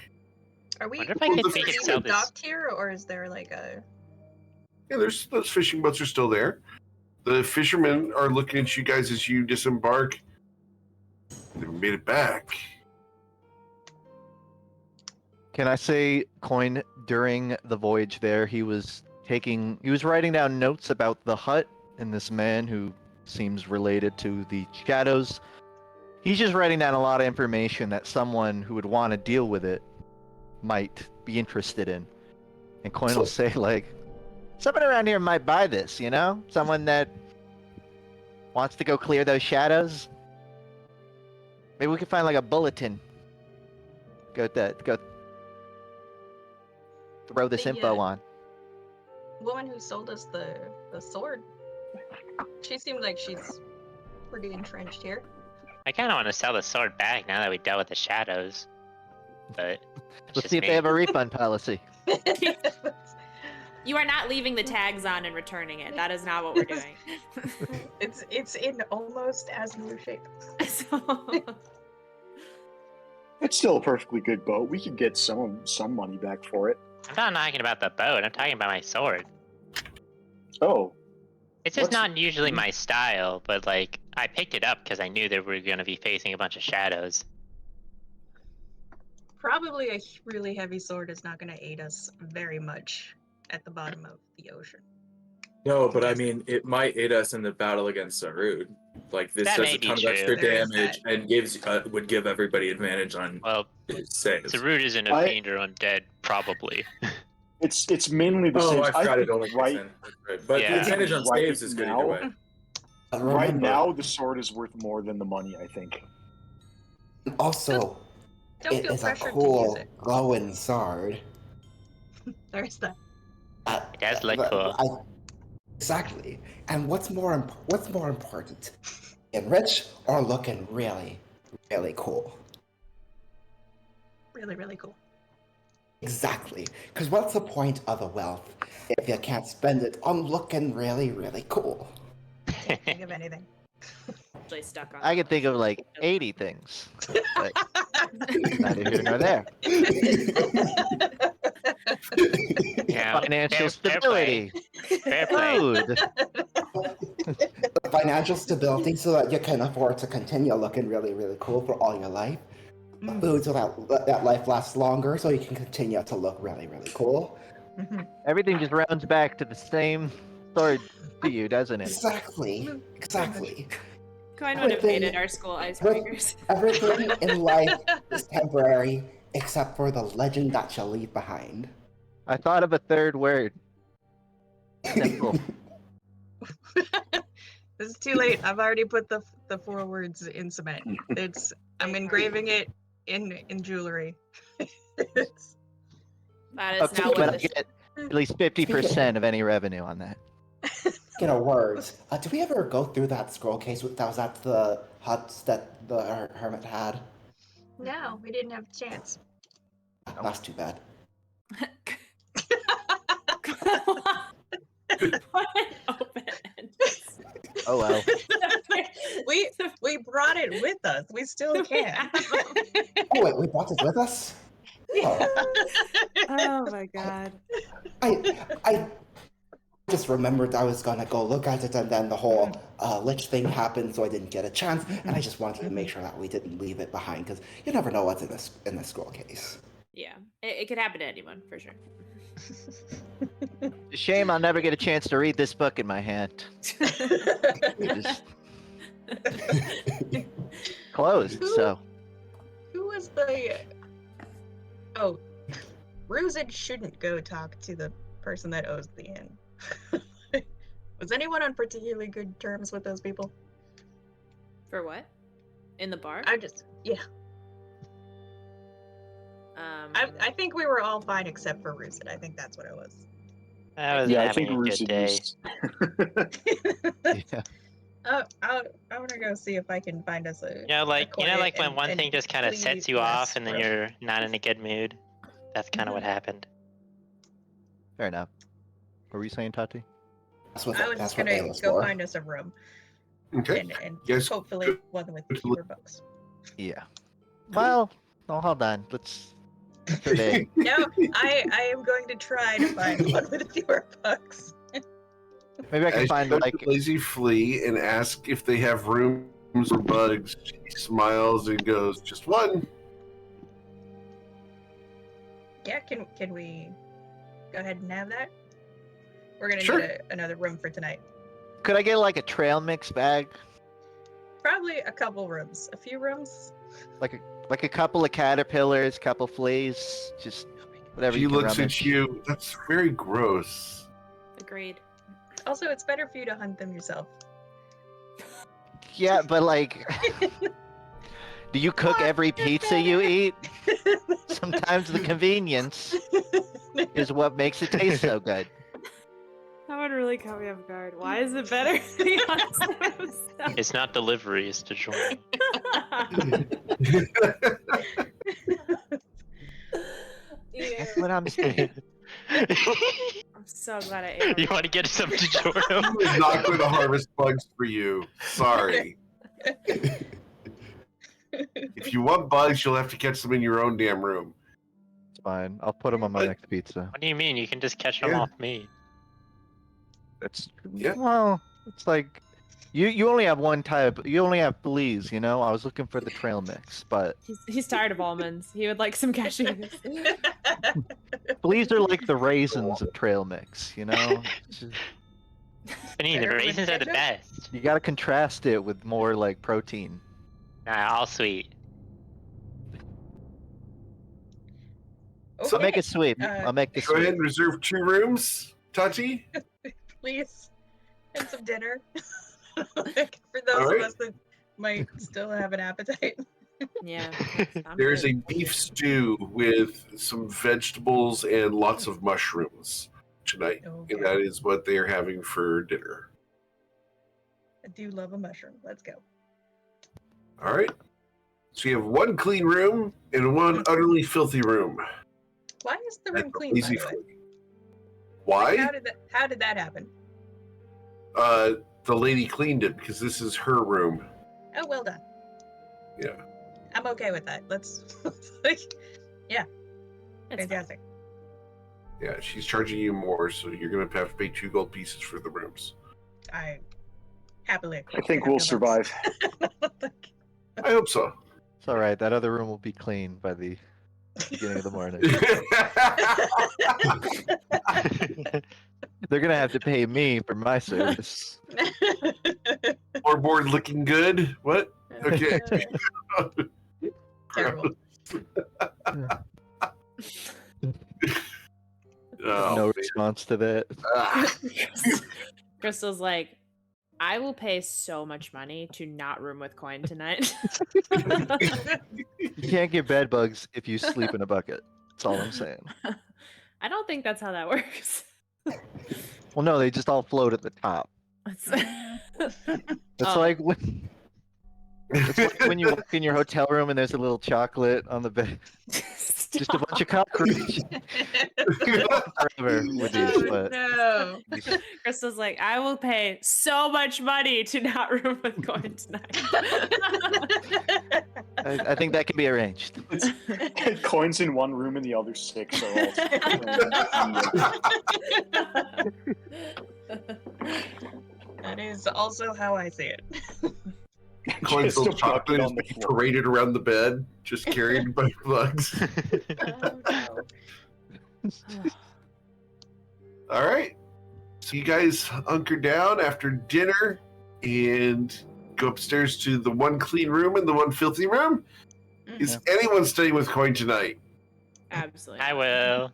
Are we Wonder if I could make it sell this. docked here, or is there like a? Yeah, there's those fishing boats are still there. The fishermen are looking at you guys as you disembark. Never made it back. Can I say, Coin, during the voyage there, he was writing down notes about the hut and this man who seems related to the shadows. He's just writing down a lot of information that someone who would want to deal with it might be interested in. And Coin will say, like, someone around here might buy this, you know? Someone that wants to go clear those shadows. Maybe we could find like a bulletin. Go throw this info on. Woman who sold us the sword. She seemed like she's pretty entrenched here. I kind of want to sell the sword back now that we dealt with the shadows. But Let's see if they have a refund policy. You are not leaving the tags on and returning it. That is not what we're doing. It's in almost as new shape. It's still a perfectly good boat. We could get some money back for it. I'm not talking about the boat. I'm talking about my sword. Oh. It's just not usually my style, but like I picked it up because I knew that we were going to be facing a bunch of shadows. Probably a really heavy sword is not going to aid us very much at the bottom of the ocean. No, but I mean, it might aid us in the battle against Sarud. Like, this does a ton of extra damage and would give everybody advantage on saves. Sarud isn't a fiend or undead, probably. It's mainly the saves. I forgot it only right, but the advantage on saves is good either way. Right now, the sword is worth more than the money, I think. Also, Don't it feel is a pressured to cool use it. glowing sword. There's that. It does look cool. Exactly. And what's more important? Being rich or looking really, really cool? Really, really cool. Exactly. Because what's the point of the wealth if you can't spend it on looking really, really cool? Can't think of anything. Actually stuck on. I can think of like 80 things. But neither here nor there. Yeah, Financial stability. Fair play. Food. Financial stability so that you can afford to continue looking really, really cool for all your life. Food so that life lasts longer so you can continue to look really, really cool. Everything just rounds back to the same story to you, doesn't it? Exactly. Coin would have hated our school icebreakers. Everything in life is temporary except for the legend that you'll leave behind. I thought of a third word. Simple. This is too late. I've already put the 4 words in cement. I'm engraving it in jewelry. That is Okay, now but what I this. get at least 50% of any revenue on that. Speaking of words, did we ever go through that scroll case that was at the huts that the hermit had? No, we didn't have a chance. That's too bad. Oh well. we brought it with us. We still can. Oh wait, we brought it with us? Oh my god. I just remembered I was gonna go look at it, and then the whole lich thing happened, so I didn't get a chance. And I just wanted to make sure that we didn't leave it behind, because you never know what's in this scroll case. Yeah, it could happen to anyone for sure. Shame I'll never get a chance to read this book in my hand. Just closed, so. Who was the... Oh, Ruzid shouldn't go talk to the person that owes the inn. Was anyone on particularly good terms with those people? For what? In the bar? Yeah. I think we were all fine except for Ruzid. I think that's what it was. I was having a good day. Yeah. I want to go see if I can find us a. Like when one thing just kind of sets you off, and then you're not in a good mood. That's kind of what happened. Fair enough. What were you saying, Tati? I was just gonna go find us a room. Okay. And Yes. hopefully one with fewer books. Yeah. Well, no, hold on. Let's. Today. No, I am going to try to find one with fewer books. Maybe I can As find you go like. to Lazy Flea and ask if they have rooms or bugs. She smiles and goes, "Just one." Yeah, can we go ahead and have that? We're gonna Sure. need another room for tonight. could I get like a trail mix bag? Probably a couple rooms. A few rooms. Like a couple of caterpillars, couple fleas, just whatever She you can looks rummage. at you. That's very gross. Agreed. Also, it's better for you to hunt them yourself. Yeah, but like, do you cook every pizza you eat? Sometimes the convenience is what makes it taste so good. That would really caught me off guard. Why is it better to be honest with himself? It's not delivery, it's DiGiorno. That's what I'm saying. I'm so glad I ate. You want to get some DiGiorno? I was not going to harvest bugs for you. Sorry. If you want bugs, you'll have to catch them in your own damn room. It's fine. I'll put them on my What? next pizza. What do you mean? You can just catch them Yeah. off me. That's Yeah. well. It's like you only have one type. You only have fleas. You know. I was looking for the trail mix, but He's tired of almonds. He would like some cashews. fleas are like the raisins of trail mix. You know. It's just- I mean, the Better with raisins are the ketchup? best. you got to contrast it with more like protein. Nah, all sweet. So I'll make it sweet. Uh, I'll make it Go ahead sweet. and reserve 2 rooms, Tati. Please. And some dinner. Like, for those Alright. of us that might still have an appetite. Yeah. There's a beef stew with some vegetables and lots of mushrooms tonight. Okay. And that is what they are having for dinner. I do love a mushroom. Let's go. All right. So you have 1 clean room and 1 utterly filthy room. Why is the That's room clean, by easy the way? for you. Why? How did that happen? The lady cleaned it because this is her room. Oh, well done. Yeah. I'm okay with that. Let's like, yeah, It's fine. fantastic. Yeah, she's charging you more, so you're going to have to pay 2 gold pieces for the rooms. I happily. I think we'll survive. I hope so. It's all right. That other room will be clean by the beginning of the morning. They're gonna have to pay me for my service. Floorboard looking good. What? Okay. Terrible. Oh, No man. response to that. Ah. Crystal's like, I will pay so much money to not room with coin tonight. You can't get bed bugs if you sleep in a bucket. That's all I'm saying. I don't think that's how that works. Well, no, they just all float at the top. It's It's Oh. like when it's like when you walk in your hotel room and there's a little chocolate on the bed. Just a bunch of cockroaches. Forever with these, Oh, but no. Crystal's like, I will pay so much money to not room with coin tonight. I think that can be arranged. Coins in one room and the other 6 are all. That is also how I see it. Coins Just a filled chocolate bucket is on the being floor. paraded around the bed, just carried by bugs. Oh, no. All right. So you guys hunker down after dinner and go upstairs to the 1 clean room and the 1 filthy room. Is anyone staying with Coin tonight? Absolutely. I will.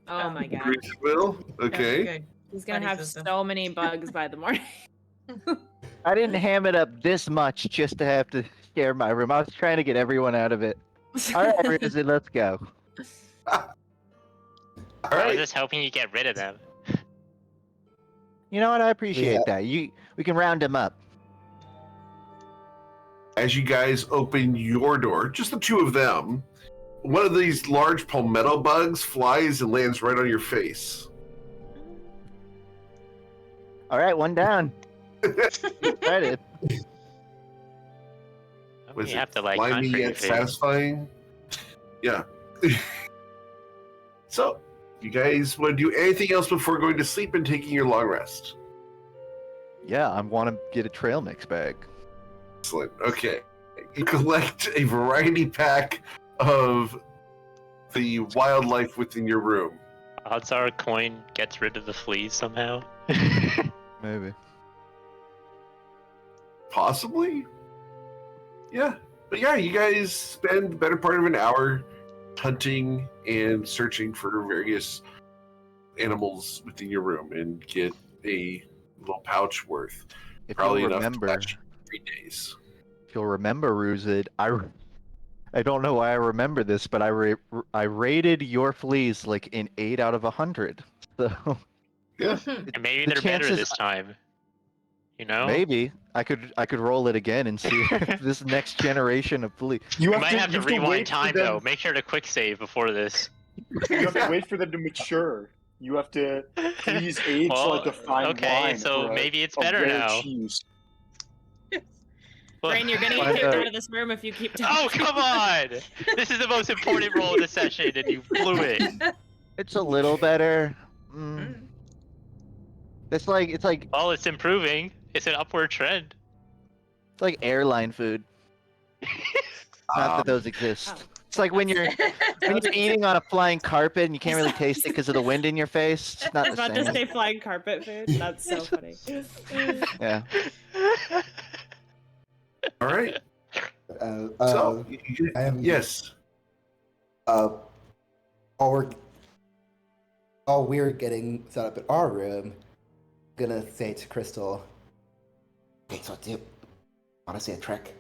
Oh my god. Grace will. Okay. Good. He's gonna Buddy have system. so many bugs by the morning. I didn't ham it up this much just to have to share my room. I was trying to get everyone out of it. All right, Rizzy, let's go. All I was right. just hoping you get rid of them. You know what? I appreciate Yeah. that. We can round them up. As you guys open your door, just the 2 of them, one of these large palmetto bugs flies and lands right on your face. All right, one down. Excited. Was You it have to like slimy hunt for your yet food. satisfying? Yeah. So, you guys want to do anything else before going to sleep and taking your long rest? Yeah, I want to get a trail mix bag. Excellent. Okay. You collect a variety pack of the wildlife within your room. Odds are Coin gets rid of the fleas somehow. Maybe. Possibly. Yeah. But yeah, you guys spend the better part of an hour hunting and searching for various animals within your room and get a little pouch worth. If Probably you'll enough remember, to last you 3 days. if you'll remember, Ruzid, I don't know why I remember this, but I rated your fleas like in 8 out of 100. So Yeah. And maybe The they're better chances- this time. You know? maybe I could roll it again and see if this next generation of flea. You might have to wait rewind for time them- though. Make sure to quick save before this. You have to wait for them to mature. You have to please age Well, like a fine okay, wine. so or maybe it's a better rare now. Cheese. Well- Brain, you're gonna get Find kicked out. out of this room if you keep talking. Oh, come on! This is the most important role in the session, and you blew it. It's a little better. It's like Well, it's improving. It's an upward trend. It's like airline food. Not that those exist. It's like when you're eating on a flying carpet and you can't really taste it because of the wind in your face. It's not I was the about to same. say flying carpet food. That's so funny. Yeah. All right. So, I am- yes. while we're getting set up in our room, I'm gonna say to Crystal, "Okay, so do you want to see a trick?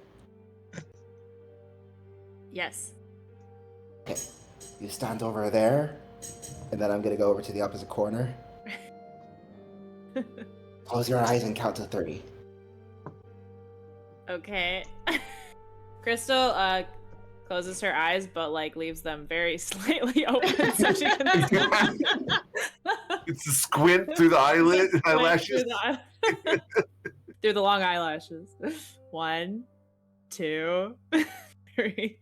Yes. Okay, you stand over there, and then I'm gonna go over to the opposite corner. Close your eyes and count to 30. Okay. Crystal closes her eyes, but like leaves them very slightly open so she can see. It's a squint through the eyelid, eyelashes. Through the long eyelashes. 1, 2, 3.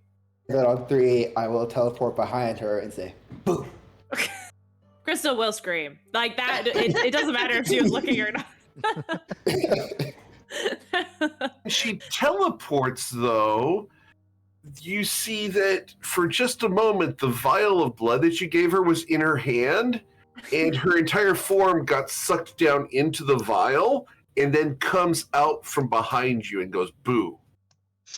And then on 3, I will teleport behind her and say, "Boom." Crystal will scream. Like that, it doesn't matter if she was looking or not. She teleports, though. You see that for just a moment, the vial of blood that you gave her was in her hand, and her entire form got sucked down into the vial and then comes out from behind you and goes, boo.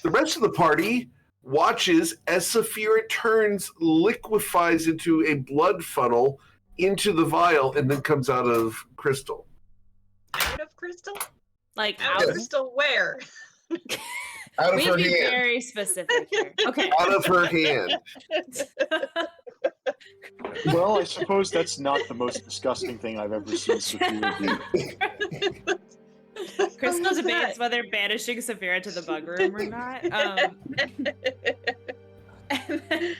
The rest of the party watches as Saphira turns, liquefies into a blood funnel into the vial, and then comes out of Crystal. Out of crystal? Like Out out of crystal where? Out of we her be hand. very specific here. Okay. Out of her hand. Well, I suppose that's not the most disgusting thing I've ever seen Sophia do. Crystal debates whether banishing Saphira to the bug room or not. And then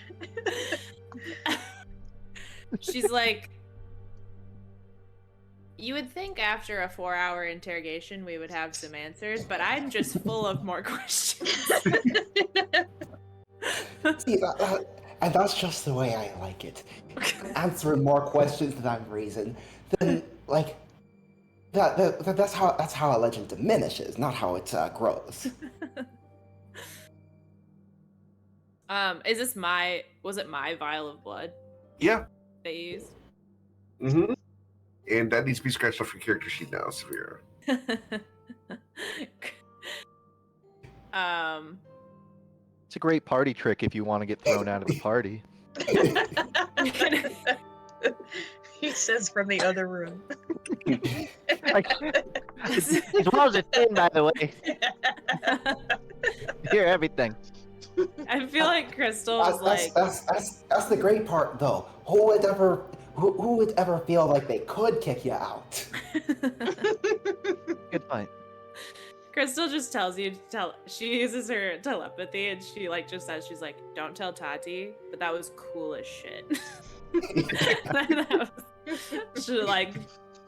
she's like, you would think after a 4-hour interrogation we would have some answers, but I'm just full of more questions. See, and that's just the way I like it. Answering more questions than I'm raising. Then, like, that's how a legend diminishes, not how it grows. Was it my vial of blood Yeah. they used? Mm-hmm. And that needs to be scratched off your character sheet now, Saphira. It's a great party trick if you want to get thrown out of the party. He says from the other room. As well as a thing, by the way. You hear everything. I feel like Crystal was like, That's the great part, though. Who would ever feel like they could kick you out? Good point. Crystal just tells you to tell. She uses her telepathy and she like just says, she's like, don't tell Tati, but that was cool as shit. She like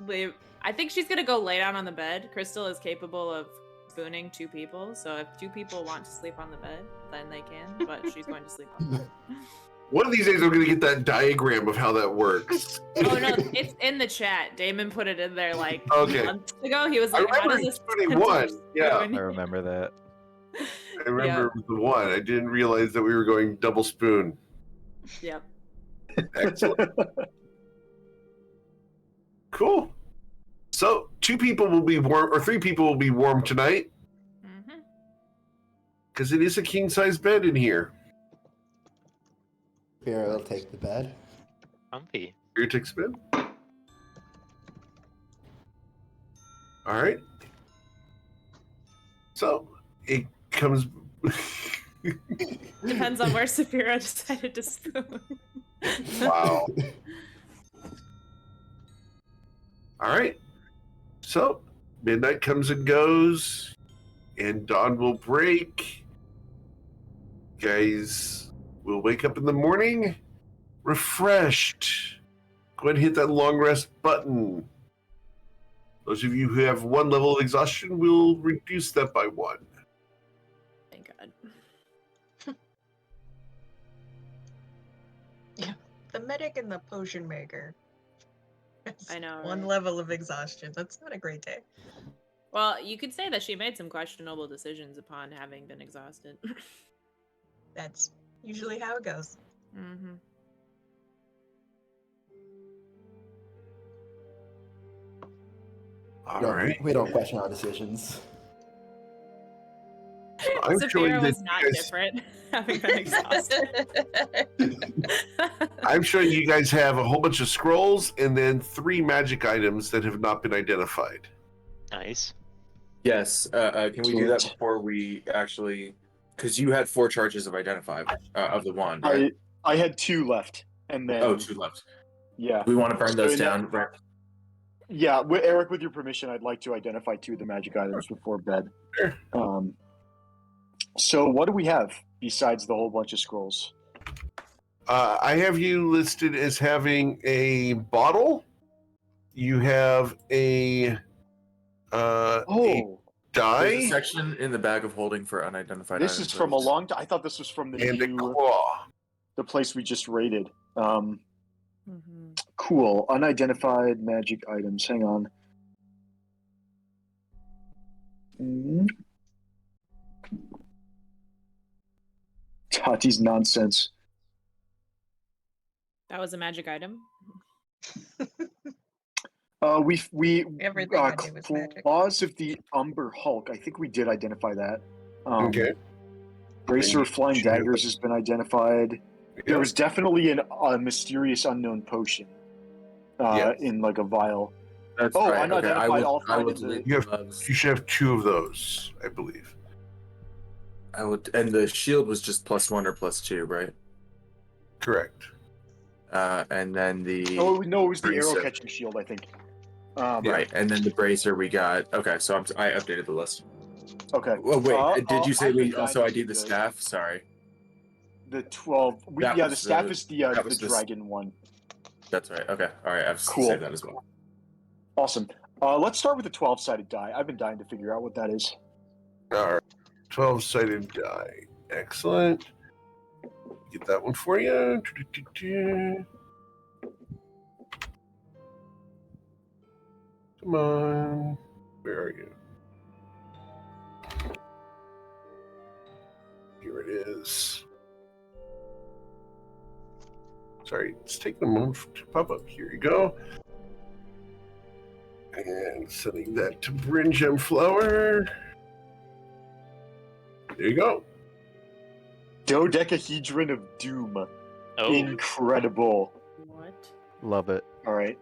leave. I think she's gonna go lay down on the bed. Crystal is capable of spooning 2 people, so if 2 people want to sleep on the bed, then they can. But she's going to sleep on the bed. One of these days, I'm going to get that diagram of how that works. Oh no, it's in the chat. Damon put it in there like Okay. months ago. He was I like, "How remember does this spooning one. Yeah, I remember that. I remember it was the one. I didn't realize that we were going double spoon. Yep. Excellent. Cool. So 2 people will be warm, or 3 people will be warm tonight. because it is a king-size bed in here. Here, I'll take the bed. Comfy. Here takes a bed. All right. So it comes. Depends on where Saphira decided to spoon. Wow. All right. So midnight comes and goes, and dawn will break. Guys will wake up in the morning refreshed. Go ahead and hit that long rest button. Those of you who have 1 level of exhaustion will reduce that by 1. Thank God. The medic and the potion maker. I know, 1 right? level of exhaustion. That's not a great day. Well, you could say that she made some questionable decisions upon having been exhausted. That's usually how it goes. Mm-hmm. All right. We don't question our decisions. I'm showing Saphira that was not you guys, different, having been exhausted. I'm showing you guys have a whole bunch of scrolls and then 3 magic items that have not been identified. Nice. Yes. Can we do that before we actually? Because you had 4 charges of identify of the wand, right? I had 2 left, and then 2 left. Yeah. We want to burn those in down. Right. Yeah, Eric, with your permission, I'd like to identify 2 of the magic items before bed. Sure. So what do we have besides the whole bunch of scrolls? I have you listed as having a bottle. You have a die. There's a section in the bag of holding for unidentified This items. is from a long time. I thought this was from the And a new, claw. the place we just raided. Mm-hmm. Cool. Unidentified magic items. Hang on. Tati's nonsense. That was a magic item. Everything I do is magic. Claws of the Umber Hulk. I think we did identify that. Okay. Bracer of Flying Daggers has been identified. Yep. There was definitely a mysterious unknown potion in like a vial. That's Oh, right. unidentified. Okay. I'll I find will it. delete You the gloves. should have 2 of those, I believe. I would, and the shield was just +1 or +2, right? Correct. And then the Oh no, it was the bracer. arrow catching shield. I think. Right, and then the bracer we got. Okay, so I updated the list. Okay. Well, wait, did you say I'm we the also guy ID the that- staff? Sorry. The 12. That The was staff the- is the that was the- dragon one. That's right. Okay. All right. I've Cool. saved that as well. Awesome. Let's start with the 12-sided die. I've been dying to figure out what that is. All right. 12-sided die. Excellent. Get that one for you. Come on. Where are you? Here it is. Sorry, it's taking a moment to pop up. Here you go. And sending that to Bryn Gemflower. There you go. Dodecahedron of Doom. Oh, Incredible. What? Love it. All right.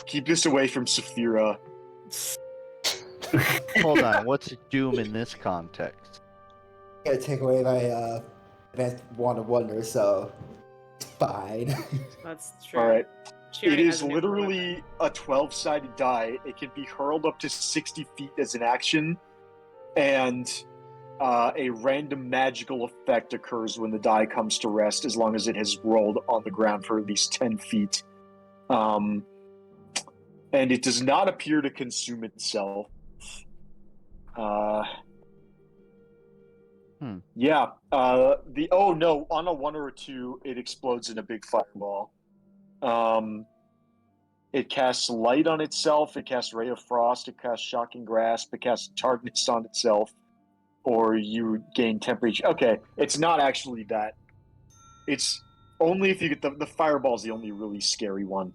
Keep this away from Saphira. Hold on. What's doom in this context? Gotta take away my advanced wand of wonder, so it's fine. That's true. All right. She It already is has a nuclear weapon. literally a 12-sided die. It can be hurled up to 60 feet as an action, and a random magical effect occurs when the die comes to rest, as long as it has rolled on the ground for at least 10 feet. And it does not appear to consume itself. Yeah. On a 1 or a 2, it explodes in a big fireball. It casts light on itself. It casts ray of frost. It casts shocking grasp. It casts darkness on itself, or you gain temperature. Okay, it's not actually that. It's only if you get the fireball's the only really scary one.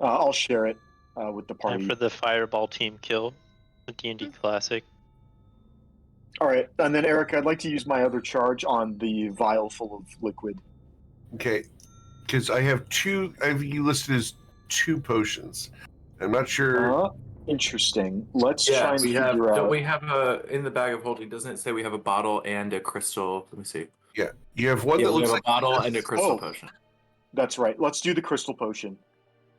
I'll share it with the time party. for the fireball team kill, the D&D classic. All right, and then Eric, I'd like to use my other charge on the vial full of liquid. Okay, because I have two. I have you listed as 2 potions. I'm not sure. Interesting. Let's try Yeah, and we have. figure Don't out. we have a in the bag of holding? Doesn't it say we have a bottle and a crystal? Let me see. Yeah, you have one Yeah, that we looks have like a bottle and a crystal Oh. potion. That's right. Let's do the crystal potion.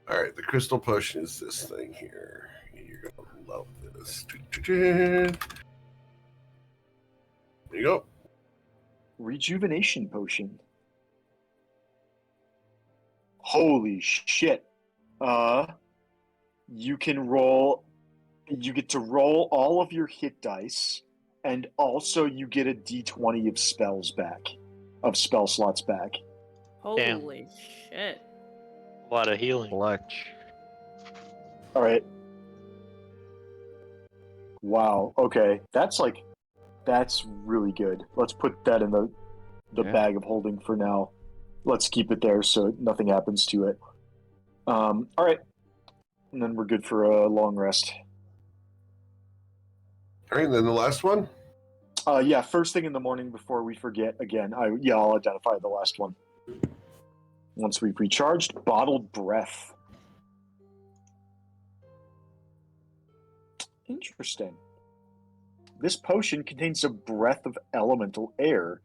All right, the crystal potion is this thing here. You're gonna love this. There you go. Rejuvenation potion. Holy shit. You can roll. You get to roll all of your hit dice, and also you get a d20 of spells back, of spell slots back. Holy shit. A lot of healing. Clutch. All right. Wow. Okay. That's really good. Let's put that in the bag of holding for now. Let's keep it there so nothing happens to it. All right. And then we're good for a long rest. All right, and then the last one. Yeah, first thing in the morning before we forget again. I'll identify the last one. Once we've recharged, bottled breath. Interesting. This potion contains a breath of elemental air.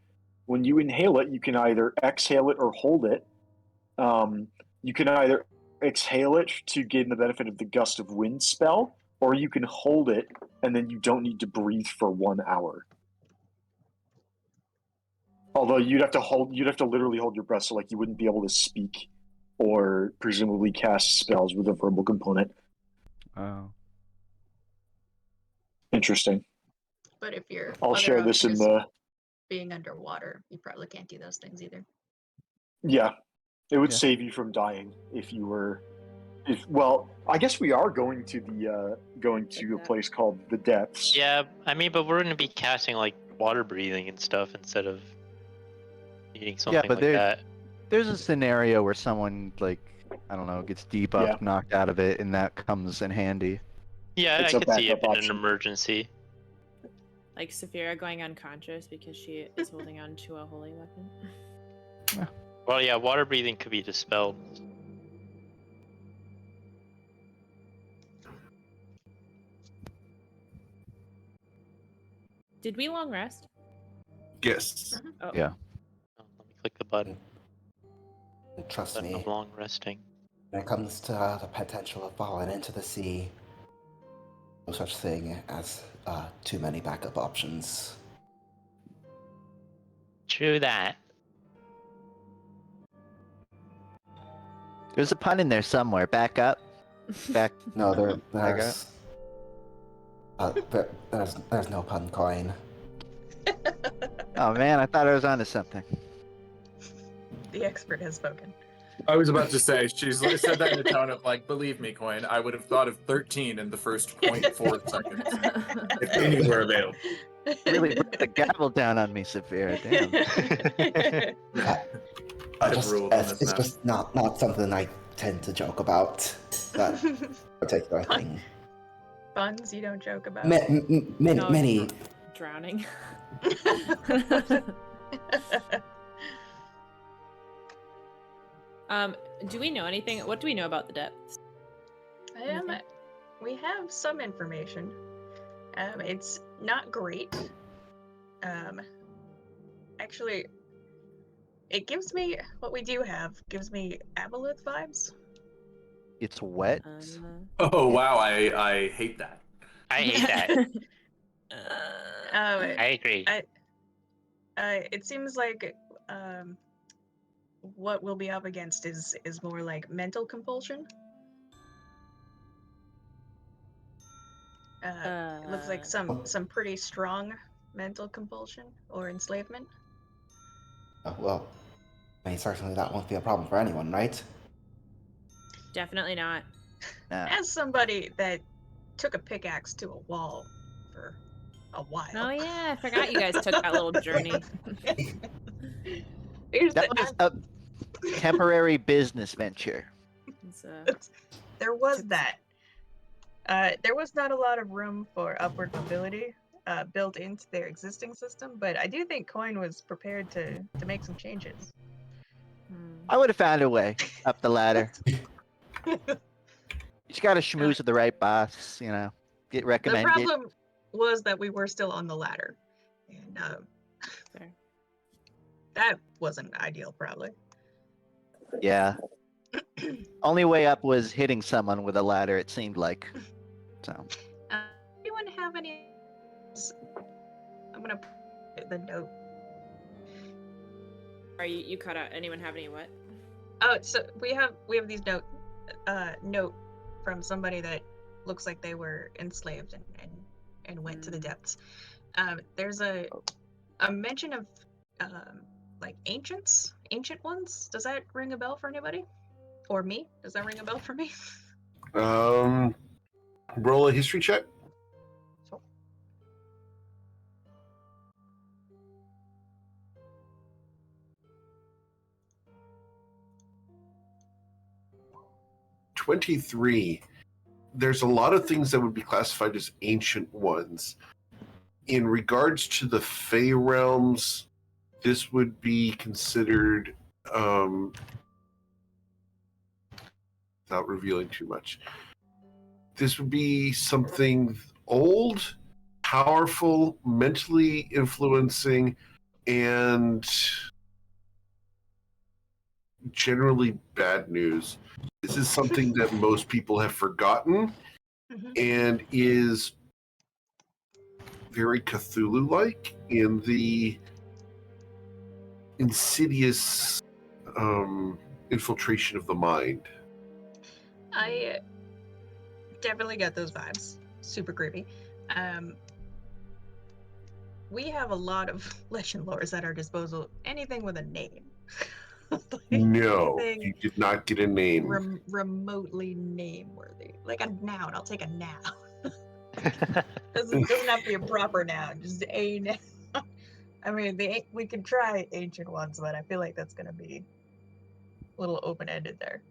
When you inhale it, you can either exhale it or hold it. You can either exhale it to gain the benefit of the gust of wind spell, or you can hold it and then you don't need to breathe for 1 hour. Although you'd have to literally hold your breath, so like you wouldn't be able to speak or presumably cast spells with a verbal component. Oh. Interesting. But if you're I'll share this in the. being underwater, you probably can't do those things either. Yeah, it would Yeah. save you from dying if you were. Well, I guess we are going to a place called the Depths. Yeah, I mean, but we're gonna be casting like water breathing and stuff instead of needing something but like that. There's a scenario where someone, like, I don't know, gets debuffed, knocked out of it, and that comes in handy. Yeah, It's I a could see it backup in an option. emergency. Like Saphira going unconscious because she is holding on to a holy weapon. Well, yeah, water breathing could be dispelled. Did we long rest? Yes. Oh. Yeah. Oh, let me click the button. And trust Button me, of long resting. when it comes to the potential of falling into the sea, no such thing as too many backup options. True that. There's a pun in there somewhere. Back up. Back. No, Back there's no pun coin. Oh man, I thought I was onto something. The expert has spoken. I was about to say, she's said that in a tone of like, believe me, Coin, I would have thought of 13 in the first 0.4 seconds if any were available. Really put the gavel down on me, Saphira. Damn. Yeah. It's just not something I tend to joke about. That particular thing. Buns you don't joke about. Many. Drowning. Do we know anything? What do we know about the depths? We have some information. It's not great. Actually, it gives me what we do have gives me Aboleth vibes. It's wet. Oh wow, I hate that. I hate that. I agree. It seems like what we'll be up against is more like mental compulsion. It looks like some pretty strong mental compulsion or enslavement. Well, I mean, certainly that won't be a problem for anyone, right? Definitely not. As somebody that took a pickaxe to a wall for a while. Oh yeah, I forgot you guys took that little journey. That was a temporary business venture. There was that. There was not a lot of room for upward mobility built into their existing system, but I do think Coin was prepared to make some changes. I would have found a way up the ladder. You just got to schmooze with the right boss, get The recommended. problem was that we were still on the ladder, and that wasn't ideal, probably. Yeah. Only way up was hitting someone with a ladder, it seemed like. So. Anyone have any? I'm gonna put the note. Are you cut out? Anyone have any what? Oh, so we have these note from somebody that looks like they were enslaved and went to the depths. There's a mention of like ancient ones. Does that ring a bell for anybody? Or me? Does that ring a bell for me? Roll a history check. So. $23. There's a lot of things that would be classified as ancient ones. In regards to the Fey realms, this would be considered, without revealing too much, this would be something old, powerful, mentally influencing, and generally bad news. This is something that most people have forgotten and is very Cthulhu-like in the insidious infiltration of the mind. I definitely get those vibes. Super creepy. We have a lot of legend lores at our disposal. Anything with a name. No, you did not get a name. Remotely name-worthy. Like a noun. I'll take a noun. doesn't have to be a proper noun. Just a noun. I mean, we could try ancient ones, but I feel like that's going to be a little open-ended there.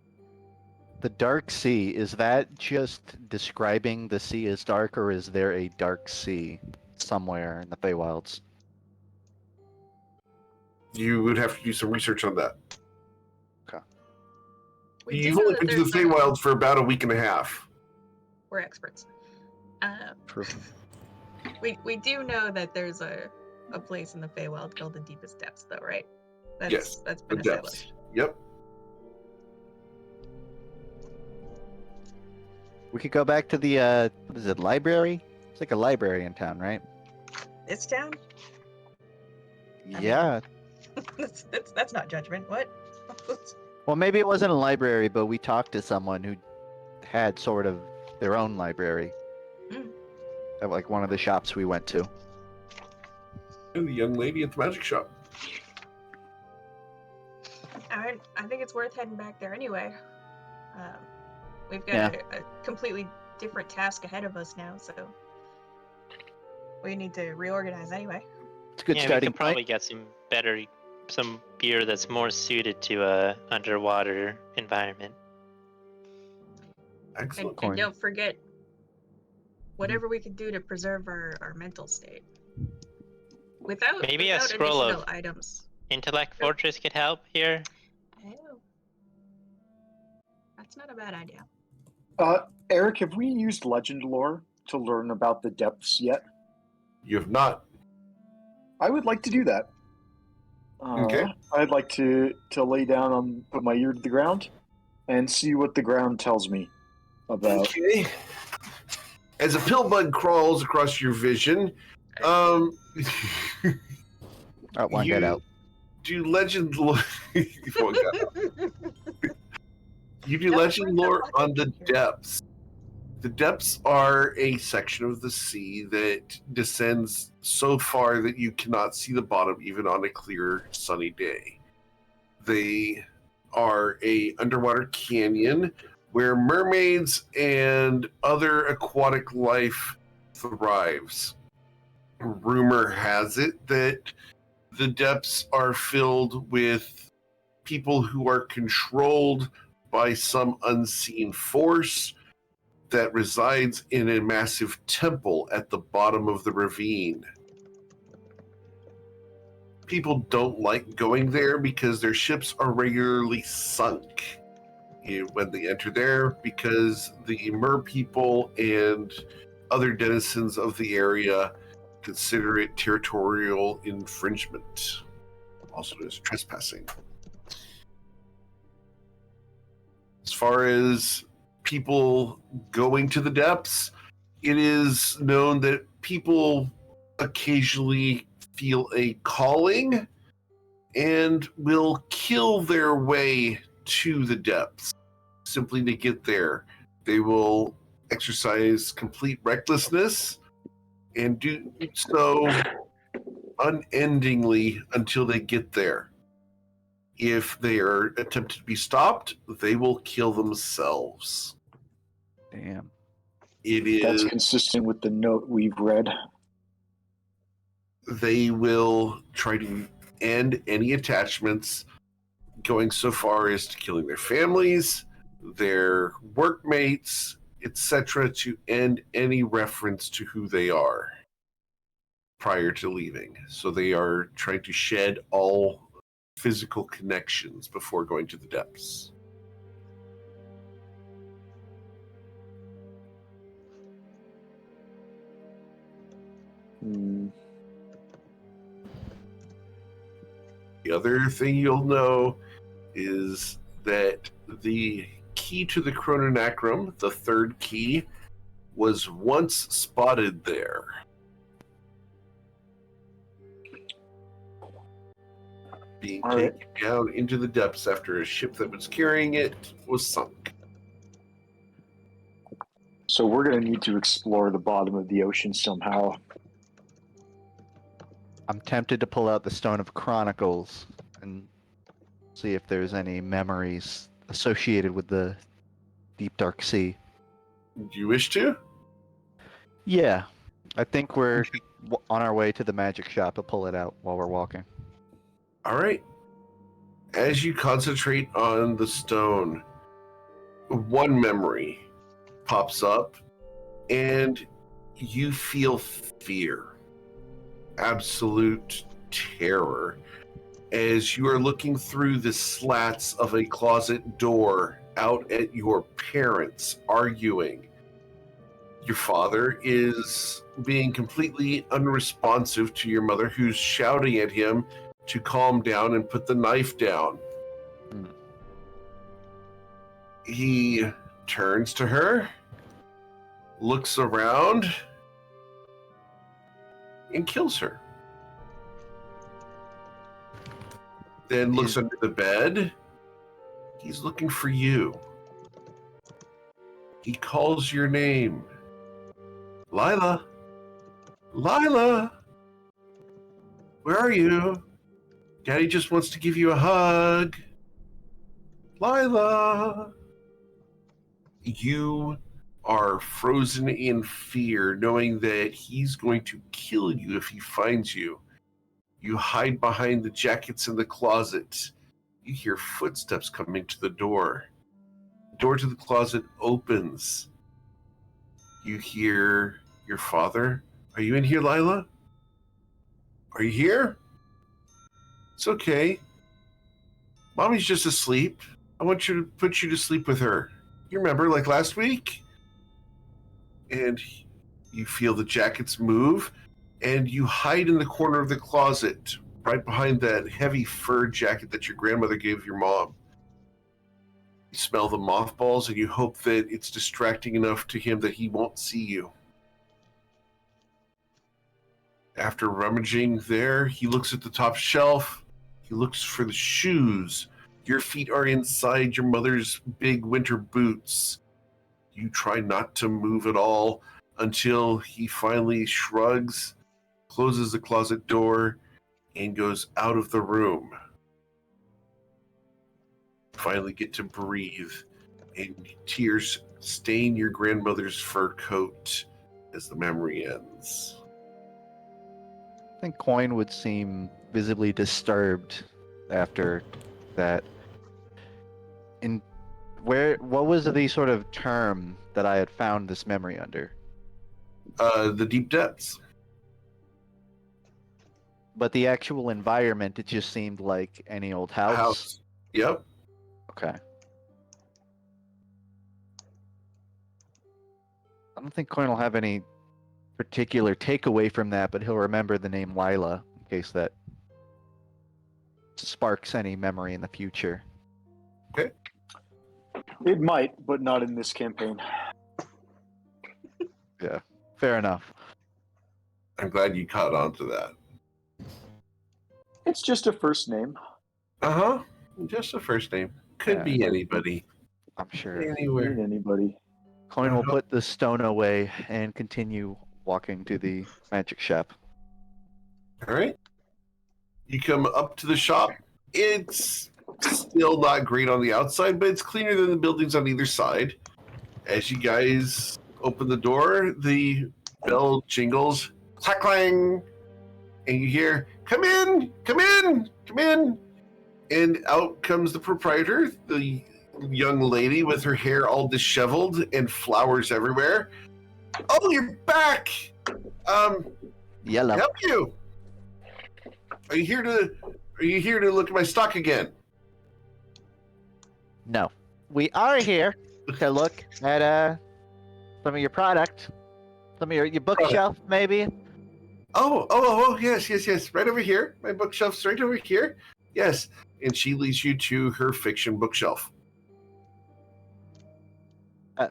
The Dark Sea, is that just describing the sea as dark, or is there a dark sea somewhere in the Feywilds? You would have to do some research on that. Okay. You've only been to the Feywilds for about a week and a half. We're experts. True. We do know that there's a place in the Feywild called the Deepest Depths, though, right? Yes, that's been the depths. established. Yep. We could go back to the, what is it, library? It's like a library in town, right? This town? Yeah. That's not judgment. What? Well, maybe it wasn't a library, but we talked to someone who had sort of their own library. At like one of the shops we went to. The young lady at the magic shop. I think it's worth heading back there anyway. We've got a completely different task ahead of us now, so we need to reorganize anyway. It's a good we starting could probably point. get some beer that's more suited to a underwater environment. Excellent. And don't forget whatever we can do to preserve our mental state. Without a scroll additional of items. Intellect Fortress could help here. Oh. That's not a bad idea. Eric, have we used legend lore to learn about the depths yet? You have not. I would like to do that. Okay. I'd like to lay down put my ear to the ground and see what the ground tells me about. Okay. As a pillbug crawls across your vision, One get out. Do legend lore. You do legend lore on the depths. The depths are a section of the sea that descends so far that you cannot see the bottom even on a clear, sunny day. They are a underwater canyon where mermaids and other aquatic life thrives. Rumor has it that the depths are filled with people who are controlled by some unseen force that resides in a massive temple at the bottom of the ravine. People don't like going there because their ships are regularly sunk when they enter there, because the mer people and other denizens of the area consider it territorial infringement, also known as trespassing. As far as people going to the depths, it is known that people occasionally feel a calling and will kill their way to the depths simply to get there. They will exercise complete recklessness and do so unendingly until they get there. If they are attempted to be stopped, they will kill themselves. Damn. That's consistent with the note we've read. They will try to end any attachments, going so far as to killing their families, their workmates, etc., to end any reference to who they are prior to leaving. So they are trying to shed all physical connections before going to the depths. The other thing you'll know is that the key to the Chrononacrum, the third key, was once spotted there. Being taken down into the depths after a ship that was carrying it was sunk. So we're going to need to explore the bottom of the ocean somehow. I'm tempted to pull out the Stone of Chronicles and see if there's any memories associated with the deep dark sea. Do you wish to? Yeah, I think we're on our way to the magic shop to pull it out while we're walking. All right. As you concentrate on the stone, one memory pops up, and you feel fear. Absolute terror as you are looking through the slats of a closet door out at your parents arguing. Your father is being completely unresponsive to your mother, who's shouting at him to calm down and put the knife down. He turns to her, looks around, and kills her. Then looks under the bed. He's looking for you. He calls your name. Lila. Lila. Where are you? Daddy just wants to give you a hug. Lila. You are frozen in fear, knowing that he's going to kill you if he finds you. You hide behind the jackets in the closet. You hear footsteps coming to the door. The door to the closet opens. You hear your father. Are you in here, Lila? Are you here? It's okay. Mommy's just asleep. I want you to put you to sleep with her. You remember, like last week? And you feel the jackets move, and you hide in the corner of the closet, right behind that heavy fur jacket that your grandmother gave your mom. You smell the mothballs, and you hope that it's distracting enough to him that he won't see you. After rummaging there, he looks at the top shelf. He looks for the shoes. Your feet are inside your mother's big winter boots. You try not to move at all until he finally shrugs, closes the closet door, and goes out of the room. Finally get to breathe, and tears stain your grandmother's fur coat as the memory ends. I think Coin would seem visibly disturbed after that. And What was the sort of term that I had found this memory under? The deep depths. But the actual environment, it just seemed like any old house. Yep. Okay. I don't think Coin will have any particular takeaway from that, but he'll remember the name Lila in case that sparks any memory in the future. Okay. It might, but not in this campaign. Yeah, fair enough. I'm glad you caught on to that. It's just a first name. Uh-huh. Just a first name. Could be anybody. I'm sure. Anywhere. Anybody. Coin will put the stone away and continue walking to the magic shop. All right. You come up to the shop. It's still not great on the outside, but it's cleaner than the buildings on either side. As you guys open the door, the bell jingles, clack clang, and you hear, "Come in, come in, come in." And out comes the proprietor, the young lady with her hair all disheveled and flowers everywhere. "Oh, you're back. Yellow. Help you? Are you here to look at my stock again?" No. We are here to look at some of your product. Some of your bookshelf, maybe. Oh, yes. Right over here. My bookshelf's right over here. Yes. And she leads you to her fiction bookshelf.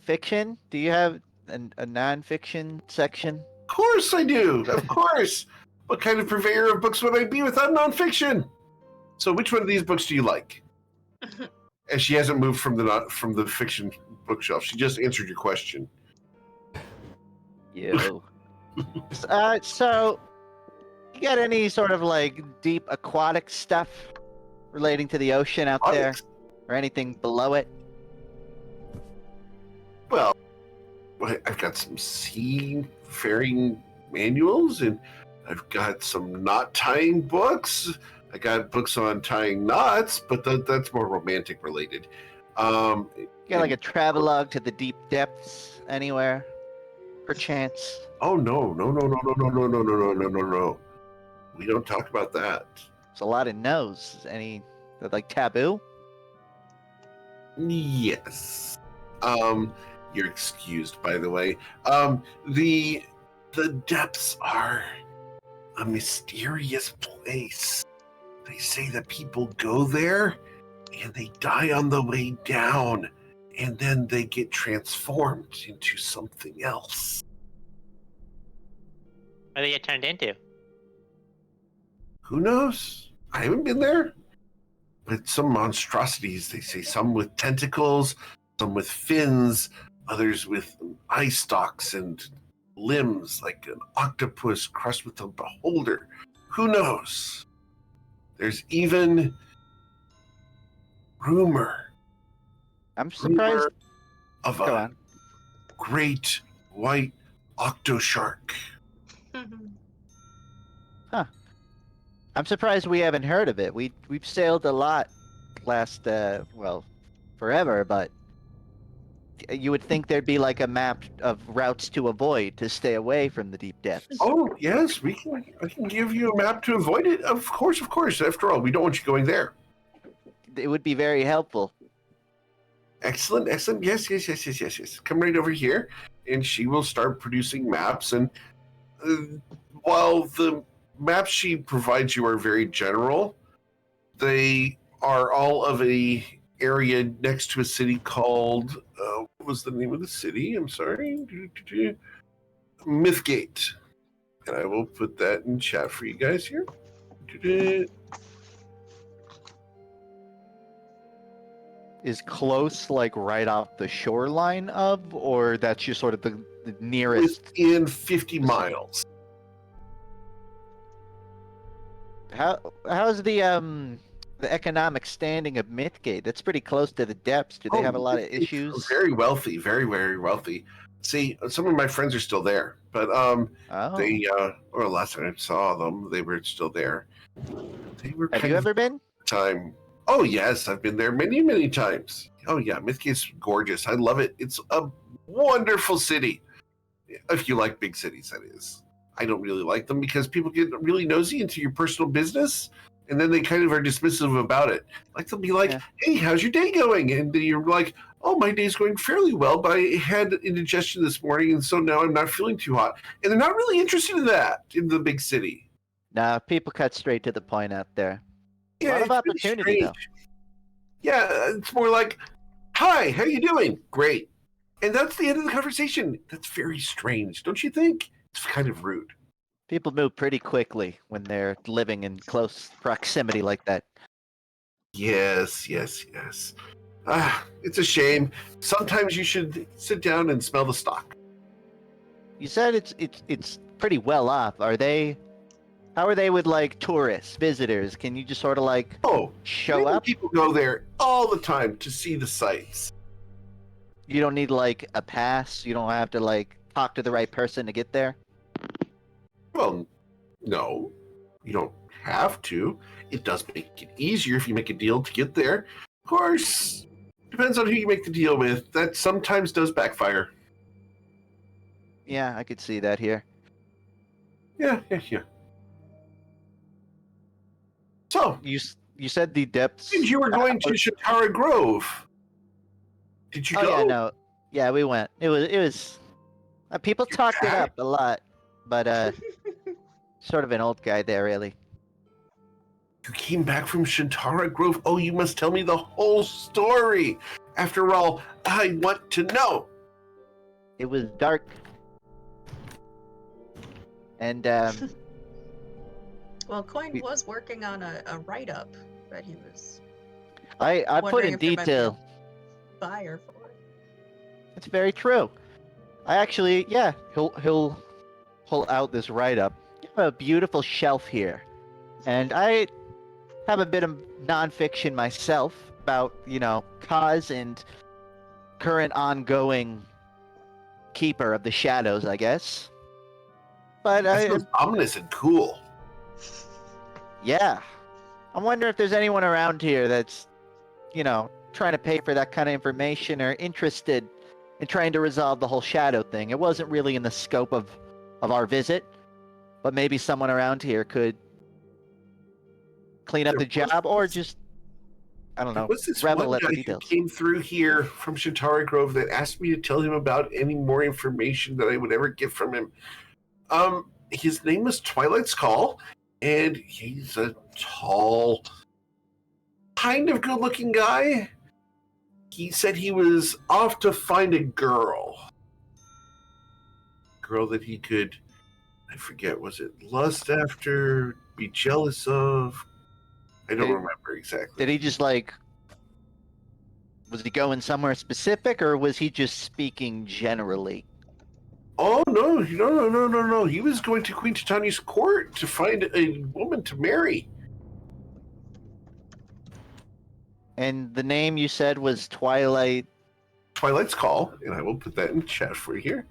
Fiction? Do you have a non-fiction section? Of course I do. Of course. What kind of purveyor of books would I be without nonfiction? So which one of these books do you like? And she hasn't moved from the fiction bookshelf. She just answered your question. You. So, you got any sort of like deep aquatic stuff relating to the ocean out there, or anything below it? Well, I've got some seafaring manuals, and I've got some knot tying books. I got books on tying knots, but that's more romantic related. You got like a travelogue to the deep depths anywhere, perchance? Oh no. We don't talk about that. There's a lot of no's. Any like taboo? Yes. You're excused, by the way. The depths are a mysterious place. They say that people go there and they die on the way down, and then they get transformed into something else. What do they get turned into? Who knows? I haven't been there. But some monstrosities, they say, some with tentacles, some with fins, others with eye stalks and limbs, like an octopus crushed with a beholder. Who knows? There's even rumor. I'm surprised. Of a great white octoshark. Huh. I'm surprised we haven't heard of it. We've sailed a lot last, forever, but you would think there'd be like a map of routes to avoid to stay away from the deep depths. Oh, yes, I can give you a map to avoid it. Of course. After all, we don't want you going there. It would be very helpful. Excellent. Yes. Come right over here, and she will start producing maps. And while the maps she provides you are very general, they are all of a area next to a city called what was the name of the city? I'm sorry. Mythgate. And I will put that in chat for you guys here. Is close like right off the shoreline of, or that's just sort of the nearest? Within 50 miles. How's the economic standing of Mythgate? That's pretty close to the depths. Do they have a lot of issues? Very wealthy, very, very wealthy. See, some of my friends are still there, but they last time I saw them, they were still there. They were Have you ever been? Time Oh yes, I've been there many, many times. Oh yeah, Mythgate's gorgeous. I love it. It's a wonderful city. If you like big cities, that is. I don't really like them because people get really nosy into your personal business, and then they kind of are dismissive about it. Like they'll be like, Yeah. "Hey, how's your day going?" And then you're like, "Oh, my day's going fairly well, but I had indigestion this morning, and so now I'm not feeling too hot." And they're not really interested in that in the big city. Nah, people cut straight to the point out there. A Yeah, lot of it's really opportunity, though. strange. Yeah, it's more like, "Hi, how you doing?" "Great." And that's the end of the conversation. That's very strange, don't you think? It's kind of rude. People move pretty quickly when they're living in close proximity like that. Yes, yes, yes. It's a shame. Sometimes you should sit down and smell the stock. You said it's pretty well off. How are they with like tourists, visitors? Can you just sort of like show many up? People go there all the time to see the sights. You don't need like a pass. You don't have to like talk to the right person to get there. Well, no, you don't have to. It does make it easier if you make a deal to get there. Of course, depends on who you make the deal with. That sometimes does backfire. Yeah, I could see that here. Yeah. So, You said the depths. you were going to Shintara Grove. Did you Oh go? yeah, no, yeah, we went. It was. People talked it up a lot, but sort of an old guy there, really. You came back from Shintara Grove? Oh, you must tell me the whole story. After all, I want to know. It was dark, and Well, Coin was working on a write-up that he was I put wondering in if there might be detail. a buyer for it. It's very true. I actually, yeah, he'll pull out this write-up. You have a beautiful shelf here, and I have a bit of nonfiction myself about, cause and current ongoing keeper of the shadows, I guess. But That sounds ominous and cool. yeah, I wonder if there's anyone around here that's, trying to pay for that kind of information or interested in trying to resolve the whole shadow thing. It wasn't really in the scope of our visit, but maybe someone around here could clean up the job or just, I don't know, What's this revel one at the guy who details. came through here from Shintara Grove that asked me to tell him about any more information that I would ever get from him? His name was Twilight's Call, and he's a tall, kind of good-looking guy. He said he was off to find a girl that he could, I forget, was it lust after, be jealous of? I don't remember exactly. Did he just was he going somewhere specific, or was he just speaking generally? Oh, no. He was going to Queen Titania's court to find a woman to marry. And the name you said was Twilight. Twilight's Call, and I will put that in chat for you here.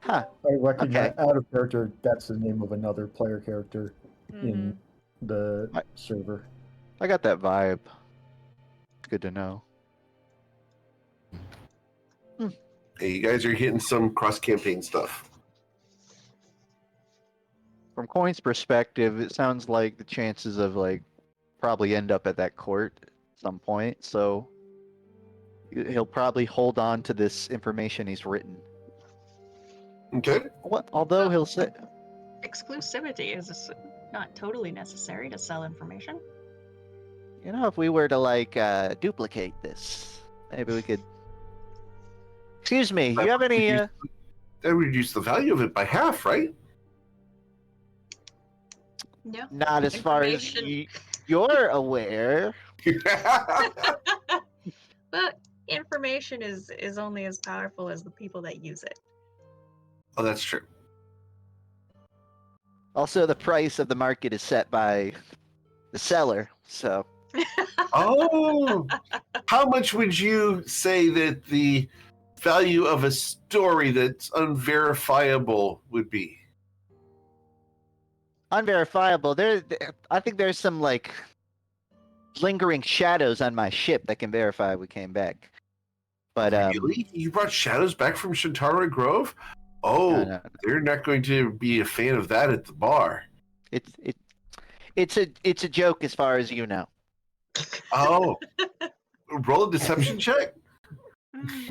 Huh. I recognize out of character. That's the name of another player character in the server. I got that vibe. It's good to know. Hey, you guys are hitting some cross-campaign stuff. From Coin's perspective, it sounds like the chances of probably end up at that court at some point. So he'll probably hold on to this information he's written. Okay. Although he'll say Exclusivity is not totally necessary to sell information. if we were to duplicate this, maybe we could. Excuse me, you have any? That would reduce the value of it by half, right? No. Not as far as you're aware. But information is only as powerful as the people that use it. Oh, that's true. Also, the price of the market is set by the seller, so. Oh, how much would you say that the value of a story that's unverifiable would be? Unverifiable. I think there's some lingering shadows on my ship that can verify we came back. But really? You brought shadows back from Shantara Grove? Oh, no. they're not going to be a fan of that at the bar. It's a joke as far as you know. Oh, roll a deception check. I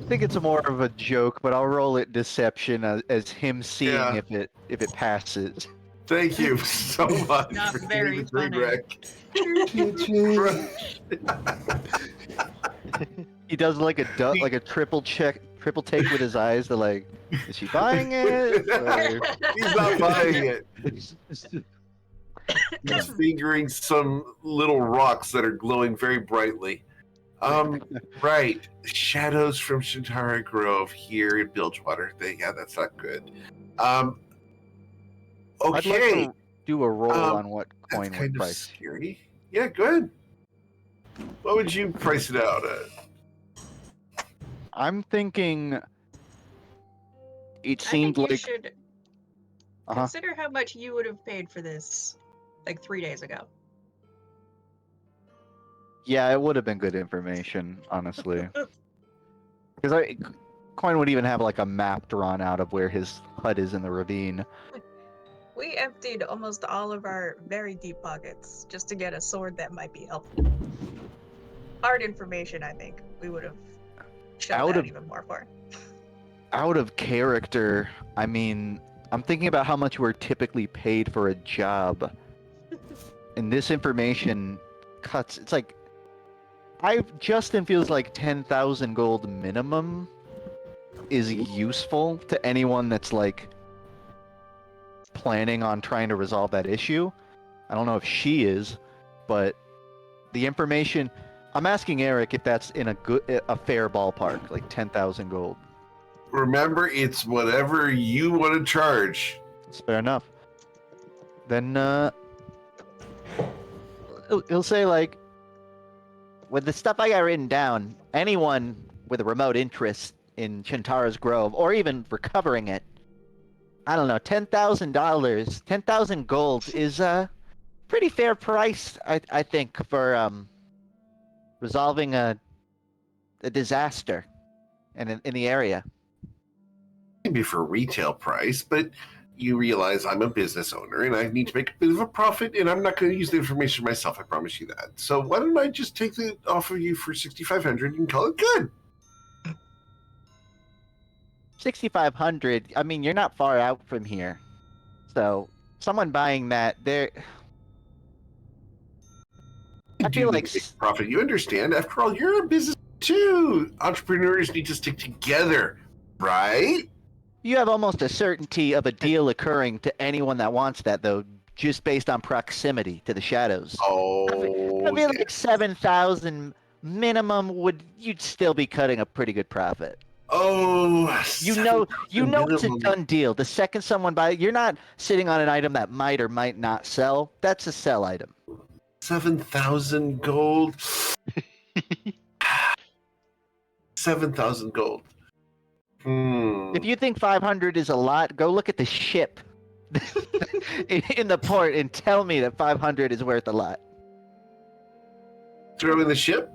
think it's more of a joke, but I'll roll it deception as him seeing if it passes. Thank you so much. Not for very getting the train funny. wreck. He does like a triple take with his eyes to like, is she buying it? Or... He's not buying it. He's fingering some little rocks that are glowing very brightly. Right. Shadows from Shantara Grove here in Bilgewater. That's not good. I'd like Okay. to do a roll on what That's coin kind would of price. scary. Yeah, good. What would you price it out at? I'm thinking it I seemed think you like should consider how much you would have paid for this like 3 days ago. yeah, it would have been good information, honestly. Because coin would even have like a map drawn out of where his hut is in the ravine. We emptied almost all of our very deep pockets just to get a sword that might be helpful. Hard information, I think we would have shelled out even more for. Out of character, I mean, I'm thinking about how much we're typically paid for a job. And this information cuts, it's like, Justin feels like 10,000 gold minimum is useful to anyone that's like planning on trying to resolve that issue. I don't know if she is, but the information, I'm asking Eric if that's in a fair ballpark, like 10,000 gold. Remember, it's whatever you want to charge. That's fair enough. Then he'll say like, with the stuff I got written down, anyone with a remote interest in Shantara's Grove, or even recovering it, I don't know, $10,000, 10,000 gold is a pretty fair price, I think, for resolving a disaster in the area. Maybe for retail price, but you realize I'm a business owner and I need to make a bit of a profit, and I'm not going to use the information myself. I promise you that. So why don't I just take it off of you for 6,500 and call it good? 6,500. I mean, you're not far out from here, so someone buying that, I feel like profit. You understand? After all, you're a business too. Entrepreneurs need to stick together, right? you have almost a certainty of a deal occurring to anyone that wants that, though, just based on proximity to the shadows. Oh, I feel like 7,000 minimum you'd still be cutting a pretty good profit. Oh, you know it's a done deal. The second someone buys, you're not sitting on an item that might or might not sell. That's a sell item. 7,000 gold. 7,000 gold. If you think 500 is a lot, go look at the ship in the port and tell me that 500 is worth a lot. Throw in the ship?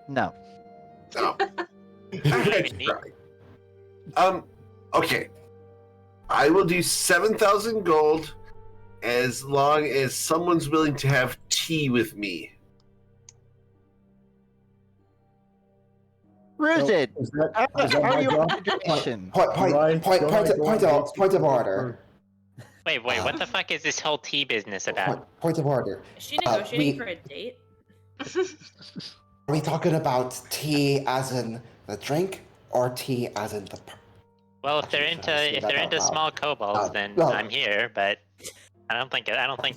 No. No. Okay. I will do 7,000 gold as long as someone's willing to have tea with me. Ruzid, are you on direction? Point of order. Wait, what the fuck is this whole tea business about? Point of order. Is she negotiating for a date? Are we talking about tea as in the drink, or tea as in the? Well, if they're into small kobolds, then I'm here. But I don't think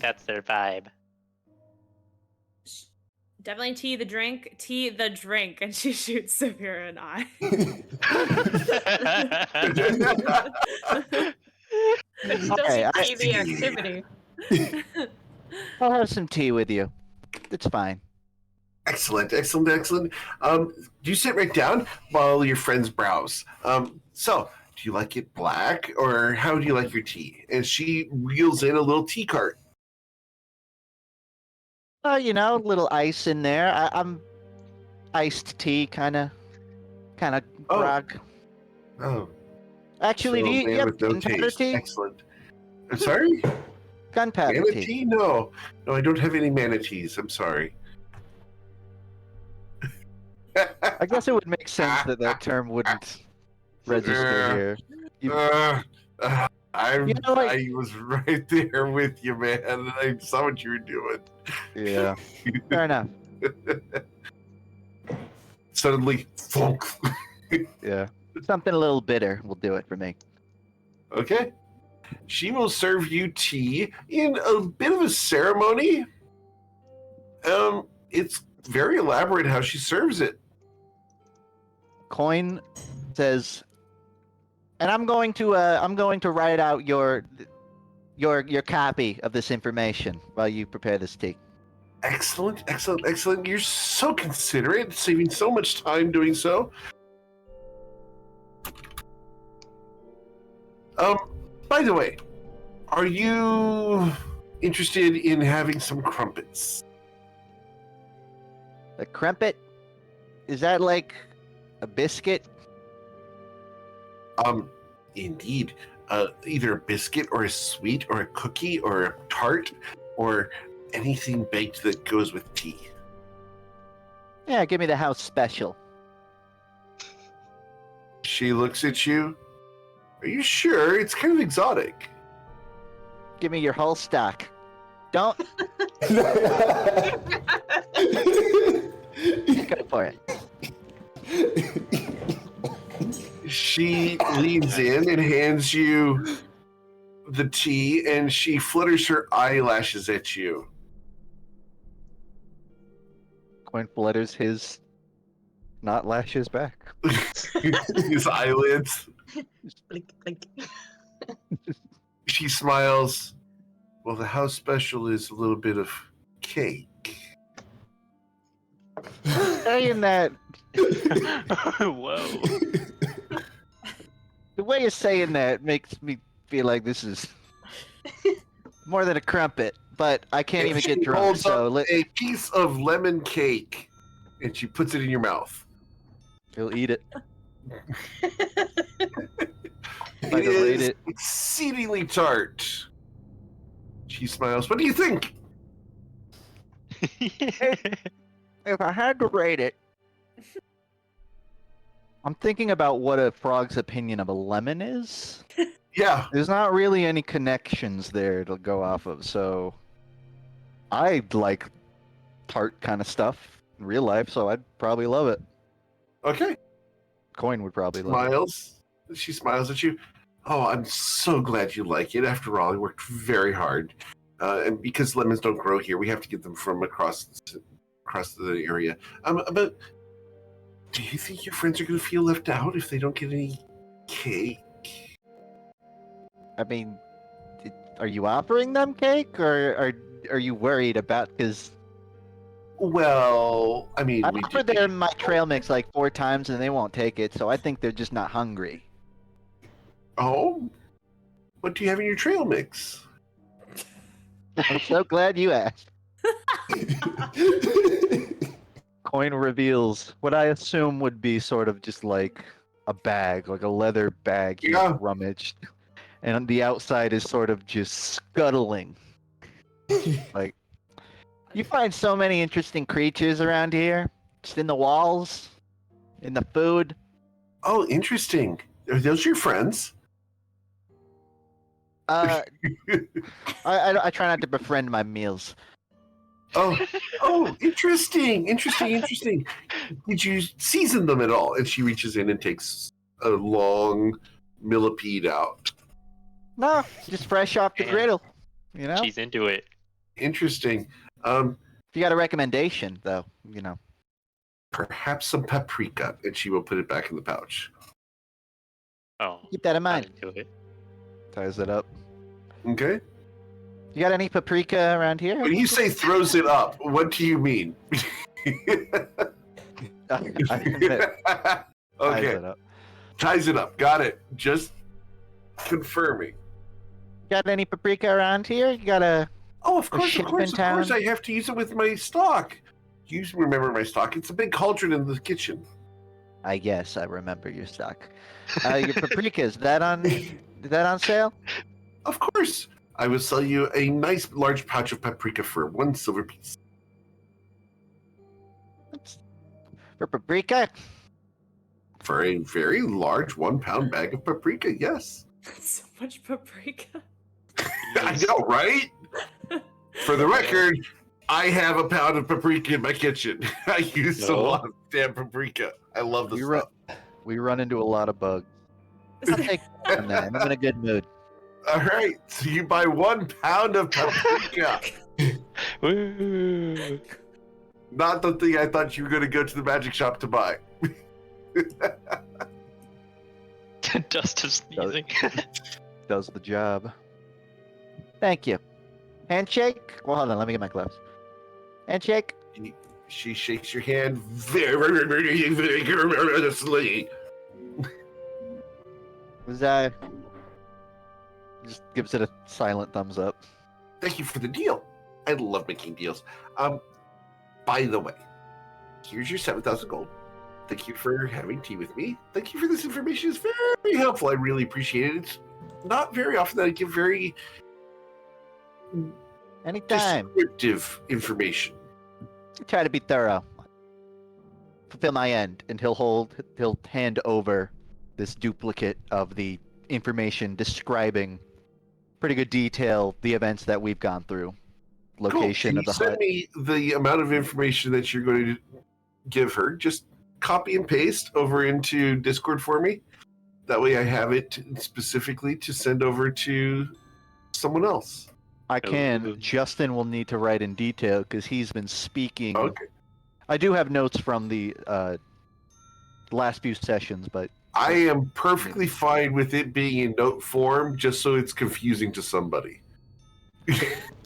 that's their vibe. Definitely tea the drink, and she shoots Severe an eye. But still see the activity. I'll have some tea with you. It's fine. Excellent. You sit right down while your friends browse. So, do you like it black, or how do you like your tea? And she reels in a little tea cart. You know, a little ice in there. I'm iced tea, kind of grog. Oh, Actually, so do a you man have with no gunpowder taste. tea? Excellent. I'm sorry? Gunpowder tea. Manatee? No. No, I don't have any manatees. I'm sorry. I guess it would make sense that that term wouldn't register here. I You know, like- I was right there with you, man. And I saw what you were doing. Yeah. Fair enough. Suddenly, thunk. Yeah. Something a little bitter will do it for me. Okay. She will serve you tea in a bit of a ceremony. It's very elaborate how she serves it. Coin says, and I'm going to write out your copy of this information while you prepare this tea. Excellent, excellent, excellent. You're so considerate, saving so much time doing so. By the way, are you interested in having some crumpets? A crumpet? Is that like a biscuit? Indeed. Either a biscuit or a sweet or a cookie or a tart or anything baked that goes with tea. Yeah, give me the house special. She looks at you. Are you sure? It's kind of exotic. Give me your whole stock. Don't go for it. She leans in and hands you the tea, and she flutters her eyelashes at you. Coin flutters his not lashes back. His eyelids. Blink, blink. She smiles. Well, the house special is a little bit of cake. Saying that, Whoa. the way you're saying that makes me feel like this is more than a crumpet. But I can't even get She drunk, holds so up a piece of lemon cake, and she puts it in your mouth. He'll eat it. It Like to rate is it. exceedingly tart. She smiles. What do you think? if I had to rate it, I'm thinking about what a frog's opinion of a lemon is. Yeah. There's not really any connections there to go off of, so I like tart kind of stuff in real life, so I'd probably love it. Okay. Coin would probably love it. Smiles. She smiles at you. Oh, I'm so glad you like it. After all, I worked very hard. And because lemons don't grow here, we have to get them from across the area. But do you think your friends are going to feel left out if they don't get any cake? I mean, are you offering them cake, or are you worried about? Because Well, I mean, I've we offered did. them my trail mix like 4 times and they won't take it, so I think they're just not hungry. Oh, what do you have in your trail mix? I'm so glad you asked. Coin reveals what I assume would be sort of just like a bag, like a leather bag he's Yeah. rummaged. And on the outside is sort of just scuttling. Like, You find so many interesting creatures around here, just in the walls, in the food. Oh, interesting. Are those your friends? I try not to befriend my meals. Oh, interesting. Did you season them at all? And she reaches in and takes a long millipede out. No, just fresh off the Man. griddle. You know? She's into it. Interesting. If you got a recommendation, though, you know. Perhaps some paprika, and she will put it back in the pouch. Oh, Keep that in I'm mind. into it. ties it up. Okay. You got any paprika around here? When you say throws it up, what do you mean? I admit, ties Okay. it up. Ties it up. Got it. Just confirming. Got any paprika around here? You got a Oh, of course, ship of in course, of town? course. I have to use it with my stock. You remember my stock? It's a big cauldron in the kitchen. I guess I remember your stock. Your paprika, is that on sale? Of course. I will sell you a nice large pouch of paprika for 1 silver piece. For paprika? For a very large 1 pound bag of paprika, yes. So much paprika. I know, right? For the record, I have a pound of paprika in my kitchen. I use a lot of damn paprika. I love the stuff. We run into a lot of bugs. I'll take on that. I'm in a good mood. All right, so you buy 1 pound of paprika. Woo! Not the thing I thought you were going to go to the magic shop to buy. Dust is sneezing. Does the job. Thank you. Handshake? Well, hold on. Let me get my gloves. Handshake? She shakes your hand very vigorously. Just gives it a silent thumbs up. Thank you for the deal. I love making deals. By the way, here's your 7,000 gold. Thank you for having tea with me. Thank you for this information. It's very helpful. I really appreciate it. It's not very often that I give very Anytime. descriptive information. Try to be thorough. Fulfill my end, and he'll hand over this duplicate of the information describing pretty good detail the events that we've gone through. Location Cool. of the Send hut. me the amount of information that you're going to give her. Just copy and paste over into Discord for me. That way I have it specifically to send over to someone else. I can. Justin will need to write in detail because he's been speaking. Okay. I do have notes from the last few sessions, but I am perfectly fine with it being in note form, just so it's confusing to somebody.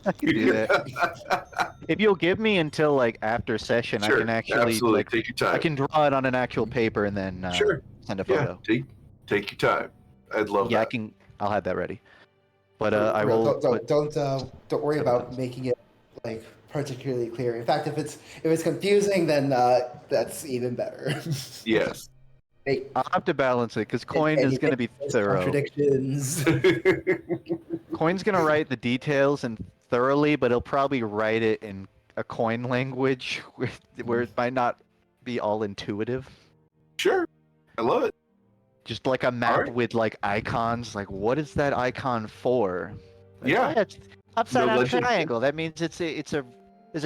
I can do that. If you'll give me until like after session, Sure, I can actually absolutely. Take your time. I can draw it on an actual paper and then Sure. send a Yeah, photo. take your time. I'd love Yeah, that. I'll have that ready. But I will. Don't worry about making it like particularly clear. In fact, if it's confusing, then that's even better. Yes. I'll have to balance it because Coin is going to be thorough. Contradictions. Coin's going to write the details and thoroughly, but he'll probably write it in a Coin language where it might not be all intuitive. Sure. I love it. Just like a map right. with like icons. Like, what is that icon for? Like, Yeah. It's upside down legend. triangle. That means it's a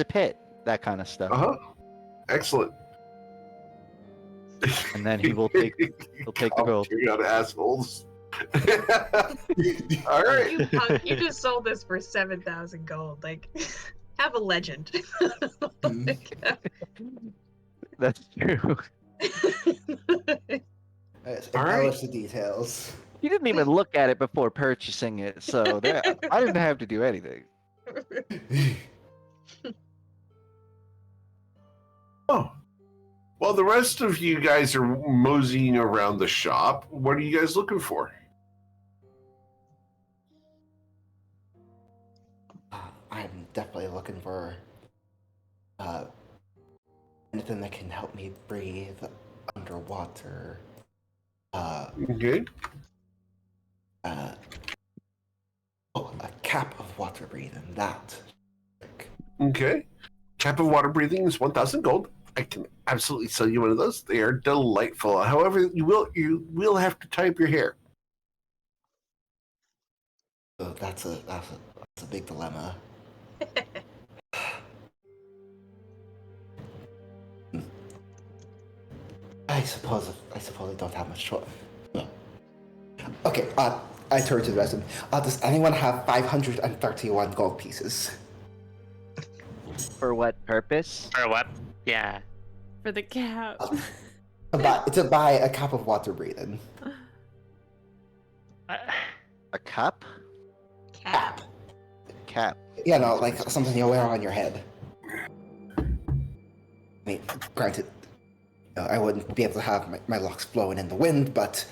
pit. That kind of stuff. Excellent. And then he'll take the gold. You're out of assholes. All right. You just sold this for 7,000 gold. Like, have a legend. That's true. Embellish the details. You didn't even look at it before purchasing it, so I didn't have to do anything. Oh. While the rest of you guys are moseying around the shop, what are you guys looking for? I'm definitely looking for anything that can help me breathe underwater. Okay. A cap of water breathing. That. Okay. Cap of water breathing is 1,000 gold. I can absolutely sell you one of those. They are delightful. However, you will have to tie up your hair. So that's a big dilemma. I suppose I don't have much choice. No. Okay. I turn to the rest of them. Does anyone have 531 gold pieces? For what purpose? For what? Yeah. For the cap. To buy a cup of water breathing. A cup? Cap. Cap. Yeah, no, like something you wear on your head. I mean, granted, I wouldn't be able to have my locks blowing in the wind, but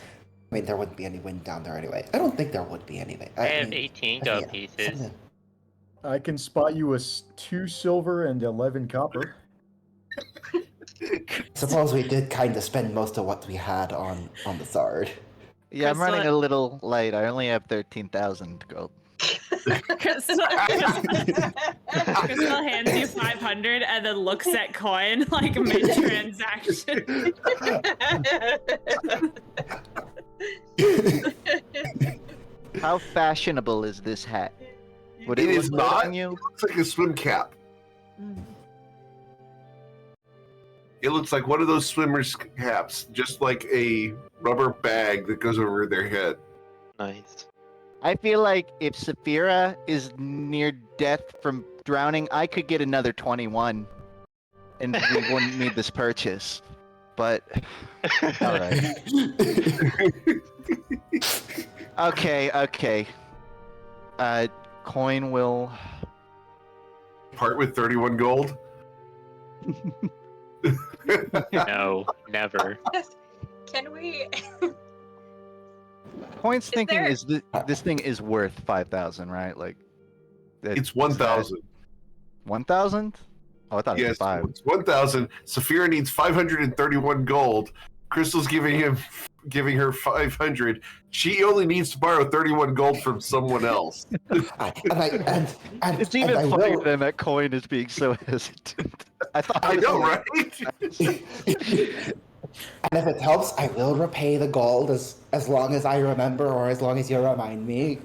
I mean, there wouldn't be any wind down there anyway. I don't think there would be anyway. I have 18 gold pieces. I can spot you as 2 silver and 11 copper. Suppose we did kind of spend most of what we had on the Zard. Yeah, I'm running a little light. I only have 13,000 gold. Crystal hands you 500 and then looks at coin like mid-transaction. How fashionable is this hat? Would It it is look good not. on you? It looks like a swim cap. It looks like one of those swimmers' caps, just like a rubber bag that goes over their head. Nice. I feel like if Saphira is near death from drowning, I could get another 21, and we wouldn't need this purchase. But all right. Okay. Coin will Part with 31 gold. No, never. Can we? Coin's thinking there- is this thing is worth 5,000, right? Like It's 1,000. 1,000? Oh, I thought it Yes, was 5. it's 1,000. Saphira needs 531 gold. Crystal's giving her 500. She only needs to borrow 31 gold from someone else. It's even funnier than that coin is being so hesitant. I know, right? And if it helps, I will repay the gold as long as I remember or as long as you remind me.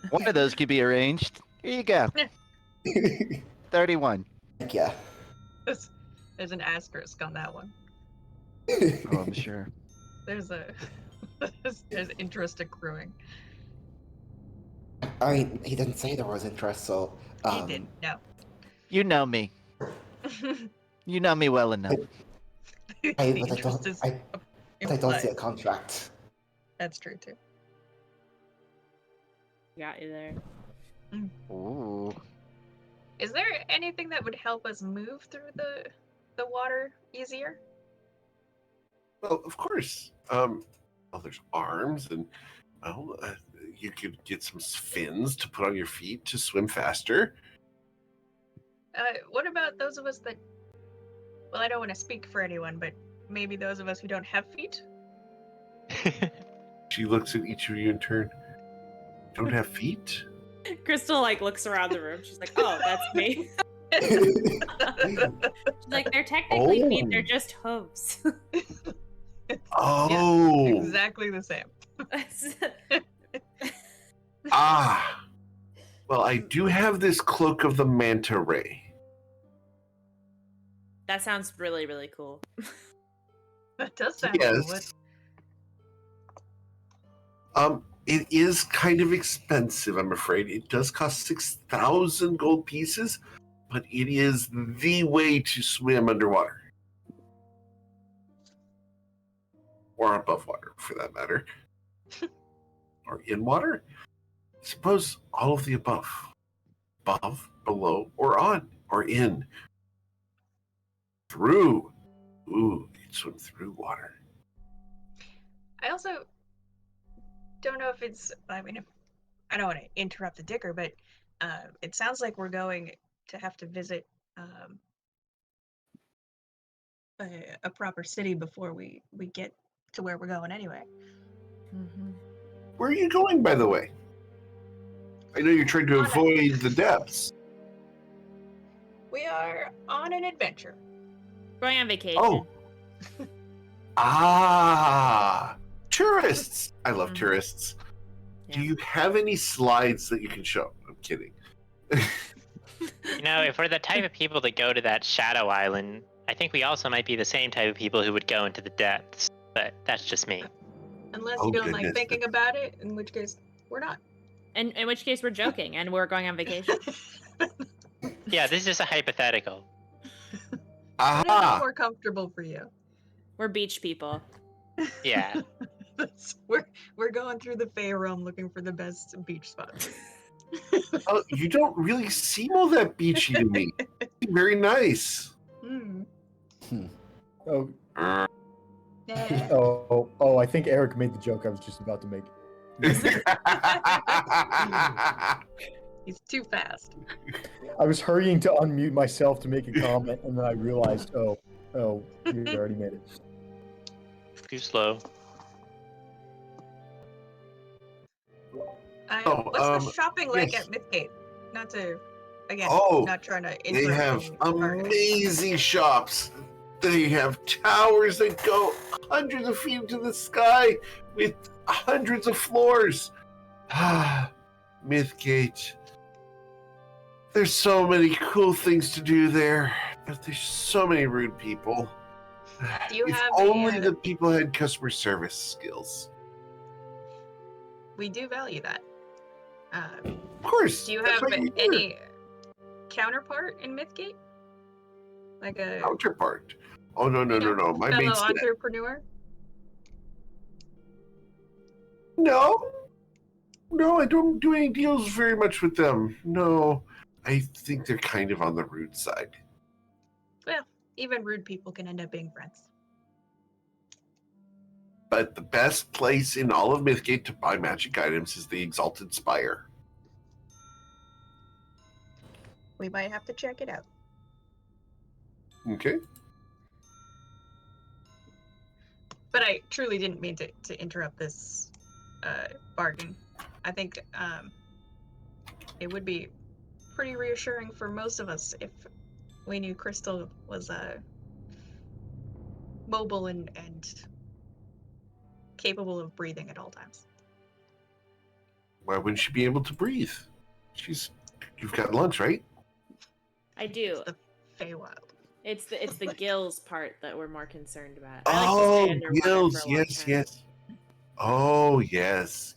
One of those could be arranged. Here you go. 31. Thank you. There's an asterisk on that one. Oh, I'm sure. There's interest accruing. I mean, he didn't say there was interest, so... He didn't. No. You know me. You know me well enough. But I don't see a contract. That's true too. Got you there. Ooh. Is there anything that would help us move through the water easier? Well, of course. There's arms, and you could get some fins to put on your feet to swim faster. What about those of us that? Well, I don't want to speak for anyone, but maybe those of us who don't have feet. She looks at each of you in turn. Don't have feet? Crystal looks around the room. She's like, "Oh, that's me." She's like, "They're technically feet. They're just hooves." Oh. Yeah, exactly the same. Well, I do have this cloak of the manta ray. That sounds really, really cool. That does sound Yes. It is kind of expensive, I'm afraid. It does cost 6,000 gold pieces, but it is the way to swim underwater. Or above water, for that matter. Or in water? I suppose all of the above. Above, below, or on, or in. Through. Ooh, you can swim through water. I also don't know if it's. I mean, I don't want to interrupt the digger, but it sounds like we're going to have to visit a proper city before we get to where we're going anyway. Mm-hmm. Where are you going, by the way? I know you're trying to avoid the depths. We are on an adventure. Going on vacation. Oh. Tourists. I love tourists. Yeah. Do you have any slides that you can show? I'm kidding. You know, if we're the type of people that go to that shadow island, I think we also might be the same type of people who would go into the depths. But that's just me. Unless Oh, you don't goodness. like thinking about it, in which case we're not. And in which case we're joking and we're going on vacation. Yeah, this is just a hypothetical. What is Aha! more comfortable for you? We're beach people. Yeah. We're going through the Fey realm looking for the best beach spots. Oh, you don't really seem all that beachy to me. Very nice. Hmm. Oh, Yeah. oh, I think Eric made the joke I was just about to make. He's too fast. I was hurrying to unmute myself to make a comment, and then I realized, oh, you already made it. Too slow. Oh, What's the shopping like yes. at Mythgate? Not to, again, Oh, not trying to They insert have any bargaining. amazing shops. They have towers that go hundreds of feet into the sky with hundreds of floors. Mythgate. There's so many cool things to do there, but there's so many rude people. Do you if have only a- the people had customer service skills. We do value that. Of course. Do you that's have why you're here. any counterpart in Mythgate? Like a counterpart? Oh no. My fellow mate's dead. entrepreneur? No, I don't do any deals very much with them. No, I think they're kind of on the rude side. Well, even rude people can end up being friends. But the best place in all of Mythgate to buy magic items is the Exalted Spire. We might have to check it out. Okay. But I truly didn't mean to interrupt this bargain. I think it would be pretty reassuring for most of us if we knew Crystal was mobile and capable of breathing at all times. Why wouldn't she be able to breathe? You've got lunch, right? I do. It's the Feywild. It's the gills part that we're more concerned about. Oh, I like to stay underwater gills. for a long Yes, time. yes. Oh, yes.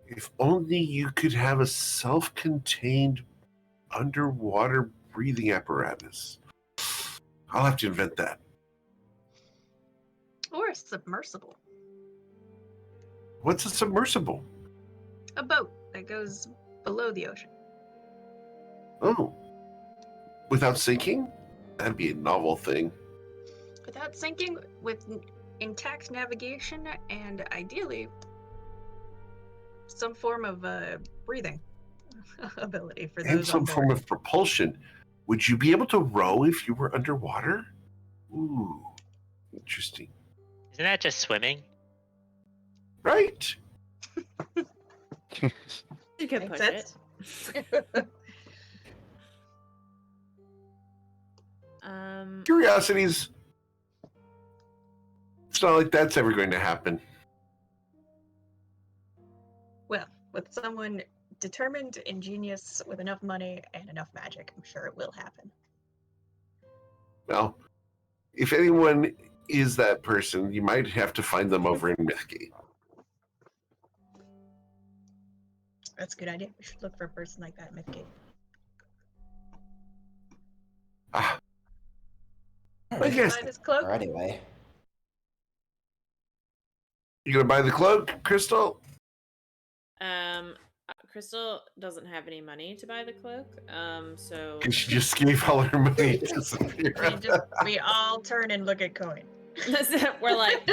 If only you could have a self-contained underwater breathing apparatus. I'll have to invent that. Or a submersible. What's a submersible? A boat that goes below the ocean. Oh. Without sinking? That'd be a novel thing. Without sinking, with intact navigation, and ideally some form of breathing ability for And those some on form board. of propulsion. Would you be able to row if you were underwater? Ooh. Interesting. Isn't that just swimming? Right? You could Makes push it. sense. Curiosities. It's not like that's ever going to happen. Well, with someone determined, ingenious, with enough money and enough magic, I'm sure it will happen. Well, if anyone is that person, you might have to find them over in Mythgate. That's a good idea. We should look for a person like that in Mythgate. Ah, I Alright, guess. Buy this cloak. or anyway. You gonna buy the cloak, Crystal? Crystal doesn't have any money to buy the cloak. So Because she just gave all her money to Saphira. We all turn and look at Coin. we're like,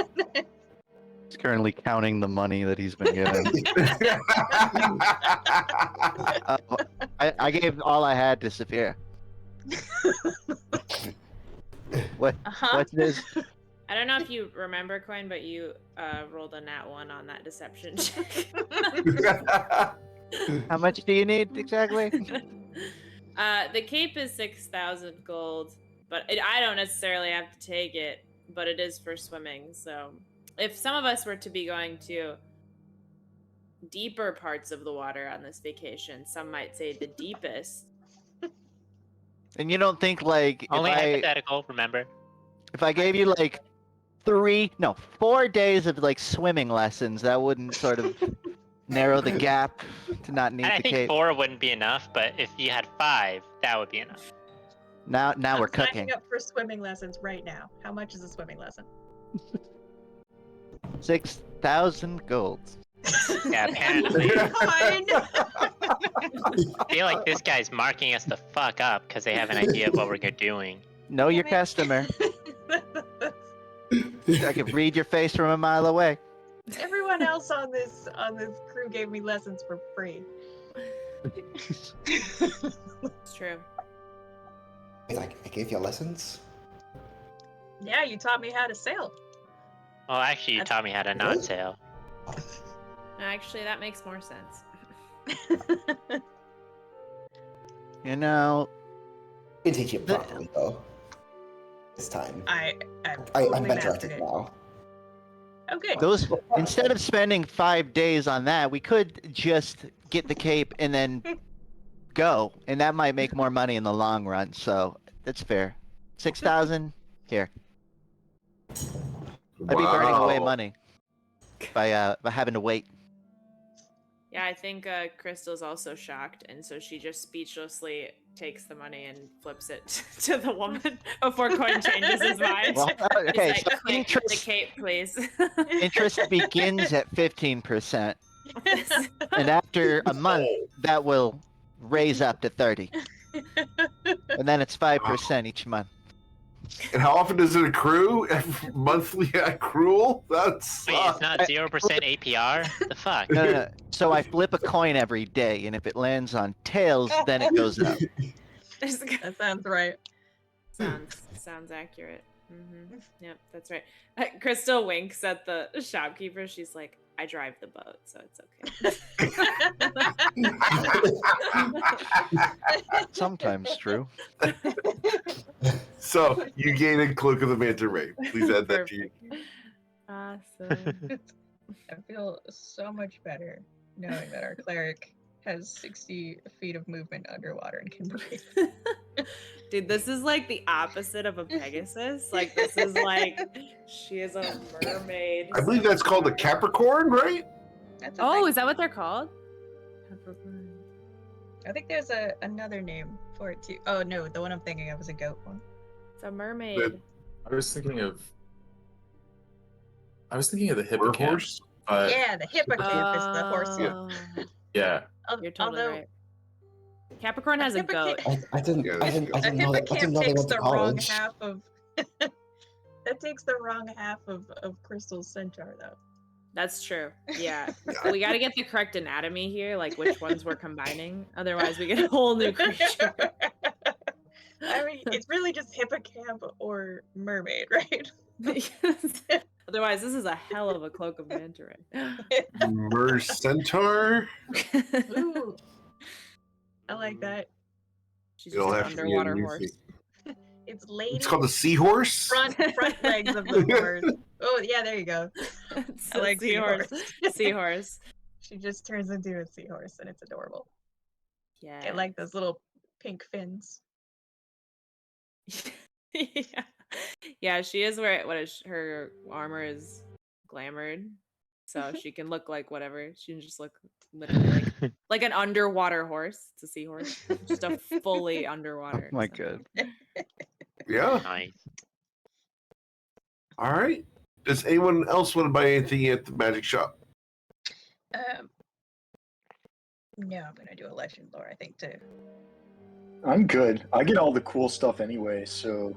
He's currently counting the money that he's been given. I gave all I had to Saphira. What's this? I don't know if you remember, Coin, but you rolled a nat 1 on that deception check. How much do you need exactly? The cape is 6,000 gold, but I don't necessarily have to take it, but it is for swimming. So if some of us were to be going to deeper parts of the water on this vacation, some might say the deepest. And you don't think like Only hypothetical, remember? if I gave you like 4 days of like swimming lessons, that wouldn't sort of narrow the gap to not need And I the think cape. 4 wouldn't be enough, but if you had 5, that would be enough. Now we're I'm cooking. signing up for swimming lessons right now. How much is a swimming lesson? 6,000 gold. Yeah, apparently. Coin! I feel like this guy's marking us the fuck up because they have an idea of what we're doing. Know your Damn it. customer. I can read your face from a mile away. Everyone else on this crew gave me lessons for free. It's true. Wait, I gave you lessons? Yeah, you taught me how to sail. Well, actually, you taught me how to not Really? sail. Actually, that makes more sense. You know, I didn't teach you properly, though. This time. I'm I'm better at it now. Oh, good. those instead of spending 5 days on that, we could just get the cape and then go, and that might make more money in the long run. So that's fair. 6,000 here. I'd be burning away money by having to wait. Yeah, I think Crystal's also shocked, and so she just speechlessly takes the money and flips it to the woman before Coin changes his mind. Well, okay, He's so like, "Quick, the cape, please." interest begins at 15%, and after a month, that will raise up to 30, and then it's 5% each month. And how often does it accrue? Monthly accrual? That's Wait, it's not 0% APR? The fuck? No. So I flip a coin every day, and if it lands on tails, then it goes up. That sounds right. Sounds accurate. Yep, that's right. Crystal winks at the shopkeeper. She's like, "I drive the boat, so it's okay." Sometimes true. So you gain a cloak of the manta ray. Please add that to you. Awesome. I feel so much better knowing that our cleric has 60 feet of movement underwater and can breathe. Dude, this is like the opposite of a Pegasus. Like, this is like, she is a mermaid. I believe that's called a Capricorn, right? Oh, is that what they're called? I think there's another name for it too. Oh no, the one I'm thinking of is a goat one. It's a mermaid. I was thinking of the hippocamp. Yeah, the hippocamp is the horse one. Yeah. You're totally right. Capricorn has a goat. I didn't know that. I didn't know they went to college. That takes the wrong half of Crystal's centaur, though. That's true. Yeah. We got to get the correct anatomy here, like which ones we're combining. Otherwise, we get a whole new creature. I mean, it's really just hippocamp or mermaid, right? Otherwise, this is a hell of a cloak of manta ray. Centaur? Ooh. I like that. She's just an underwater horse. It's lady. It's called the seahorse? Front legs of the horse. Oh, yeah, there you go. I like seahorse. Seahorse. She just turns into a seahorse, and it's adorable. Yeah. I like those little pink fins. Yeah. Yeah, she is her armor is glamored, so she can look like whatever. She can just look literally like an underwater horse. It's a seahorse, just a fully underwater. Oh my god. Yeah. Nice. All right. Does anyone else want to buy anything at the magic shop? No, I'm gonna do a legend lore, I think, too. I'm good. I get all the cool stuff anyway, so.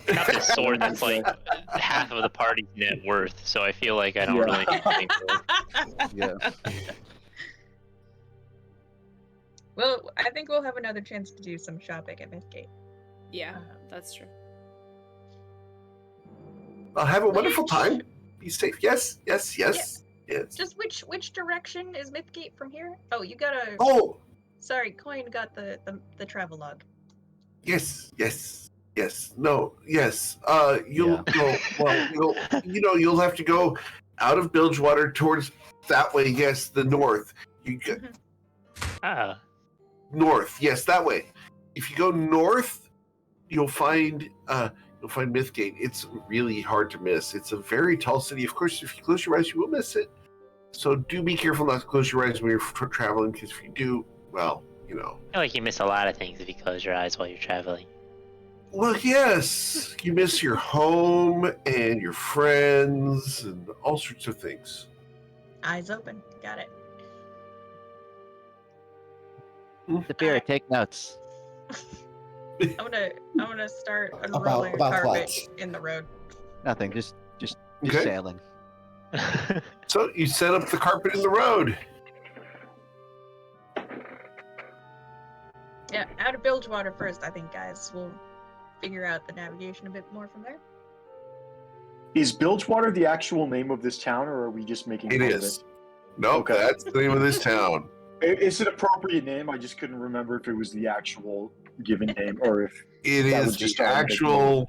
Got the sword that's like half of the party's net worth, so I feel like I don't really need anything for it. Yeah. Well, I think we'll have another chance to do some shopping at Mythgate. Yeah, that's true. Have a wonderful time. Be safe. Yes. Yes. Just which direction is Mythgate from here? Oh, you got a. Oh. Sorry, Coin got the travel log. Yes. No. Yes. You'll go. Well, you'll have to go out of Bilgewater towards that way. Yes, the north. You get north. Yes, that way. If you go north, you'll find Mythgate. It's really hard to miss. It's a very tall city. Of course, if you close your eyes, you will miss it. So do be careful not to close your eyes when you're traveling, because if you do, well, I feel like you miss a lot of things if you close your eyes while you're traveling. Well, yes. You miss your home and your friends and all sorts of things. Eyes open. Got it. Sapphira, take notes. I'm gonna start unrolling a about carpet what? in the road. Nothing. Just Okay. sailing. So you set up the carpet in the road. Yeah, out of Bilgewater first, I think, guys. We'll figure out the navigation a bit more from there. Is Bilgewater the actual name of this town, or are we just making It fun is. of it? Nope, Okay. that's the name of this town. Is it an appropriate name? I just couldn't remember if it was the actual given name or if It that is was just the our actual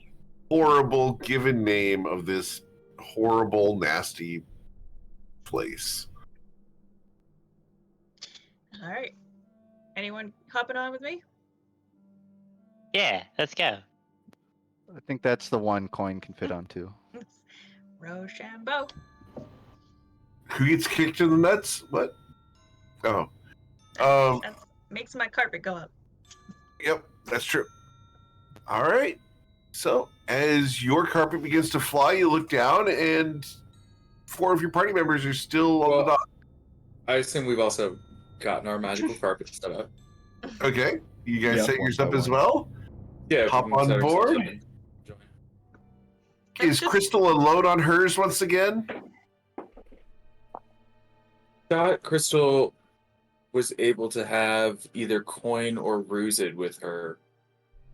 horrible given name of this horrible, nasty place. All right. Anyone hopping on with me? Yeah, let's go. I think that's the one coin can fit onto. Rochambeau. Who gets kicked in the nuts? What? Oh. That makes my carpet go up. Yep, that's true. All right. So, as your carpet begins to fly, you look down, and 4 of your party members are still on the dock. I assume we've also gotten our magical carpet set up. Okay. You guys Yep, set yours one up by as one. well? Yeah, Hop we can on set ourselves board. up and join. Is Crystal alone on hers once again? Thought Crystal was able to have either coin or rused with her,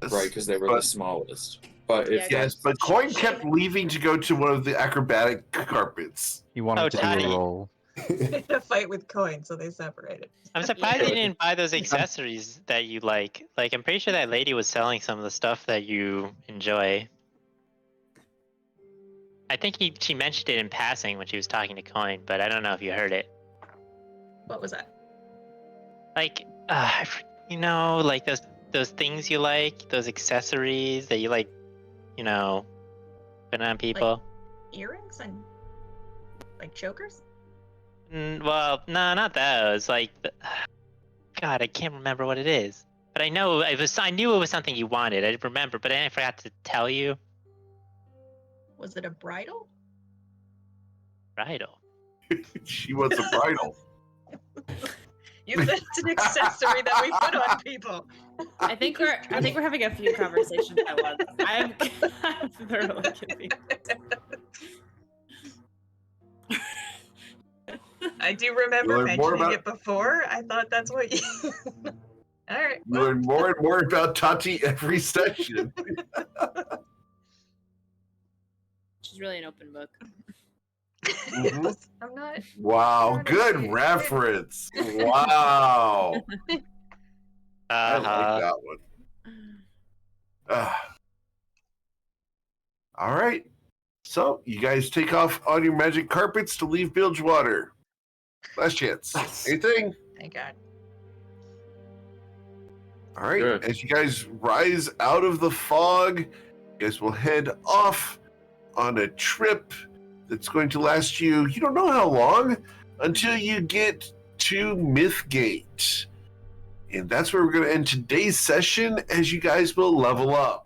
right? Because they were the smallest. But if Yes, but Coin kept leaving to go to one of the acrobatic carpets. He wanted to do tiny. a roll. A fight with coin, so they separated. I'm surprised you didn't buy those accessories that you like. Like, I'm pretty sure that lady was selling some of the stuff that you enjoy. I think she mentioned it in passing when she was talking to Coin, but I don't know if you heard it. What was that? Like, you know, like those things you like, those accessories that you like, you know, put on people. Earrings and like chokers? Well, no, not those. Like, God, I can't remember what it is. But I know I knew it was something you wanted. I remember, but I forgot to tell you. Was it a bridle? Bridle. She wants a bridle. You said it's an accessory that we put on people. I think we're having a few conversations at once. I'm thoroughly confused. I do remember mentioning it before. I thought that's what you. All right. You learn more and more about Tati every session. She's really an open book. Mm-hmm. I'm not. Wow, good reference. Wow. I like that one. All right. So, you guys take off on your magic carpets to leave Bilgewater. Last chance. Anything? Thank God. All right. Good. As you guys rise out of the fog, you guys will head off on a trip that's going to last you don't know how long, until you get to Mythgate. And that's where we're going to end today's session, as you guys will level up.